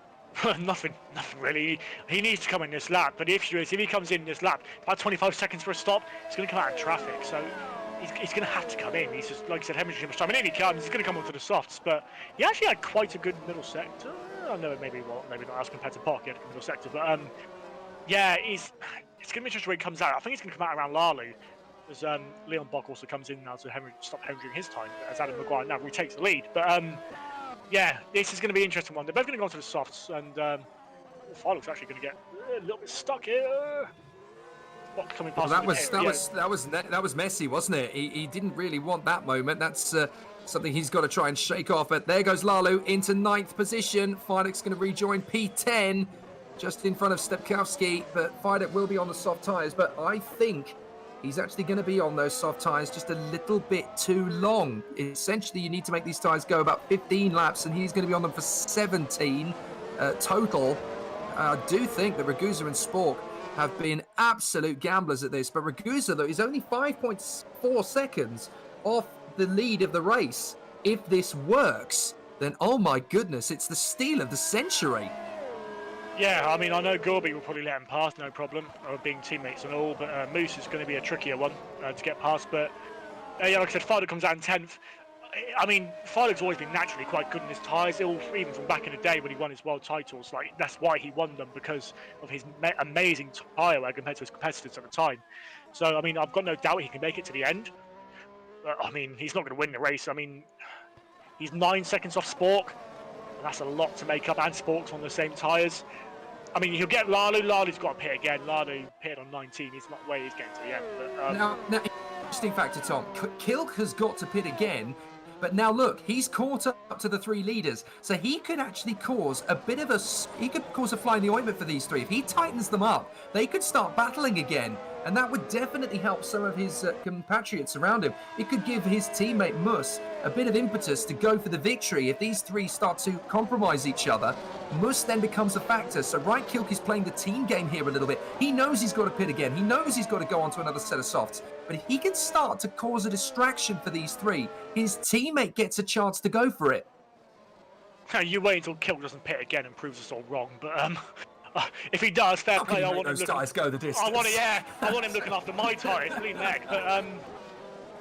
nothing really. He needs to come in this lap, but if he comes in this lap, about 25 seconds for a stop, he's going to come out of traffic. So he's going to have to come in. He's just, like I said, hemorrhaging too much time. And in he comes, he's going to come onto the softs. But he actually had quite a good middle sector. I know maybe not as compared to Park, he had a good middle sector. But yeah, it's going to be interesting when he comes out. I think he's going to come out around Lalu, as Leon Bock also comes in now to stop hemorrhaging his time, as Adam Maguire now retakes the lead. But yeah, this is going to be an interesting one. They're both going to go onto the softs, and Frylock's actually going to get a little bit stuck here. Coming past that was messy, wasn't it? He didn't really want that moment. That's something he's got to try and shake off. But there goes Lalu into 9th position. Frylock's going to rejoin P10, just in front of Stepkowski. But Frylock will be on the soft tyres. But I think he's actually going to be on those soft tyres just a little bit too long. Essentially, you need to make these tyres go about 15 laps, and he's going to be on them for 17 total. I do think that Ragusa and Spork have been absolute gamblers at this, but Ragusa, though, is only 5.4 seconds off the lead of the race. If this works, then oh my goodness, it's the steal of the century. Yeah, I mean, I know Gorby will probably let him pass, no problem, being teammates and all, but Moose is going to be a trickier one to get past. But yeah, like I said, Frylock comes out in 10th. I mean, Frylock's always been naturally quite good in his tyres, even from back in the day when he won his world titles. Like, that's why he won them, because of his amazing tyre wear compared to his competitors at the time. So, I mean, I've got no doubt he can make it to the end. But, I mean, he's not going to win the race. I mean, he's 9 seconds off Spork, and that's a lot to make up, and Spork's on the same tyres. I mean, he'll get Lalu. Lalu's got to pit again. Lalu pitted on 19. He's not where he's getting to the end. But, now, interesting factor, Tom. Kilk has got to pit again. But now look, he's caught up up to the three leaders. So he could actually cause a bit of he could cause a fly in the ointment for these three. If he tightens them up, they could start battling again. And that would definitely help some of his compatriots around him. It could give his teammate Mus a bit of impetus to go for the victory. If these three start to compromise each other, Mus then becomes a factor. So Right Kilk is playing the team game here a little bit. He knows he's got to pit again. He knows he's got to go on to another set of softs. But if he can start to cause a distraction for these three, his teammate gets a chance to go for it. You wait until Kilk doesn't pit again and proves us all wrong. But if he does, fair play. I want him tires go the distance. I want him looking after my tires, bleeding heck. But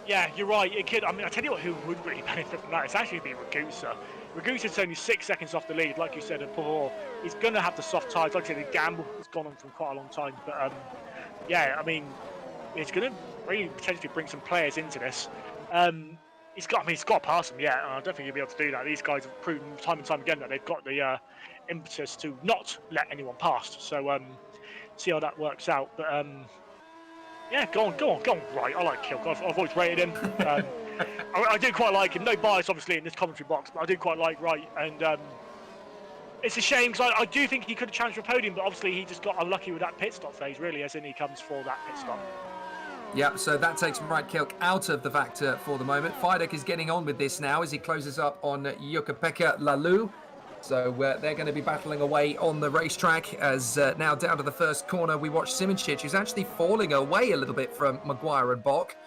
yeah, you're right. It could. I mean, I tell you what, who would really benefit from that? It's actually be Ragusa. Ragusa's only 6 seconds off the lead, like you said before. He's going to have the soft tires. Like I said, the gamble has gone on for quite a long time. But yeah, I mean, it's going to really potentially bring some players into this. He's got to pass them, yeah. I don't think he'll be able to do that. These guys have proven time and time again that they've got the impetus to not let anyone past. So see how that works out. But yeah, go on. Right, I like Kilk. I've always rated him. I do quite like him. No bias, obviously, in this commentary box, but I do quite like Right. And it's a shame because I do think he could have challenged for a podium, but obviously he just got unlucky with that pit stop phase, really, as in he comes for that pit stop. Yeah, so that takes Right Kilk out of the factor for the moment. Fidek is getting on with this now as he closes up on Jukka-Pekka Lalu. So they're going to be battling away on the racetrack as now down to the first corner we watch Simoncic, who's actually falling away a little bit from Maguire and Bock.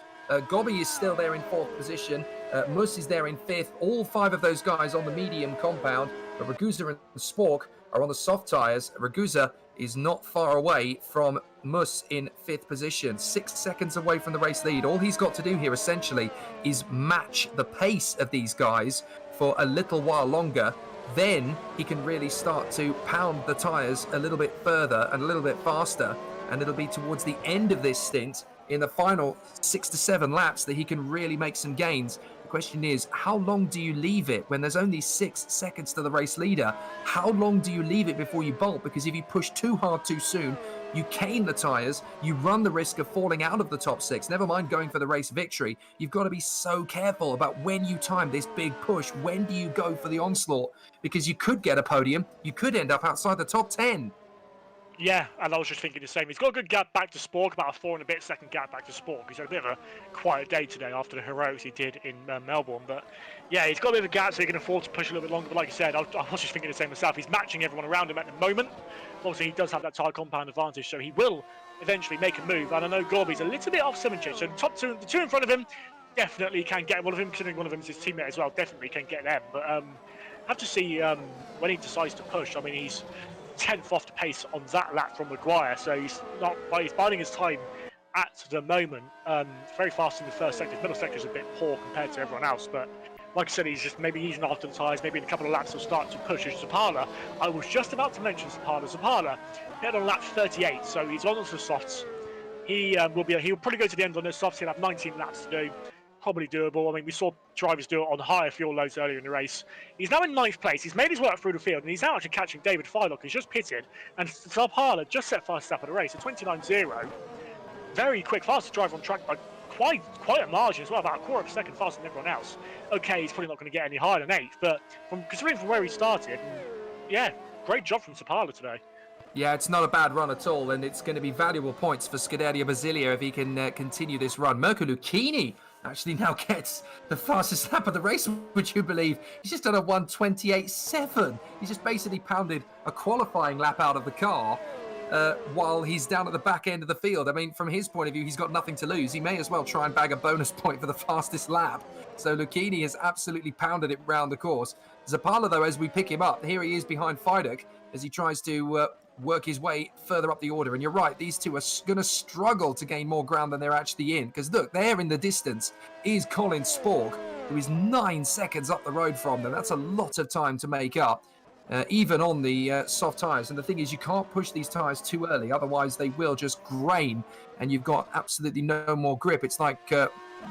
Gobby is still there in 4th position. Mus is there in 5th. All 5 of those guys on the medium compound. But Ragusa and Spork are on the soft tyres. Ragusa is not far away from Mus in 5th position, 6 seconds away from the race lead. All he's got to do here essentially is match the pace of these guys for a little while longer. Then he can really start to pound the tyres a little bit further and a little bit faster. And it'll be towards the end of this stint, in the final 6 to 7 laps, that he can really make some gains. The question is, how long do you leave it when there's only 6 seconds to the race leader? How long do you leave it before you bolt? Because if you push too hard too soon, you cane the tyres, you run the risk of falling out of the top 6, never mind going for the race victory. You've got to be so careful about when you time this big push. When do you go for the onslaught? Because you could get a podium, you could end up outside the top 10. Yeah, and I was just thinking the same. He's got a good gap back to Spork, about a 4 and a bit second gap back to Spork. He's had a bit of a quiet day today after the heroics he did in Melbourne. But yeah, he's got a bit of a gap, so he can afford to push a little bit longer. But like you said, I was just thinking the same myself. He's matching everyone around him at the moment. Obviously, he does have that tyre compound advantage, so he will eventually make a move. And I know Gorby's a little bit off Simoncic, so the two in front of him definitely can get one of him, considering one of them is his teammate as well, definitely can get them. But have to see when he decides to push. I mean, he's 10th off the pace on that lap from Maguire, so he's biding his time at the moment. Very fast in the first sector. His middle sector is a bit poor compared to everyone else, but like I said, he's just maybe easing after the tyres. Maybe in a couple of laps he'll start to push. Zapala, I was just about to mention Zapala hit on lap 38, so he's on to the softs. He'll probably go to the end on those softs. He'll have 19 laps to do. Probably doable. I mean, we saw drivers do it on higher fuel loads earlier in the race. He's now in 9th place. He's made his work through the field, and he's now actually catching David Fylock. He's just pitted, and Zapala just set fastest lap of the race, a 29.0. Very quick, fastest driver on track by quite a margin as well, about a quarter of a second faster than everyone else. Okay, he's probably not going to get any higher than 8th, but considering from where he started, yeah, great job from Zapala today. Yeah, it's not a bad run at all, and it's going to be valuable points for Scuderia Basilia if he can continue this run. Mirko Lucchini actually now gets the fastest lap of the race, would you believe? He's just done a 1:28.7. He's just basically pounded a qualifying lap out of the car while he's down at the back end of the field. I mean, from his point of view, he's got nothing to lose. He may as well try and bag a bonus point for the fastest lap. So Lucchini has absolutely pounded it round the course. Zapala, though, as we pick him up, here he is behind Fidek as he tries to work his way further up the order. And you're right, these two are going to struggle to gain more ground than they're actually in. Because look, there in the distance is Colin Spork, who is 9 seconds up the road from them. That's a lot of time to make up, even on the soft tyres. And the thing is, you can't push these tyres too early, otherwise they will just grain and you've got absolutely no more grip. It's like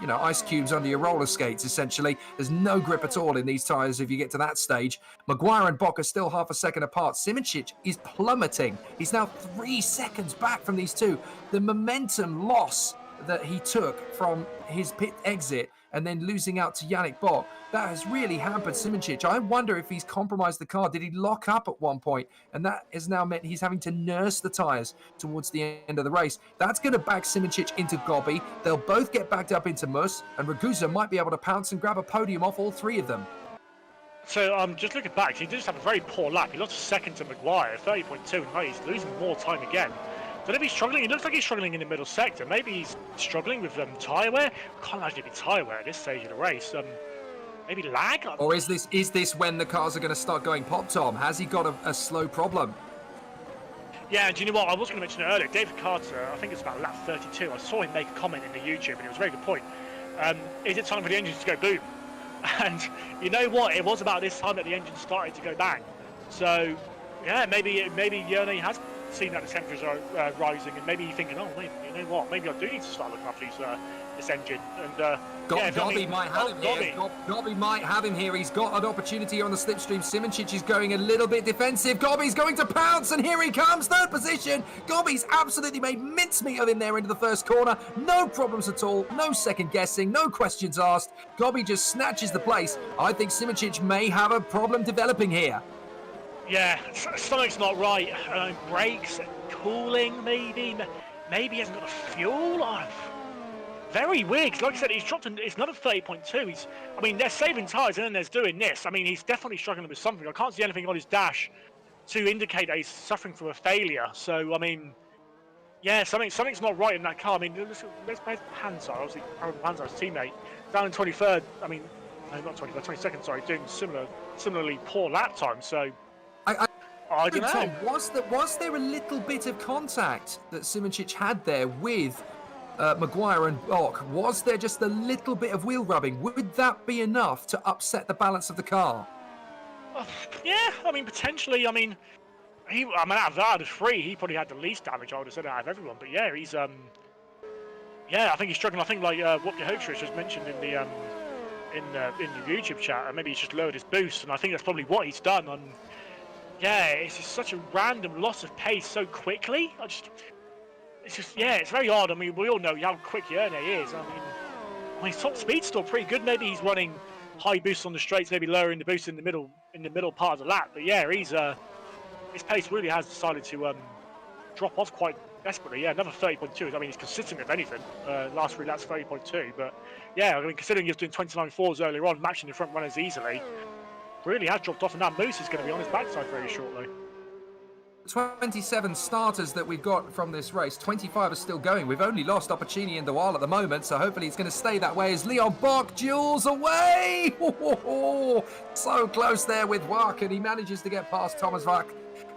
ice cubes under your roller skates, essentially. There's no grip at all in these tyres if you get to that stage. Maguire and Bock are still half a second apart. Simoncic is plummeting. He's now 3 seconds back from these two. The momentum loss that he took from his pit exit and then losing out to Yannick Bock that has really hampered Simoncic. I wonder if he's compromised the car. Did he lock up at one point? And that has now meant he's having to nurse the tyres towards the end of the race. That's going to back Simoncic into Gobby. They'll both get backed up into Mus, and Ragusa might be able to pounce and grab a podium off all three of them. So just looking back, he did just have a very poor lap. He lost a second to Maguire, 30.2, and he's losing more time again. Don't know if he's struggling. It looks like he's struggling in the middle sector. Maybe he's struggling with tyre wear. I can't imagine it'd be tyre wear at this stage of the race. Maybe lag? Or is this when the cars are going to start going pop, Tom? Has he got a slow problem? Yeah, and do you know what? I was going to mention it earlier. David Carter, I think it's about lap 32. I saw him make a comment in the YouTube, and it was a very good point. Is it time for the engines to go boom? And you know what? It was about this time that the engine started to go bang. So, yeah, maybe Yerne has seen that the temperatures are rising, and maybe you're thinking, oh, wait, you know what? Maybe I do need to start looking after this engine. And Gobby might have him here. Gobby might have him here. He's got an opportunity on the slipstream. Simoncic is going a little bit defensive. Gobby's going to pounce, and here he comes. Third position. Gobby's absolutely made mincemeat of him there into the first corner. No problems at all. No second guessing. No questions asked. Gobby just snatches the place. I think Simoncic may have a problem developing here. Yeah, something's not right. Brakes, cooling, maybe. Maybe he hasn't got the fuel. Very weird. Like I said, he's dropped. It's not a 30.2. I mean, they're saving tyres, and then there's doing this. I mean, he's definitely struggling with something. I can't see anything on his dash to indicate that he's suffering from a failure. So, I mean, yeah, something's not right in that car. I mean, let's play Hansard. Obviously, Hansard's teammate down in 23rd. I mean, no, not 23rd, 22nd. Sorry, doing similarly poor lap time. So. I don't know. Tom, was there a little bit of contact that Simoncic had there with Maguire and Bok? Was there just a little bit of wheel rubbing? Would that be enough to upset the balance of the car? Yeah, I mean, potentially. I mean, out of the three, he probably had the least damage, I would have said, out of everyone. But yeah, he's yeah, I think he's struggling. I think like what Hoaxer just mentioned in the YouTube chat, and maybe he's just lowered his boost, and I think that's probably what he's done. Yeah, it's just such a random loss of pace so quickly. It's very odd. I mean, we all know how quick Yerne is. I mean, his top speed's still pretty good. Maybe he's running high boosts on the straights, maybe lowering the boost in the middle part of the lap. But yeah, his pace really has decided to drop off quite desperately. Yeah, another 30.2. I mean, he's consistent if anything. Last three laps 30.2. But yeah, I mean, considering he was doing 29.4s earlier on, matching the front runners easily. Really has dropped off, and that Moose is going to be on his backside very shortly. 27 starters that we've got from this race. 25 are still going. We've only lost Opportuni and Dewal at the moment, so hopefully it's going to stay that way as Leon Bok duels away. So close there with Wak, and he manages to get past Thomas Wak.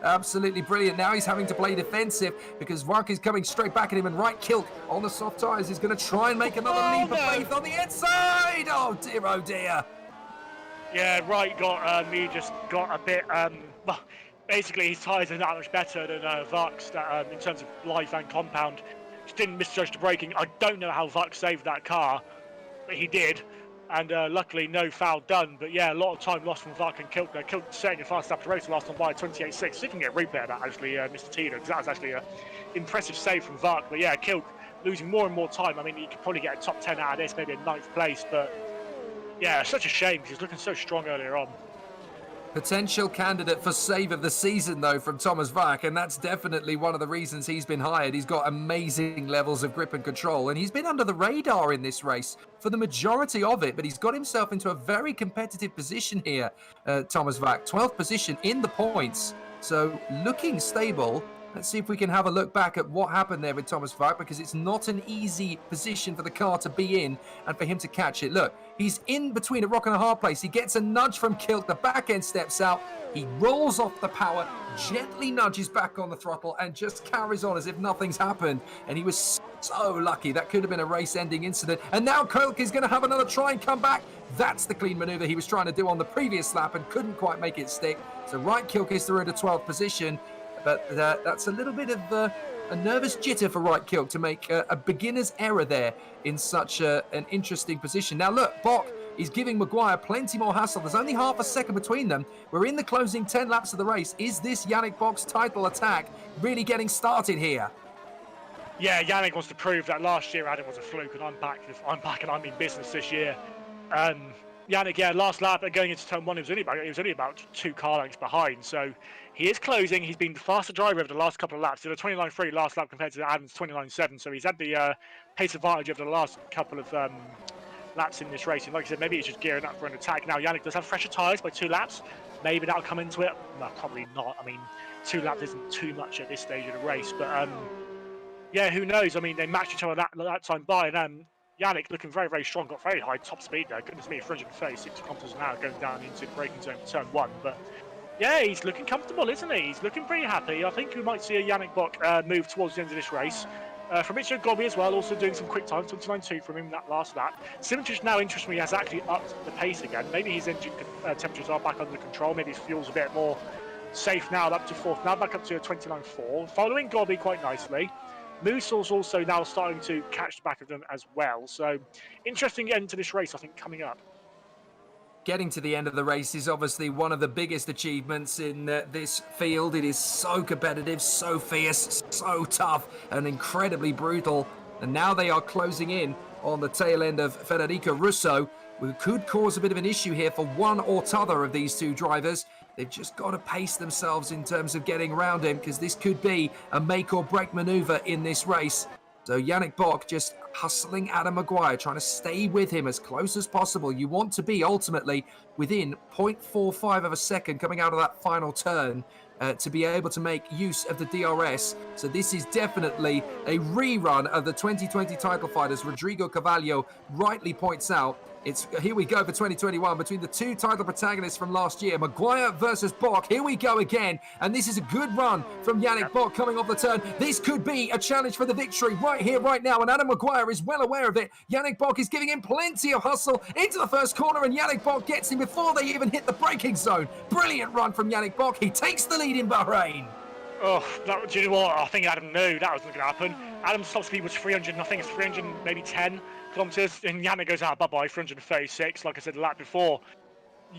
Absolutely brilliant. Now he's having to play defensive because Wak is coming straight back at him, and Right Kilk on the soft tyres is going to try and make another leap of faith on the inside. Oh dear, oh dear. Yeah, Wright he just got a bit, well, basically his tyres are that much better than Vux in terms of life and compound. Just didn't misjudge the braking. I don't know how Vux saved that car, but he did. And luckily no foul done. But yeah, a lot of time lost from Vux and Kilk there. Kilk setting a fast lap to race last on by 28.6. See if we can get a replay of that actually, Mr. Teder, because that was actually an impressive save from Vux. But yeah, Kilk losing more and more time. I mean, he could probably get a top 10 out of this, maybe a 9th place, but yeah, such a shame because he was looking so strong earlier on. Potential candidate for save of the season, though, from Thomas Wak, and that's definitely one of the reasons he's been hired. He's got amazing levels of grip and control, and he's been under the radar in this race for the majority of it, but he's got himself into a very competitive position here, Thomas Wak. 12th position in the points, so looking stable. Let's see if we can have a look back at what happened there with Thomas Wak, because it's not an easy position for the car to be in and for him to catch it. Look, he's in between a rock and a hard place. He gets a nudge from Kilk. The back end steps out. He rolls off the power, gently nudges back on the throttle, and just carries on as if nothing's happened. And he was so lucky. That could have been a race-ending incident. And now Kilk is going to have another try and come back. That's the clean maneuver he was trying to do on the previous lap and couldn't quite make it stick. So Right Kilk is through to 12th position. But that's a little bit of a nervous jitter for Right Kilk to make a beginner's error there in such an interesting position. Now look, Bok is giving Maguire plenty more hassle. There's only half a second between them. We're in the closing 10 laps of the race. Is this Yannick Bok's title attack really getting started here? Yeah, Yannick wants to prove that last year Adam was a fluke, and I'm back and I'm in business this year. Yannick, yeah, last lap going into turn one, he was only about 2 car lengths behind. So he is closing. He's been the faster driver over the last couple of laps. He did a 29.3 last lap compared to Adam's 29.7. So he's had the pace advantage over the last couple of laps in this race. And like I said, maybe he's just gearing up for an attack. Now Yannick does have fresher tyres by 2 laps. Maybe that'll come into it. No, probably not. I mean, 2 laps isn't too much at this stage of the race. But yeah, who knows? I mean, they matched each other that time by, and Yannick looking very, very strong, got very high top speed there. Goodness me, 336 kilometers an hour going down into the braking zone for turn 1. But yeah, he's looking comfortable, isn't he? He's looking pretty happy. I think we might see a Yannick Bock move towards the end of this race. Fabrizio Gobbi as well, also doing some quick time, 29.2 from him that last lap. Simoncic now, interestingly, has actually upped the pace again. Maybe his engine temperatures are back under control. Maybe his fuel's a bit more safe now, up to 4th. Now back up to 29.4. Following Gobbi quite nicely. Moosel's also now starting to catch the back of them as well. So, interesting end to this race, I think, coming up. Getting to the end of the race is obviously one of the biggest achievements in this field. It is so competitive, so fierce, so tough, and incredibly brutal. And now they are closing in on the tail end of Federico Russo, who could cause a bit of an issue here for one or t'other of these 2 drivers. They've just got to pace themselves in terms of getting around him, because this could be a make or break maneuver in this race. So Yannick Bock just hustling Adam Maguire, trying to stay with him as close as possible. You want to be ultimately within 0.45 of a second coming out of that final turn to be able to make use of the DRS. So this is definitely a rerun of the 2020 title fight, as Rodrigo Carvalho rightly points out. It's here we go for 2021 between the 2 title protagonists from last year, Maguire versus Bock. Here we go again, and this is a good run from Yannick Bock coming off the turn. This could be a challenge for the victory right here, right now, and Adam Maguire is well aware of it. Yannick Bock is giving him plenty of hustle into the first corner, and Yannick Bock gets him before they even hit the braking zone. Brilliant run from Yannick Bock. He takes the lead in Bahrain. Oh, do you know what? I think Adam knew that wasn't going to happen. Adam's top speed was 300, I think it's 300, maybe 10 kilometers, and Yannick goes out, bye-bye, 336, like I said the lap before.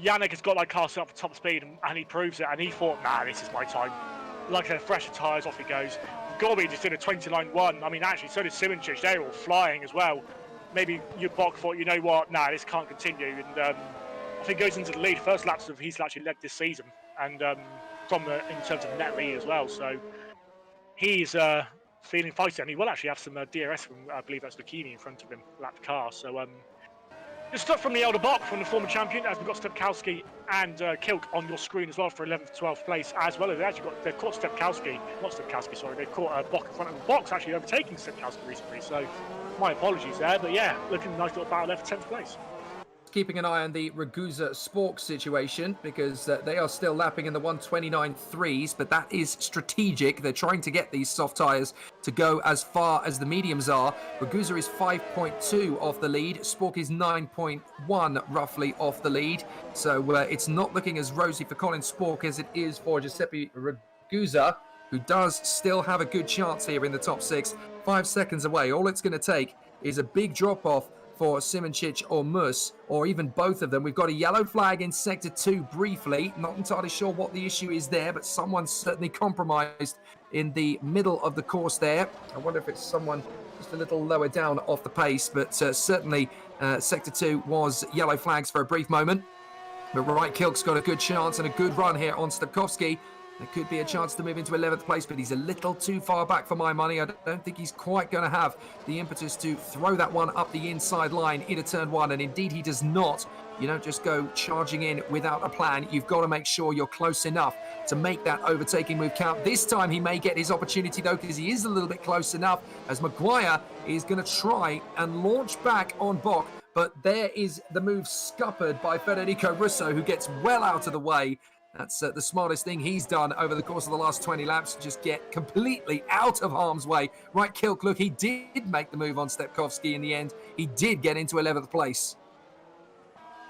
Yannick has got that car set up for top speed, and he proves it, and he thought, nah, this is my time. Like I said, fresher tyres, off he goes. Gobbi just did a 29.1. I mean, actually, so did Simoncic. They were all flying as well. Maybe your Bock thought, you know what, nah, this can't continue, and I think goes into the lead. First laps of he's actually led this season, and in terms of net lead as well. So he's feeling feisty, and he will actually have some DRS from, I believe that's Lucchini in front of him, lapped car. So just stuff from the elder Bock, from the former champion, as we've got Stepkowski and Kilk on your screen as well for 11th, 12th place, as well as they've caught Stepkowski, not Stepkowski, sorry, they've caught Bock in front of the box, actually overtaking Stepkowski recently. So my apologies there, but yeah, looking nice little battle there for 10th place. Keeping an eye on the Ragusa Spork situation, because they are still lapping in the 129.3s, but that is strategic. They're trying to get these soft tyres to go as far as the mediums are. Ragusa is 5.2 off the lead. Spork is 9.1 roughly off the lead. So it's not looking as rosy for Colin Spork as it is for Giuseppe Ragusa, who does still have a good chance here in the top 6. 5 seconds away. All it's going to take is a big drop-off for Simoncic or Mus, or even both of them. We've got a yellow flag in Sector 2 briefly. Not entirely sure what the issue is there, but someone's certainly compromised in the middle of the course there. I wonder if it's someone just a little lower down off the pace, but certainly Sector 2 was yellow flags for a brief moment. But Right Kilk's got a good chance and a good run here on Stepkowski. There could be a chance to move into 11th place, but he's a little too far back for my money. I don't think he's quite going to have the impetus to throw that one up the inside line into turn 1, and indeed he does not. You don't just go charging in without a plan. You've got to make sure you're close enough to make that overtaking move count. This time he may get his opportunity, though, because he is a little bit close enough, as Maguire is going to try and launch back on Bock. But there is the move scuppered by Federico Russo, who gets well out of the way. That's the smartest thing he's done over the course of the last 20 laps, just get completely out of harm's way. Right, Kilk, look, he did make the move on Stepkowski in the end. He did get into 11th place.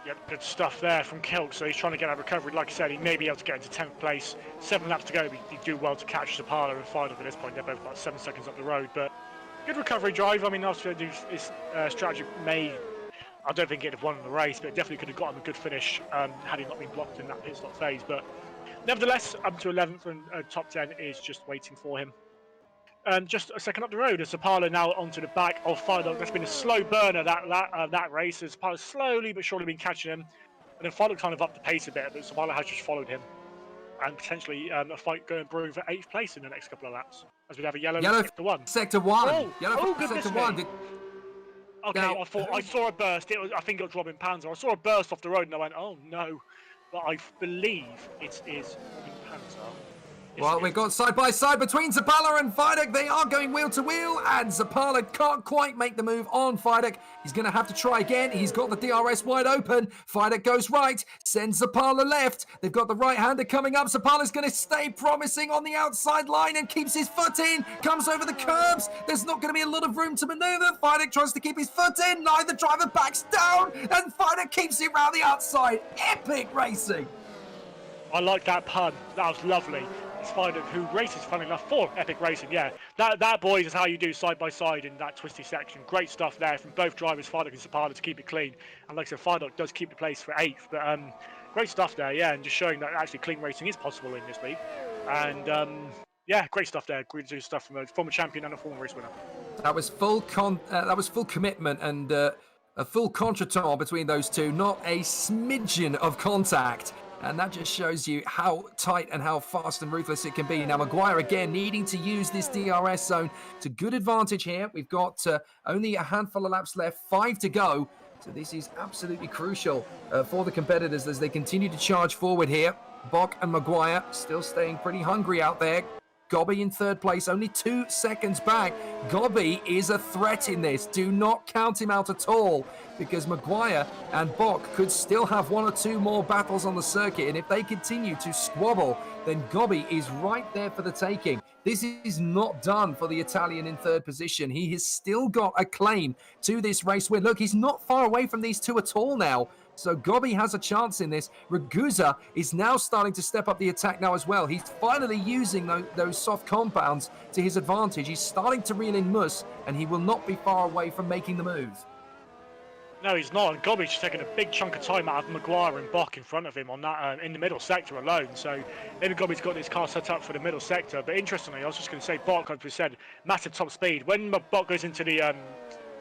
Yep, good stuff there from Kilk. So he's trying to get a recovery. Like I said, he may be able to get into 10th place. 7 laps to go. He'd do well to catch Zapala and Fido at this point. They're both about 7 seconds up the road. But good recovery drive. I mean, obviously his strategy may... I don't think he'd have won the race, but it definitely could have got him a good finish had he not been blocked in that pit stop phase. But nevertheless, up to 11th and top 10 is just waiting for him. just a second up the road. As Zapala now onto the back of Fidok. That's been a slow burner that race. As Zapala slowly but surely been catching him, and then Fidok kind of upped the pace a bit, but Zapala has just followed him, and potentially a fight going brewing for 8th place in the next couple of laps. As we have a yellow sector 1. Sector 1. Oh, Yellow goodness sector 1. me. Okay, Now, I saw a burst. I think it was Robin Panzer. I saw a burst off the road, and I went, "Oh no!" But I believe it is Robin Panzer. Well, we've got side by side between Zapala and Fidek. They are going wheel to wheel, and Zapala can't quite make the move on Fidek. He's going to have to try again. He's got the DRS wide open. Fidek goes right, sends Zapala left. They've got the right-hander coming up. Zapala's going to stay promising on the outside line and keeps his foot in. Comes over the curbs. There's not going to be a lot of room to maneuver. Fidek tries to keep his foot in. Neither driver backs down, and Fidek keeps it round the outside. Epic racing. I like that pun. That was lovely. Fidek, who races, funnily enough, for Epic Racing. Yeah, that boys is how you do side by side in that twisty section. Great stuff there from both drivers, Fidek and Zapala, to keep it clean. And like I said, Fidek does keep the place for 8th. But great stuff there, yeah, and just showing that actually clean racing is possible in this league. And yeah, great stuff there. Great stuff from a former champion and a former race winner. That was full commitment and a full contretemps between those two. Not a smidgen of contact. And that just shows you how tight and how fast and ruthless it can be. Now, Maguire again needing to use this DRS zone to good advantage here. We've got only a handful of laps left, 5 to go. So this is absolutely crucial for the competitors as they continue to charge forward here. Bock and Maguire still staying pretty hungry out there. Gobby in 3rd place, only 2 seconds back. Gobby is a threat in this. Do not count him out at all, because Maguire and Bock could still have 1 or 2 more battles on the circuit, and if they continue to squabble, then Gobby is right there for the taking. This is not done for the Italian in 3rd position. He has still got a claim to this race win. Look, he's not far away from these two at all now. So Gobby has a chance in this. Ragusa is now starting to step up the attack now as well. He's finally using those soft compounds to his advantage. He's starting to reel in Mus, and he will not be far away from making the move. No, he's not. And Gobby's just taking a big chunk of time out of Maguire and Bock in front of him on that in the middle sector alone. So maybe Gobby's got his car set up for the middle sector. But interestingly, I was just going to say, Bock, as we said, massive top speed. When Bock goes into the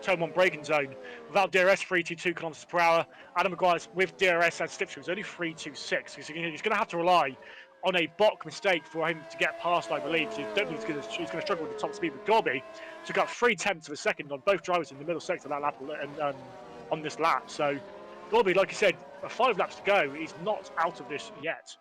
turn 1 braking zone without DRS, 322 kilometers per hour. Adam Maguire's with DRS and slipstream is only 326. He's going to have to rely on a Bock mistake for him to get past, I believe. So I don't think he's going to struggle with the top speed. But Gobby took up 3/10 of a second on both drivers in the middle sector of that lap and on this lap. So Gobby, like you said, 5 laps to go. He's not out of this yet.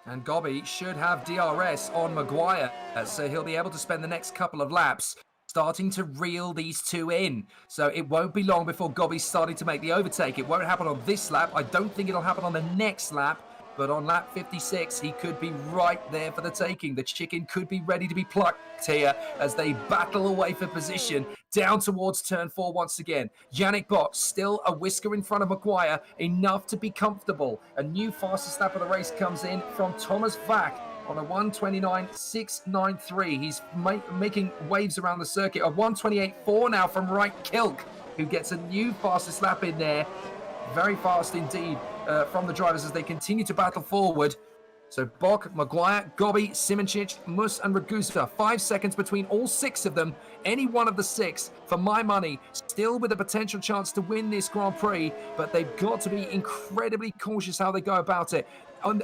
And Gobby should have DRS on Maguire, so he'll be able to spend the next couple of laps starting to reel these two in. So it won't be long before Gobby's starting to make the overtake. It won't happen on this lap. I don't think it'll happen on the next lap. But on lap 56, he could be right there for the taking. The chicken could be ready to be plucked here as they battle away for position down towards turn 4 once again. Yannick Bock still a whisker in front of Maguire, enough to be comfortable. A new fastest lap of the race comes in from Thomas Vack on a 1:29.693. He's making waves around the circuit. A 1:28.4 now from Wright Kilk, who gets a new fastest lap in there. Very fast indeed from the drivers as they continue to battle forward. So Bock, Maguire, Gobby, Simoncic, Mus and Ragusa. 5 seconds between all 6 of them. Any one of the 6, for my money, still with a potential chance to win this Grand Prix. But they've got to be incredibly cautious how they go about it.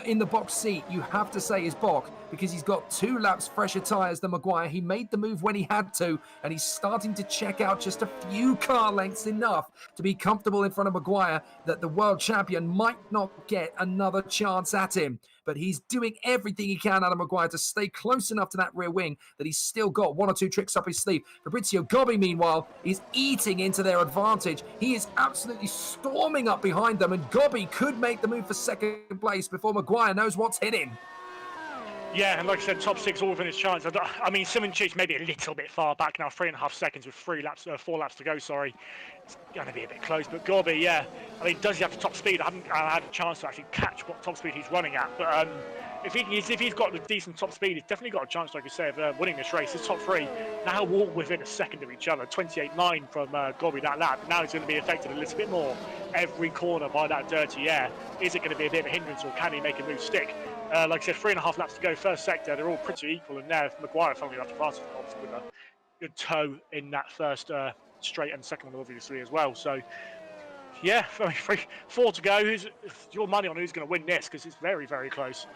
In the box seat, you have to say, is Bock, because he's got 2 laps fresher tyres than Maguire. He made the move when he had to, and he's starting to check out just a few car lengths enough to be comfortable in front of Maguire that the world champion might not get another chance at him. But he's doing everything he can out of Maguire to stay close enough to that rear wing that he's still got 1 or 2 tricks up his sleeve. Fabrizio Gobby, meanwhile, is eating into their advantage. He is absolutely storming up behind them, and Gobby could make the move for second place before Maguire knows what's hit him. Yeah, and like I said, top 6 all within his chance. I mean, Simoncic maybe a little bit far back now, 3.5 seconds with 4 laps to go, sorry. It's going to be a bit close, but Gobby, yeah. I mean, does he have the top speed? I haven't had a chance to actually catch what top speed he's running at, but if he's got the decent top speed, he's definitely got a chance, like I say, of winning this race. His top 3 now all within a second of each other. 28.9 from Gobby that lap. Now he's going to be affected a little bit more every corner by that dirty air. Is it going to be a bit of a hindrance, or can he make a move stick? Like I said, 3.5 laps to go. First sector, they're all pretty equal, and now Maguire finally enough to pass with a good toe in that first straight, and second one obviously as well. So yeah, 4 to go. Who's your money on who's going to win this? Because it's very, very close.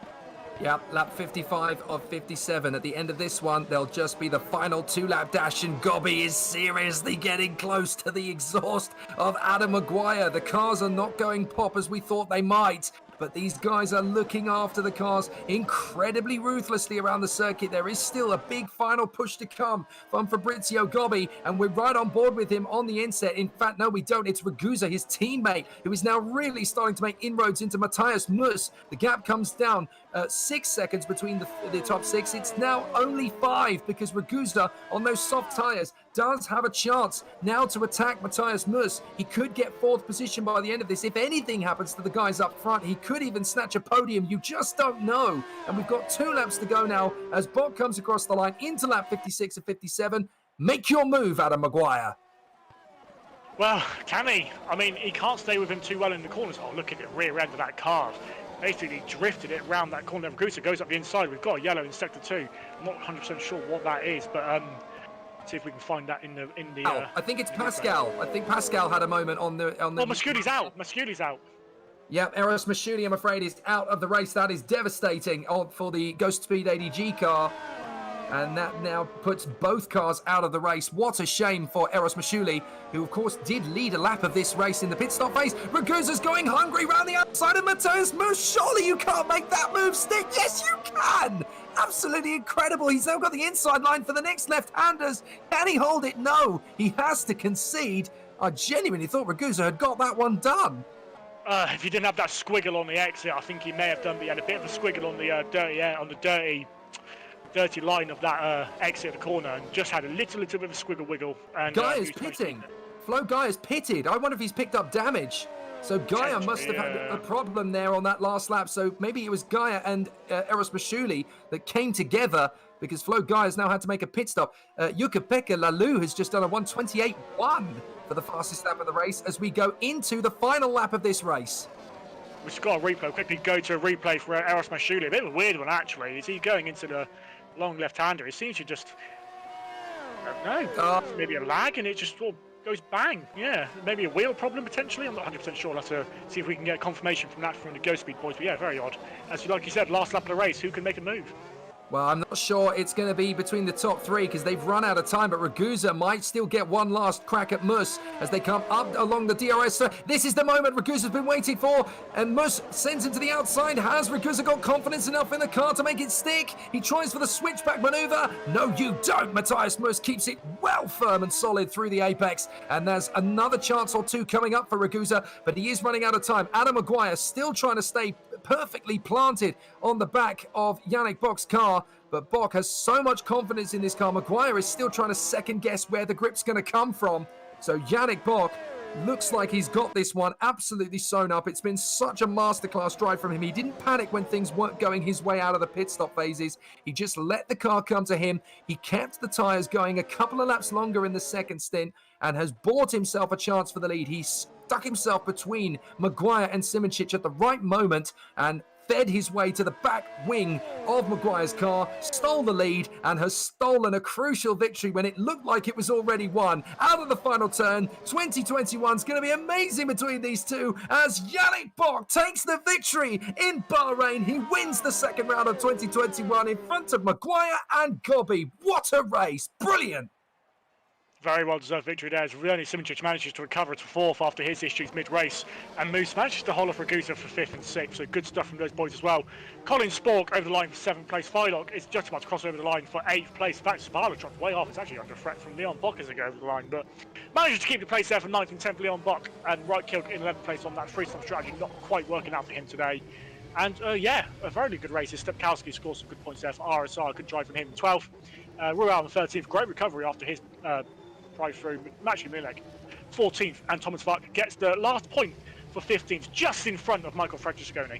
Yep, lap 55 of 57. At the end of this one, there'll just be the final 2-lap dash, and Gobby is seriously getting close to the exhaust of Adam Maguire. The cars are not going pop as we thought they might, but these guys are looking after the cars incredibly ruthlessly around the circuit. There is still a big final push to come from Fabrizio Gobby, and we're right on board with him on the inset. In fact, no, we don't. It's Ragusa, his teammate, who is now really starting to make inroads into Matthias Mus. The gap comes down 6 seconds between the top 6. It's now only 5 because Ragusa, on those soft tyres, does have a chance now to attack Matthias Mus. He could get 4th position by the end of this. If anything happens to the guys up front, he could even snatch a podium. You just don't know. And we've got 2 laps to go now as Bob comes across the line into lap 56 and 57. Make your move, Adam Maguire. Well, can he? I mean, he can't stay with him too well in the corners. Oh, look at the rear end of that car. Basically drifted it round that corner. Ragusa goes up the inside. We've got a yellow in sector 2. I'm not 100% sure what that is, but see if we can find that in the. I think it's Pascal. I think Pascal had a moment on the. Oh, Masculi's out. Masculi's out. Yep, Eros Masciuli, I'm afraid, is out of the race. That is devastating for the Ghost Speed ADG car. And that now puts both cars out of the race. What a shame for Eros Masciuli, who, of course, did lead a lap of this race in the pit stop phase. Ragusa's going hungry round the outside of Matthias Mus. Surely you can't make that move stick. Yes, you can. Absolutely incredible. He's now got the inside line for the next left-handers. Can he hold it? No. He has to concede. I genuinely thought Ragusa had got that one done. If he didn't have that squiggle on the exit, I think he may have done, but he had a bit of a squiggle on the dirty line of that exit of the corner, and just had a little bit of a squiggle wiggle. And Guy is pitting. Flo Guy is pitted. I wonder if he's picked up damage. So Gaia must have had a problem there on that last lap. So maybe it was Gaia and Eros Masciuli that came together, because Flo Gaia has now had to make a pit stop. Yuka-Pekka Lalu has just done a 1:28.1 for the fastest lap of the race as we go into the final lap of this race. We've got a replay. Quickly go to a replay for Eros Masciuli. A bit of a weird one, actually. Is he going into the long left-hander? It seems to just, I don't know, maybe a lag, and it just sort of goes bang. Yeah, maybe a wheel problem potentially. I'm not 100% sure. I'll have to see if we can get confirmation from that from the Ghost Speed boys. But yeah, very odd. As like you said, last lap of the race, who can make a move? Well, I'm not sure it's going to be between the top 3 because they've run out of time, but Ragusa might still get one last crack at Mus as they come up along the DRS. This is the moment Ragusa's been waiting for, and Mus sends him to the outside. Has Ragusa got confidence enough in the car to make it stick? He tries for the switchback maneuver. No, you don't. Matthias Mus keeps it well firm and solid through the apex, and there's another chance or 2 coming up for Ragusa, but he is running out of time. Adam Maguire still trying to stay perfectly planted on the back of Yannick Bock's car, but Bock has so much confidence in this car. Maguire is still trying to second guess where the grip's going to come from. So Yannick Bock looks like he's got this one absolutely sewn up. It's been such a masterclass drive from him. He didn't panic when things weren't going his way out of the pit stop phases. He just let the car come to him. He kept the tyres going a couple of laps longer in the second stint and has bought himself a chance for the lead. He stuck himself between Maguire and Simoncic at the right moment and fed his way to the back wing of Maguire's car, stole the lead, and has stolen a crucial victory when it looked like it was already won. Out of the final turn, 2021 is going to be amazing between these two as Yannick Bock takes the victory in Bahrain. He wins the second round of 2021 in front of Maguire and Gobby. What a race. Brilliant. Very well-deserved victory there as Rony Simoncic manages to recover to 4th after his issues mid-race, and Moose manages to hold off Ragusa for 5th and 6th, so good stuff from those boys as well. Colin Spork over the line for 7th place. Fylock is just about to cross over the line for 8th place. In fact, Spala dropped way off. It's actually under threat from Leon Bock as they go over the line, but manages to keep the place there for 9th and 10th, Leon Bock, and Right Kilk in 11th place on that free-stop strategy, not quite working out for him today. And yeah, a very good race. Stepkowski scores some good points there for RSR. Good drive from him. 12th. Rural on 13th. Great recovery after his drive through. Matthew Milek 14th, and Thomas Vark gets the last point for 15th, just in front of Michael Francesconi.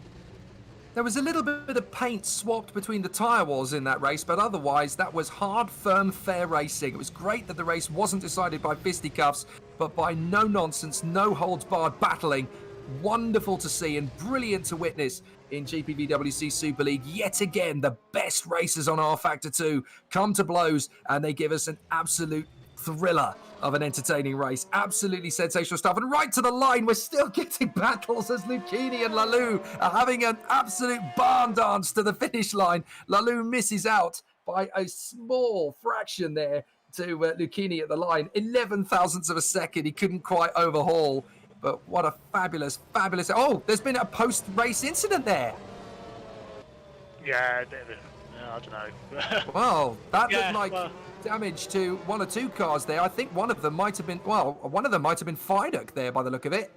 There was a little bit of paint swapped between the tyre walls in that race, but otherwise that was hard, firm, fair racing. It was great that the race wasn't decided by fisticuffs, but by no nonsense, no holds barred battling. wonderful to see and brilliant to witness in GPVWC Super League. Yet again, the best racers on R Factor 2 come to blows, and they give us an absolute thriller of an entertaining race. Absolutely sensational stuff. And right to the line, we're still getting battles as Lucchini and Lalou are having an absolute barn dance to the finish line. Lalou misses out by a small fraction there to Lucchini at the line. 11 thousandths of a second. He couldn't quite overhaul. But what a fabulous, fabulous... Oh, there's been a post-race incident there. Yeah, I don't know. Well, that looked like damage to one or two cars there. I think one of them might have been... Well, one of them might have been Fiduk there by the look of it.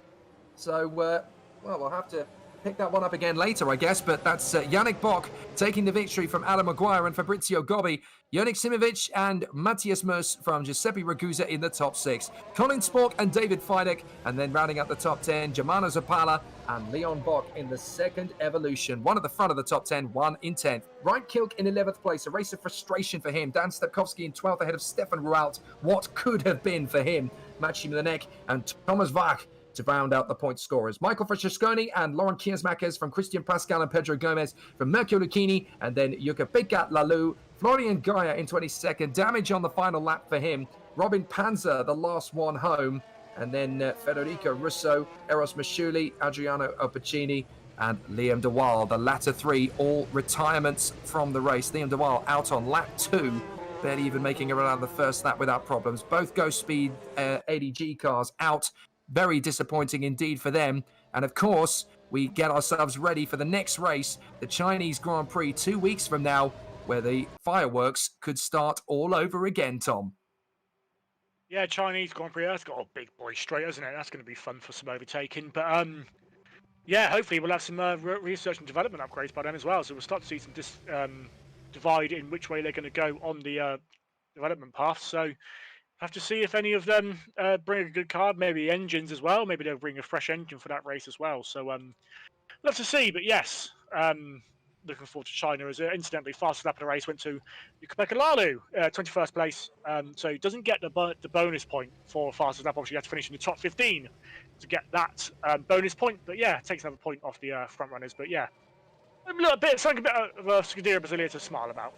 So, well, we'll have to pick that one up again later, I guess. But that's Yannick Bock taking the victory from Adam Maguire and Fabrizio Gobbi. Yannick Simovic and Matthias Mus from Giuseppe Ragusa in the top 6. Colin Spork and David Fidek. And then rounding out the top 10, Germano Zappala and Leon Bock in the second evolution. One at the front of the top 10, one in 10th. Ryan Kilk in 11th place, a race of frustration for him. Dan Stepkowski in 12th ahead of Stefan Rualt. What could have been for him? Maciej Mlinek and Thomas Vach to round out the point scorers. Michael Francesconi and Lauren Kiersmakers from Christian Pascal and Pedro Gomez from Mirko Lucchini, and then Jukka-Pekka Lalou. Florian Gaia in 22nd. Damage on the final lap for him. Robin Panzer, the last one home. And then Federico Russo, Eros Mashuli, Adriano Opacini, and Liam De Waal. The latter three, all retirements from the race. Liam De Waal out on lap 2, barely even making it around the first lap without problems. Both Ghost Speed ADG cars out. Very disappointing indeed for them. And of course, we get ourselves ready for the next race, the Chinese Grand Prix 2 weeks from now, where the fireworks could start all over again, Tom. Yeah, Chinese Grand Prix, that's got a big boy straight, hasn't it? That's going to be fun for some overtaking. But yeah, hopefully we'll have some research and development upgrades by then as well. So we'll start to see some divide in which way they're going to go on the development path. So have to see if any of them bring a good card, maybe engines as well. Maybe they'll bring a fresh engine for that race as well. So we'll have to see. But yes, looking forward to China. As incidentally, fastest lap of the race went to Jukka-Pekka Lalou, 21st place. So he doesn't get the bonus point for fastest lap. Obviously, you have to finish in the top 15 to get that bonus point. But yeah, it takes another point off the front runners. But yeah, something a bit of a Scuderia Brasilia to smile about.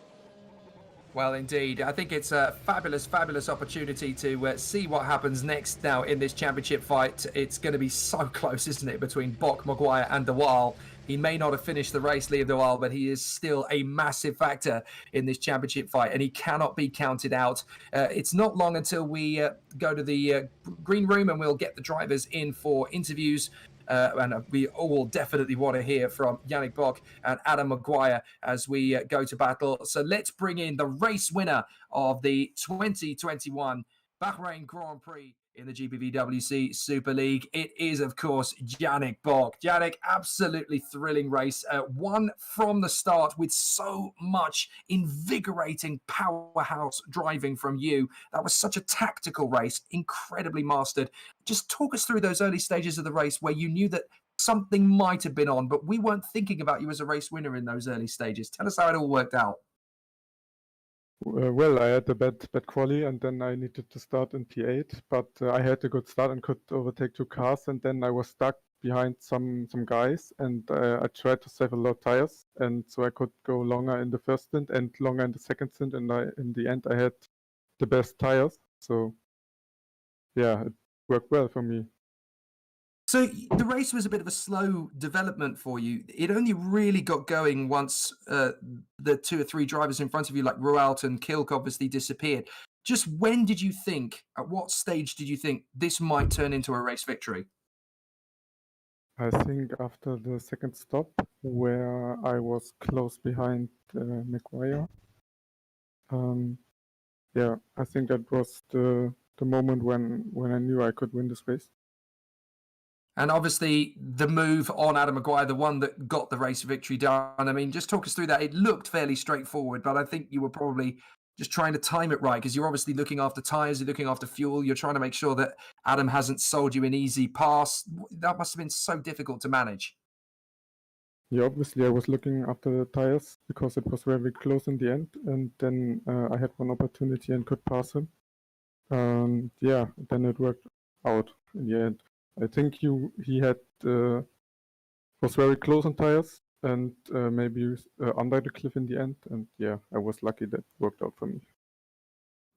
Well, indeed. I think it's a fabulous, fabulous opportunity to see what happens next now in this championship fight. It's going to be so close, isn't it, between Bock, Maguire and De Waal. He may not have finished the race, Liam De Waal, but he is still a massive factor in this championship fight, and he cannot be counted out. It's not long until we go to the green room and we'll get the drivers in for interviews. And we all definitely want to hear from Yannick Bock and Adam Maguire as we go to battle. So let's bring in the race winner of the 2021 Bahrain Grand Prix in the GPVWC Super League. It is, of course, Yannick Bock. Yannick, absolutely thrilling race. One from the start with so much invigorating powerhouse driving from you. That was such a tactical race, incredibly mastered. Just talk us through those early stages of the race where you knew that something might have been on, but we weren't thinking about you as a race winner in those early stages. Tell us how it all worked out. Well, I had a bad quali, and then I needed to start in P8, but I had a good start and could overtake 2 cars, and then I was stuck behind some guys, and I tried to save a lot of tires, and so I could go longer in the first stint and longer in the second stint, and in the end I had the best tires, so yeah, it worked well for me. So the race was a bit of a slow development for you. It only really got going once the 2 or 3 drivers in front of you, like Rualt and Kilk, obviously disappeared. Just when did you think, at what stage did you think this might turn into a race victory? I think after the second stop, where I was close behind Maguire. Yeah, I think that was the moment when I knew I could win this race. And obviously the move on Adam Maguire, the one that got the race victory done. I mean, just talk us through that. It looked fairly straightforward, but I think you were probably just trying to time it right, because you're obviously looking after tires, you're looking after fuel, you're trying to make sure that Adam hasn't sold you an easy pass. That must have been so difficult to manage. Yeah, obviously I was looking after the tires because it was very close in the end, and then I had one opportunity and could pass him. Yeah, then it worked out in the end. I think he had was very close on tires and maybe under the cliff in the end. And yeah, I was lucky that worked out for me.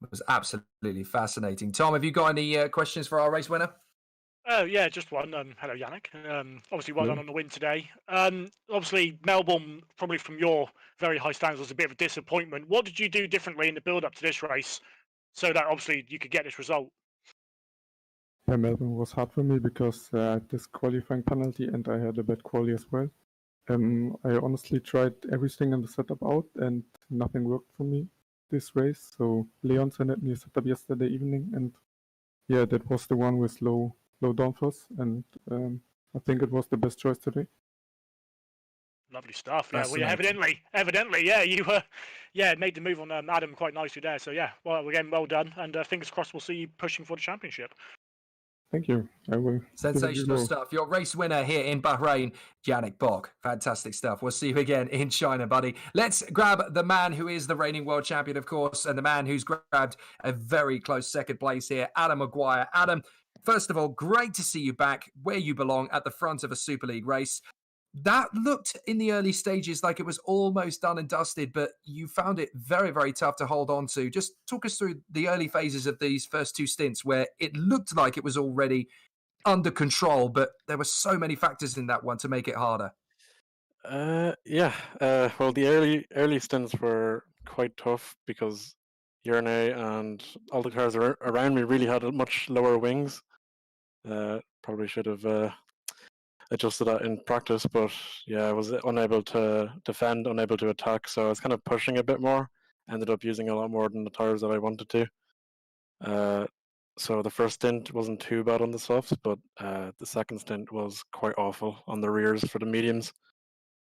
It was absolutely fascinating. Tom, have you got any questions for our race winner? Oh yeah, just one. Hello, Yannick. Obviously, well Hello. done on the win today. Obviously, Melbourne, probably from your very high standards, was a bit of a disappointment. What did you do differently in the build-up to this race so that obviously you could get this result? Yeah, Melbourne was hard for me because I had this qualifying penalty and I had a bad quali as well. I honestly tried everything in the setup out and nothing worked for me this race. So Leon sent me a setup yesterday evening, and yeah, that was the one with low downforce, and I think it was the best choice today. Lovely stuff. Yeah, well, evidently, yeah, you made the move on Adam quite nicely there. So yeah, well, again, well done, and fingers crossed we'll see you pushing for the championship. Thank you. I will. Sensational stuff. Your race winner here in Bahrain, Yannick Bock. Fantastic stuff. We'll see you again in China, buddy. Let's grab the man who is the reigning world champion, of course, and the man who's grabbed a very close second place here, Adam Maguire. Adam, first of all, great to see you back where you belong at the front of a Super League race. That looked in the early stages like it was almost done and dusted, but you found it very, very tough to hold on to. Just talk us through the early phases of these first two stints where it looked like it was already under control, but there were so many factors in that one to make it harder. Well, the early stints were quite tough because Urne and all the cars around me really had much lower wings. Probably should have adjusted that in practice, but yeah, I was unable to defend, unable to attack, so I was kind of pushing a bit more. Ended up using a lot more than the tires that I wanted to. So the first stint wasn't too bad on the softs, but the second stint was quite awful on the rears for the mediums.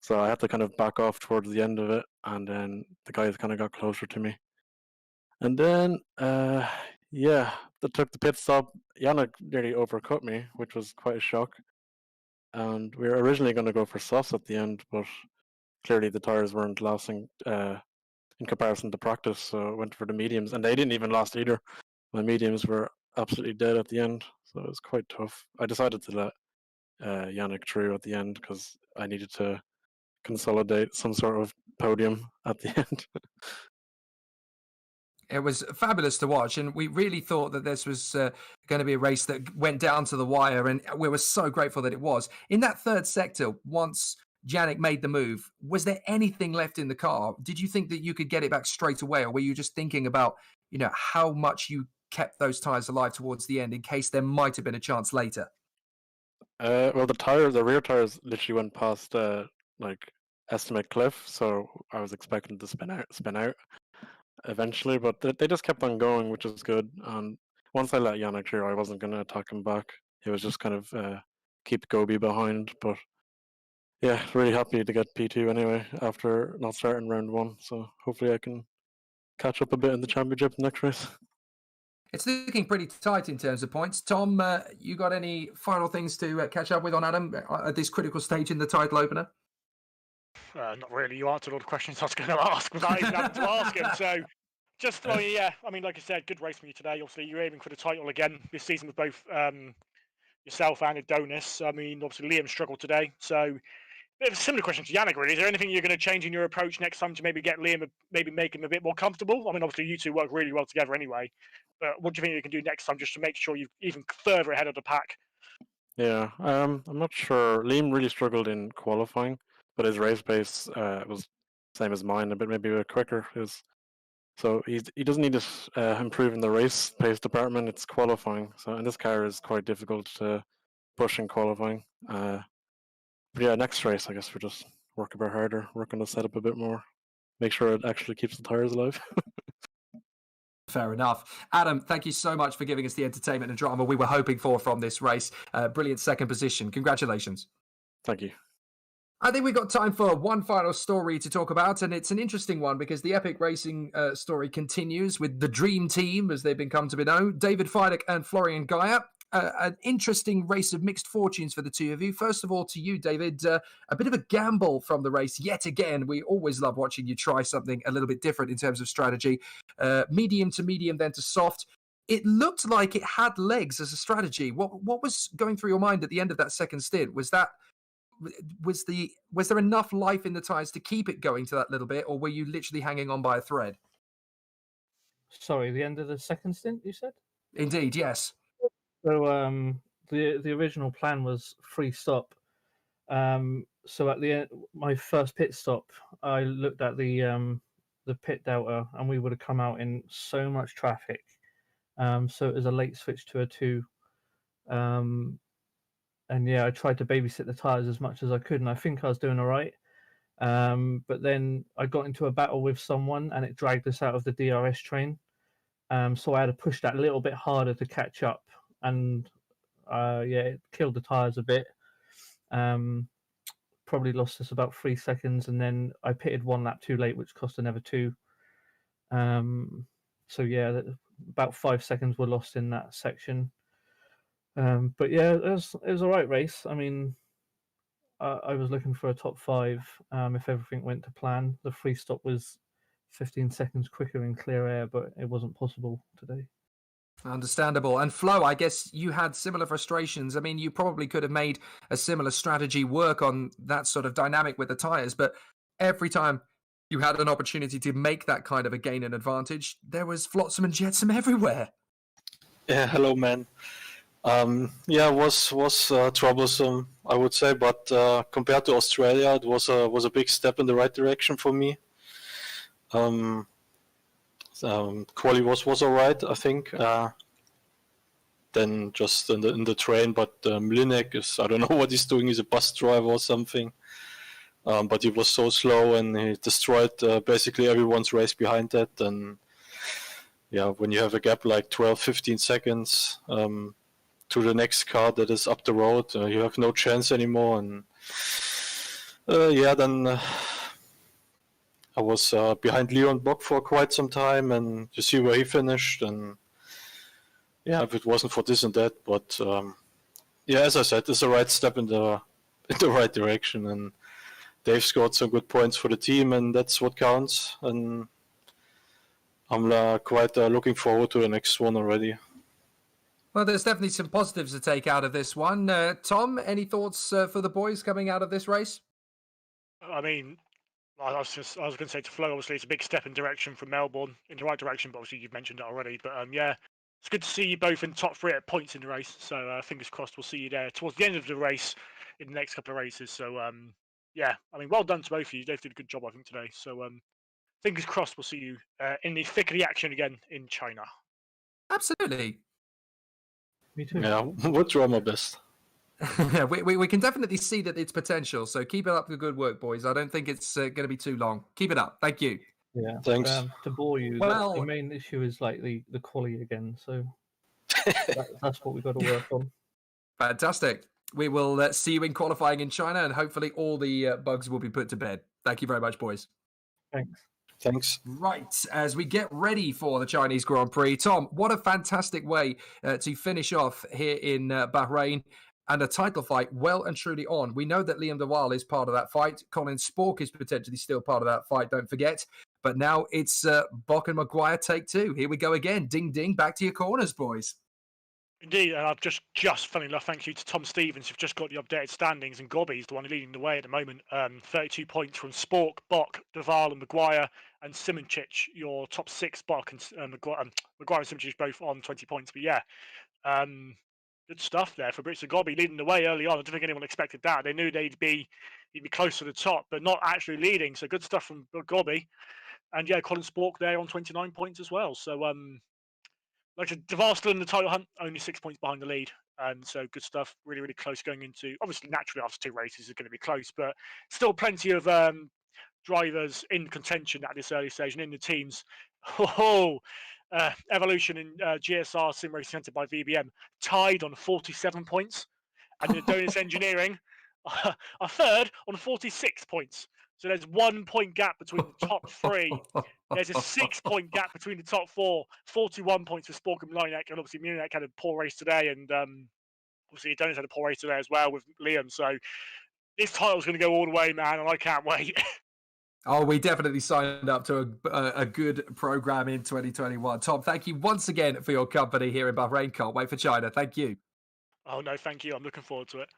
So I had to kind of back off towards the end of it, and then the guys kind of got closer to me. And then, that took the pit stop. Yannick nearly overcut me, which was quite a shock. And we were originally going to go for softs at the end, but clearly the tires weren't lasting in comparison to practice, so I went for the mediums, and they didn't even last either. My mediums were absolutely dead at the end, so it was quite tough. I decided to let Yannick through at the end because I needed to consolidate some sort of podium at the end. It was fabulous to watch, and we really thought that this was going to be a race that went down to the wire, and we were so grateful that it was. In that third sector, once Yannick made the move, was there anything left in the car? Did you think that you could get it back straight away, or were you just thinking about, how much you kept those tires alive towards the end in case there might have been a chance later? Well, the rear tires literally went past estimate cliff, so I was expecting to spin out eventually, but they just kept on going, which is good. And once I let Yannick through, I wasn't going to attack him back. It was just kind of keep Gobi behind. But yeah, really happy to get P2 anyway after not starting round one. So hopefully I can catch up a bit in the championship next race. It's looking pretty tight in terms of points. Tom, you got any final things to catch up with on Adam at this critical stage in the title opener? Not really. You answered all the questions I was going to ask without even having to ask him. So, just, like I said, good race from you today. Obviously, you're aiming for the title again this season with both yourself and Adonis. I mean, obviously, Liam struggled today. So, a similar question to Yannick, really. Is there anything you're going to change in your approach next time to maybe get Liam, maybe make him a bit more comfortable? I mean, obviously, you two work really well together anyway. But what do you think you can do next time just to make sure you're even further ahead of the pack? Yeah, I'm not sure. Liam really struggled in qualifying, but his race pace was same as mine, maybe a bit quicker. So he doesn't need to improve in the race pace department. It's qualifying. So and this car is quite difficult to push in qualifying. But yeah, next race I guess we'll just work a bit harder, work on the setup a bit more, make sure it actually keeps the tires alive. Fair enough. Adam, thank you so much for giving us the entertainment and drama we were hoping for from this race. Brilliant second position. Congratulations. Thank you. I think we've got time for one final story to talk about, and it's an interesting one because the epic racing story continues with the dream team, as they've become to be known, David Feideck and Florian Gaia. An interesting race of mixed fortunes for the two of you. First of all, to you, David, a bit of a gamble from the race yet again. We always love watching you try something a little bit different in terms of strategy. Medium to medium, then to soft. it looked like it had legs as a strategy. What was going through your mind at the end of that second stint? Was there enough life in the tires to keep it going to that little bit, or were you literally hanging on by a thread? Sorry, the end of the second stint, you said? Indeed, yes. So the original plan was free stop. So at the end, my first pit stop, I looked at the pit delta, and we would have come out in so much traffic. So it was a late switch to a 2. And yeah, I tried to babysit the tires as much as I could, and I think I was doing all right. But then I got into a battle with someone, and it dragged us out of the DRS train. So I had to push that a little bit harder to catch up, and it killed the tires a bit. Probably lost us about 3 seconds, and then I pitted 1 lap too late, which cost another 2. So yeah, about 5 seconds were lost in that section. But yeah, it was all right race. I mean, I was looking for a top 5 if everything went to plan. The free stop was 15 seconds quicker in clear air, but it wasn't possible today. Understandable. And Flo, I guess you had similar frustrations. I mean, you probably could have made a similar strategy work on that sort of dynamic with the tires, but every time you had an opportunity to make that kind of a gain and advantage, there was flotsam and jetsam everywhere. Yeah, hello, man. It was troublesome, I would say, but compared to Australia, it was a big step in the right direction for me. Quali was all right, I think. Then just in the train, but Mlinek is, I don't know what he's doing. He's a bus driver or something. But he was so slow, and he destroyed basically everyone's race behind that. And yeah, when you have a gap like 12, 15 seconds to the next car that is up the road, you have no chance anymore. And then I was behind Leon Bock for quite some time, and you see where he finished. And yeah, if it wasn't for this and that, but as I said, it's the right step in the right direction. And Dave scored some good points for the team, and that's what counts. And I'm quite looking forward to the next one already. Well, there's definitely some positives to take out of this one. Tom, any thoughts for the boys coming out of this race? I mean, I was going to say to Flo, obviously it's a big step in direction from Melbourne in the right direction, but obviously you've mentioned it already. But it's good to see you both in top 3 at points in the race. So fingers crossed we'll see you there towards the end of the race in the next couple of races. So I mean, well done to both of you. They've did a good job, I think, today. So fingers crossed we'll see you in the thick of the action again in China. Absolutely. Me too. Yeah, we'll try my best. we can definitely see that it's potential. So keep it up the good work, boys. I don't think it's going to be too long. Keep it up. Thank you. Yeah. Thanks. To bore you, Well- the main issue is like the quality again. So that's what we've got to work on. Fantastic. We will see you in qualifying in China, and hopefully all the bugs will be put to bed. Thank you very much, boys. Thanks. Thanks. Right, as we get ready for the Chinese Grand Prix, Tom, what a fantastic way to finish off here in Bahrain, and a title fight well and truly on. We know that Liam de Waal is part of that fight. Colin Spork is potentially still part of that fight, don't forget. But now it's Bock and Maguire take 2. Here we go again. Ding, ding, back to your corners, boys. Indeed, and I've just funny enough, thank you to Tom Stevens, who've just got the updated standings, and Gobby's the one leading the way at the moment. 32 points from Spork, Bock, de Waal, and Maguire, and Simoncic, your top 6. Bock and Maguire and Simoncic both on 20 points. But yeah, good stuff there for Brits and Gobby leading the way early on. I don't think anyone expected that. They knew he'd be close to the top, but not actually leading. So good stuff from Gobby, and yeah, Colin Spork there on 29 points as well. So like I said, de Waal still in the title hunt, only 6 points behind the lead. And so good stuff, really, really close going into, obviously naturally after 2 races is going to be close, but still plenty of drivers in contention at this early stage and in the teams. Evolution in GSR Sim Racing Centre by VBM tied on 47 points. And in Adonis Engineering, a third on 46 points. So there's 1 point gap between the top 3. There's a 6-point gap between the top 4. 41 points for Spork and Mlinek. And obviously Mlinek had a poor race today. And obviously Adonis had a poor race today as well with Liam. So this title's going to go all the way, man. And I can't wait. Oh, we definitely signed up to a good program in 2021. Tom, thank you once again for your company here in Bahrain. Can't wait for China. Thank you. Oh, no, thank you. I'm looking forward to it.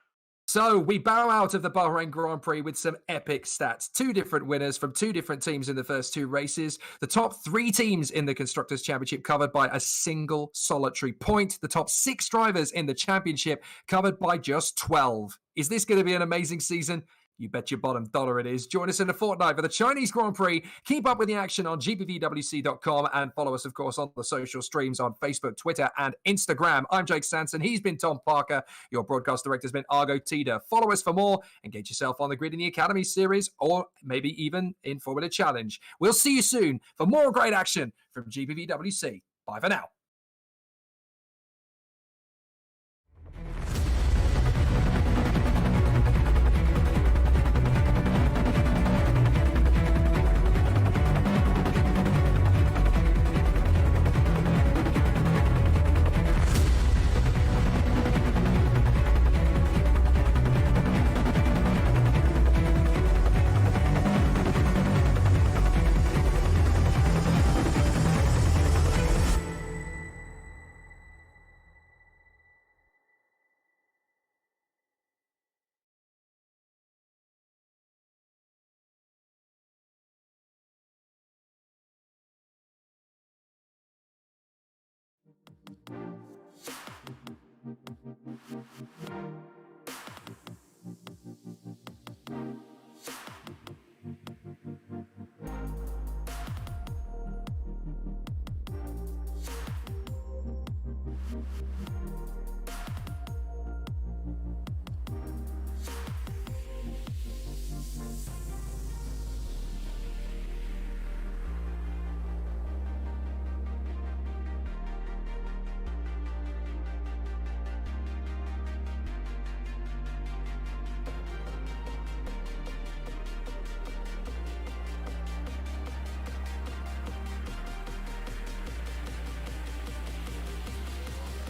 So we bow out of the Bahrain Grand Prix with some epic stats. 2 different winners from 2 different teams in the first 2 races. The top 3 teams in the Constructors' Championship covered by a single solitary point. The top 6 drivers in the championship covered by just 12. Is this going to be an amazing season? You bet your bottom dollar it is. Join us in a fortnight for the Chinese Grand Prix. Keep up with the action on GPVWC.com and follow us, of course, on the social streams on Facebook, Twitter, and Instagram. I'm Jake Sanson. He's been Tom Parker. Your broadcast director has been Argo Teder. Follow us for more and get yourself on the grid in the Academy Series or maybe even in Formula Challenge. We'll see you soon for more great action from GPVWC. Bye for now.